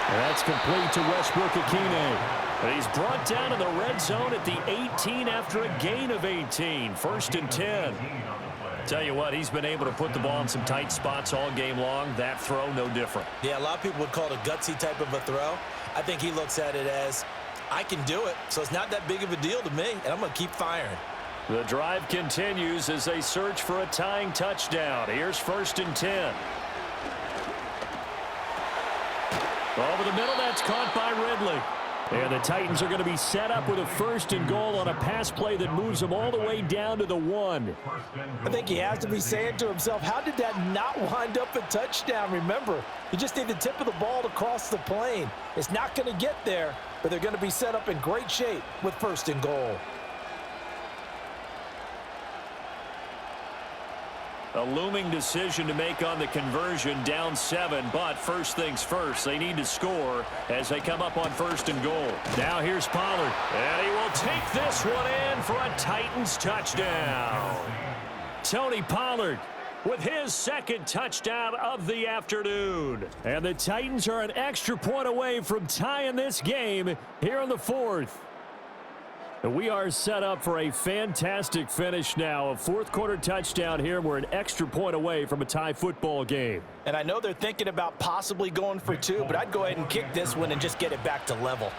That's complete to Westbrook-Ikhine. And he's brought down in the red zone at the 18 after a gain of 18. 1st and 10. Tell you what, he's been able to put the ball in some tight spots all game long. That throw, no different. Yeah, a lot of people would call it a gutsy type of a throw. I think he looks at it as, I can do it, so it's not that big of a deal to me, and I'm going to keep firing. The drive continues as they search for a tying touchdown. Here's 1st and 10. Over the middle, that's caught by Ridley. And the Titans are going to be set up with a 1st and goal on a pass play that moves them all the way down to the 1. I think he has to be saying to himself, how did that not wind up a touchdown? Remember, you just need the tip of the ball to cross the plane. It's not going to get there, but they're going to be set up in great shape with 1st and goal. A looming decision to make on the conversion, down 7, but first things first, they need to score as they come up on 1st and goal. Now here's Pollard, and he will take this one in for a Titans touchdown. Tony Pollard with his 2nd touchdown of the afternoon. And the Titans are an extra point away from tying this game here in the 4th. We are set up for a fantastic finish now. A 4th quarter touchdown here. We're an extra point away from a tie football game. And I know they're thinking about possibly going for 2, but I'd go ahead and kick this one and just get it back to level.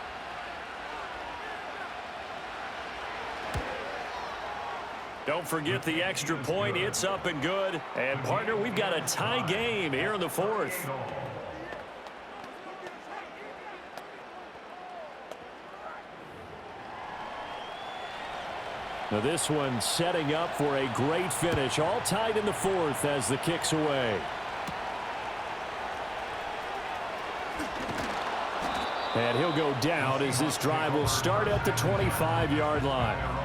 Don't forget the extra point. It's up and good. And, partner, we've got a tie game here in the 4th. Now this one setting up for a great finish. All tied in the 4th as the kick's away. And he'll go down as this drive will start at the 25-yard line.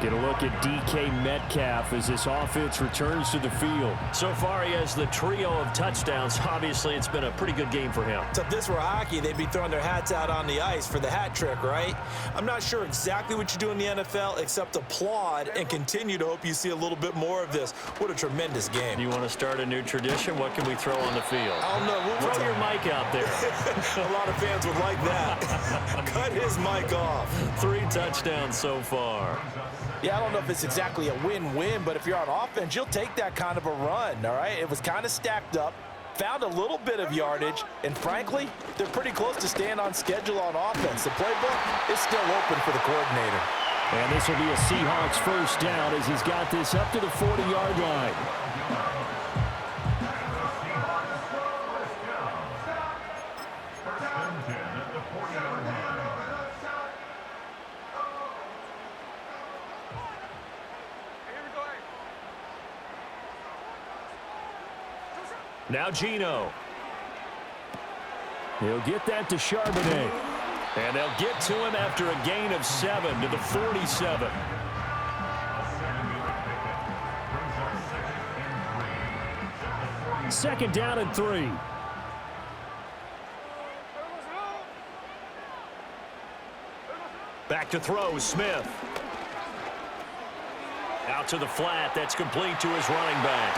Get a look at DK Metcalf as this offense returns to the field. So far, he has the trio of touchdowns. Obviously, it's been a pretty good game for him. So if this were hockey, they'd be throwing their hats out on the ice for the hat trick, right? I'm not sure exactly what you do in the NFL except applaud and continue to hope you see a little bit more of this. What a tremendous game. You want to start a new tradition? What can we throw on the field? I don't know. Throw your mic out there. A lot of fans would like that. Cut his mic off. 3 touchdowns so far. Yeah, I don't know if it's exactly a win-win, but if you're on offense, you'll take that kind of a run, all right? It was kind of stacked up, found a little bit of yardage, and frankly, they're pretty close to staying on schedule on offense. The playbook is still open for the coordinator. And this will be a Seahawks 1st down as he's got this up to the 40-yard line. Now Geno. He'll get that to Charbonnet. And they'll get to him after a gain of 7 to the 47. Second down and 3. Back to throw, Smith. Out to the flat. That's complete to his running back.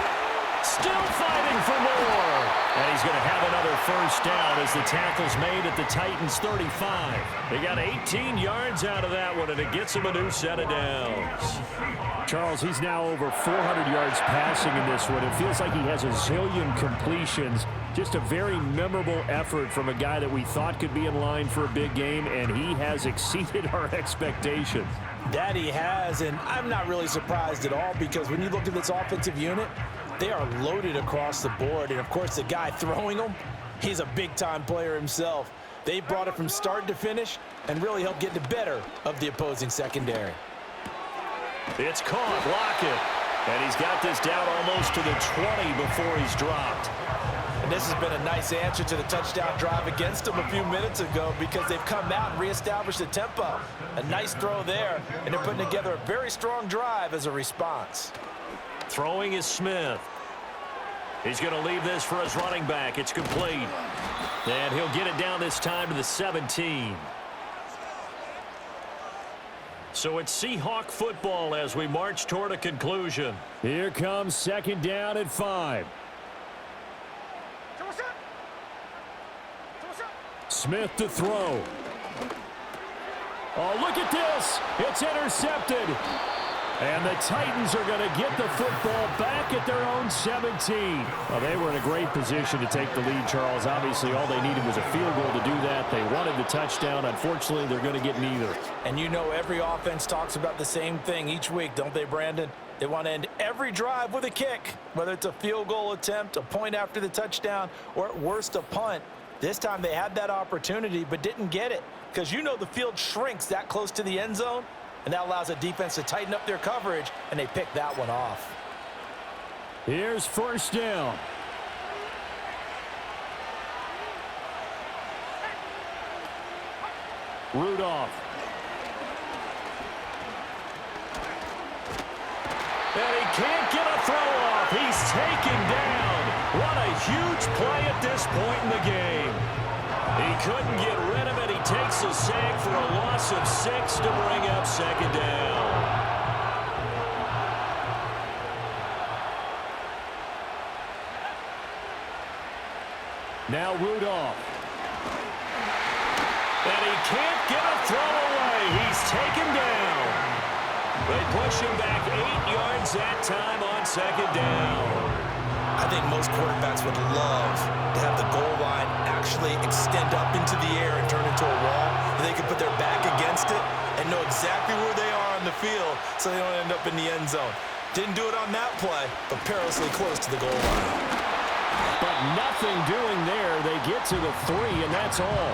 Still fighting for more. And he's going to have another first down as the tackle's made at the Titans' 35. They got 18 yards out of that one, and it gets him a new set of downs. Charles, he's now over 400 yards passing in this one. It feels like he has a zillion completions. Just a very memorable effort from a guy that we thought could be in line for a big game, and he has exceeded our expectations. That he has, and I'm not really surprised at all because when you look at this offensive unit, they are loaded across the board. And, of course, the guy throwing them, he's a big-time player himself. They brought it from start to finish and really helped get the better of the opposing secondary. It's caught. Lockett. And he's got this down almost to the 20 before he's dropped. And this has been a nice answer to the touchdown drive against them a few minutes ago because they've come out and reestablished the tempo. A nice throw there, and they're putting together a very strong drive as a response. Throwing is Smith. He's going to leave this for his running back. It's complete. And he'll get it down this time to the 17. So it's Seahawk football as we march toward a conclusion. Here comes second down at 5. Smith to throw. Oh, look at this. It's intercepted. And the Titans are going to get the football back at their own 17. Well, they were in a great position to take the lead, Charles. Obviously, all they needed was a field goal to do that. They wanted the touchdown. Unfortunately, they're going to get neither. And you know every offense talks about the same thing each week, don't they, Brandon? They want to end every drive with a kick, whether it's a field goal attempt, a point after the touchdown, or at worst, a punt. This time they had that opportunity but didn't get it because you know the field shrinks that close to the end zone. And that allows the defense to tighten up their coverage, and they pick that one off. Here's first down. Rudolph. And he can't get a throw off. He's taken down. What a huge play at this point in the game. He couldn't get rid of it. He takes a sack for a loss of 6 to bring up second down. Now Rudolph. And he can't get a throw away. He's taken down. They push him back 8 yards that time on second down. I think most quarterbacks would love to have the goal line actually extend up into the air and turn into a wall. They could put their back against it and know exactly where they are on the field so they don't end up in the end zone. Didn't do it on that play, but perilously close to the goal line. But nothing doing there. They get to the 3, and that's all.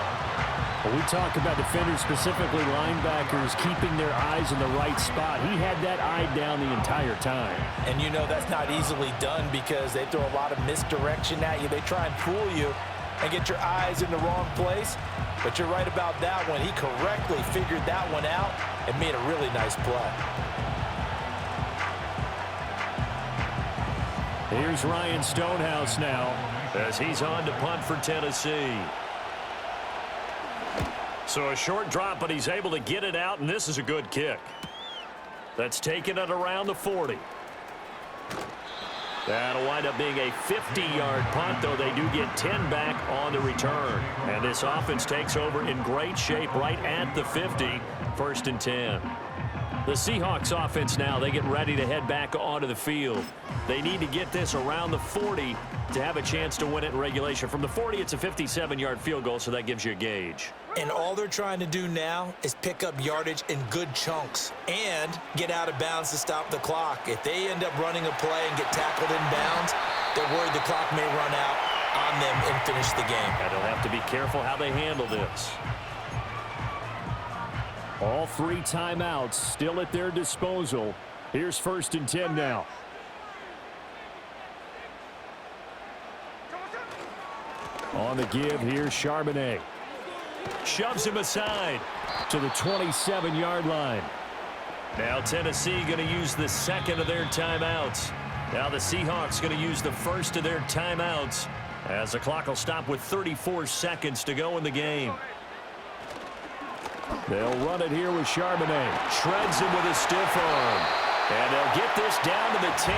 When we talk about defenders, specifically linebackers, keeping their eyes in the right spot. He had that eye down the entire time. And you know that's not easily done because they throw a lot of misdirection at you. They try and fool you and get your eyes in the wrong place. But you're right about that one. He correctly figured that one out and made a really nice play. Here's Ryan Stonehouse now as he's on to punt for Tennessee. So a short drop, but he's able to get it out, and this is a good kick. That's taken it around the 40. That'll wind up being a 50-yard punt, though they do get 10 back on the return. And this offense takes over in great shape right at the 50, 1st and 10. The Seahawks offense now, they get ready to head back onto the field. They need to get this around the 40 to have a chance to win it in regulation. From the 40, it's a 57-yard field goal, so that gives you a gauge. And all they're trying to do now is pick up yardage in good chunks and get out of bounds to stop the clock. If they end up running a play and get tackled in bounds, they're worried the clock may run out on them and finish the game. And they'll have to be careful how they handle this. All 3 timeouts still at their disposal. Here's 1st and 10 now. On the give, here's Charbonnet. Shoves him aside to the 27-yard line. Now Tennessee going to use the 2nd of their timeouts. Now the Seahawks going to use the 1st of their timeouts as the clock will stop with 34 seconds to go in the game. They'll run it here with Charbonnet. Shreds him with a stiff arm. And they'll get this down to the 10.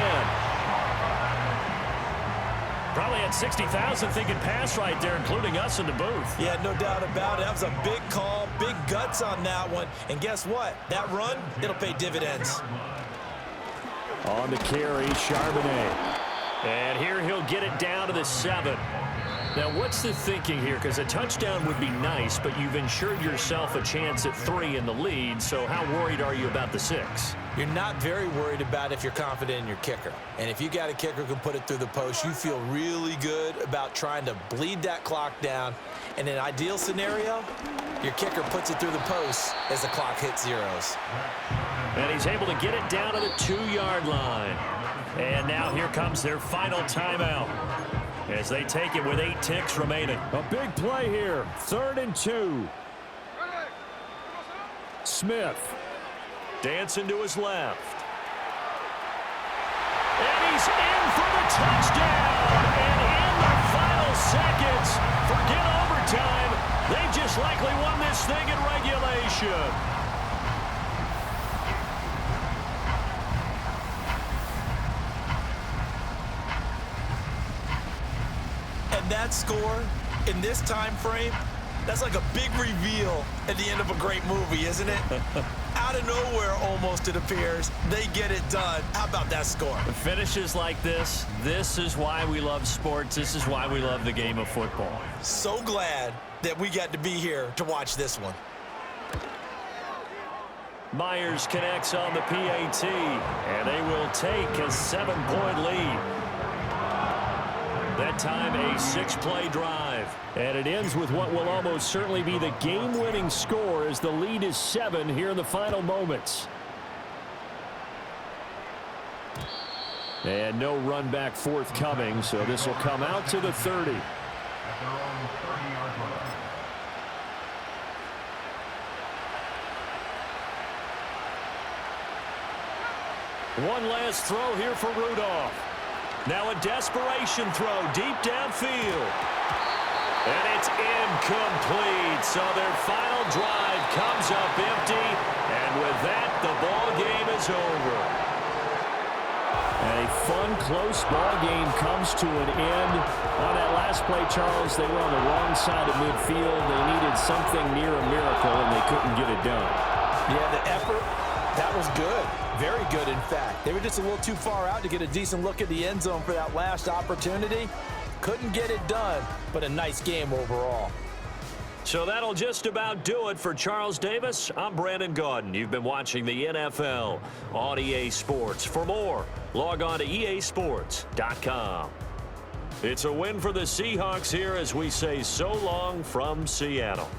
Probably had 60,000 thinking pass right there, including us in the booth. Yeah, no doubt about it. That was a big call, big guts on that one. And guess what? That run, it'll pay dividends. On the carry, Charbonnet. And here he'll get it down to the 7. Now, what's the thinking here? Because a touchdown would be nice, but you've ensured yourself a chance at 3 in the lead, so how worried are you about the 6? You're not very worried about if you're confident in your kicker. And if you got a kicker who can put it through the post, you feel really good about trying to bleed that clock down. In an ideal scenario, your kicker puts it through the post as the clock hits zeros. And he's able to get it down to the 2-yard line. And now here comes their final timeout as they take it with 8 ticks remaining. A big play here. 3rd and 2. Smith. Dancing to his left. And he's in for the touchdown. And in the final seconds, forget overtime. They just likely won this thing in regulation. And that score in this time frame, that's like a big reveal at the end of a great movie, isn't it? Out of nowhere, almost, it appears, they get it done. How about that score? Finishes like this is why we love sports. This is why we love the game of football. So glad that we got to be here to watch this one. Myers connects on the PAT, and they will take a 7-point lead. That time, a 6-play drive. And it ends with what will almost certainly be the game-winning score as the lead is 7 here in the final moments. And no run back forthcoming, so this will come out to the 30. At their own 30-yard line. One last throw here for Rudolph. Now a desperation throw deep downfield. And it's incomplete. So their final drive comes up empty. And with that, the ball game is over. A fun, close ball game comes to an end. On that last play, Charles, they were on the wrong side of midfield. They needed something near a miracle, and they couldn't get it done. Yeah, the effort, that was good. Very good, in fact. They were just a little too far out to get a decent look at the end zone for that last opportunity. Couldn't get it done, but a nice game overall. So that'll just about do it for Charles Davis. I'm Brandon Gaudin. You've been watching the NFL on EA Sports. For more, log on to easports.com. It's a win for the Seahawks here as we say so long from Seattle.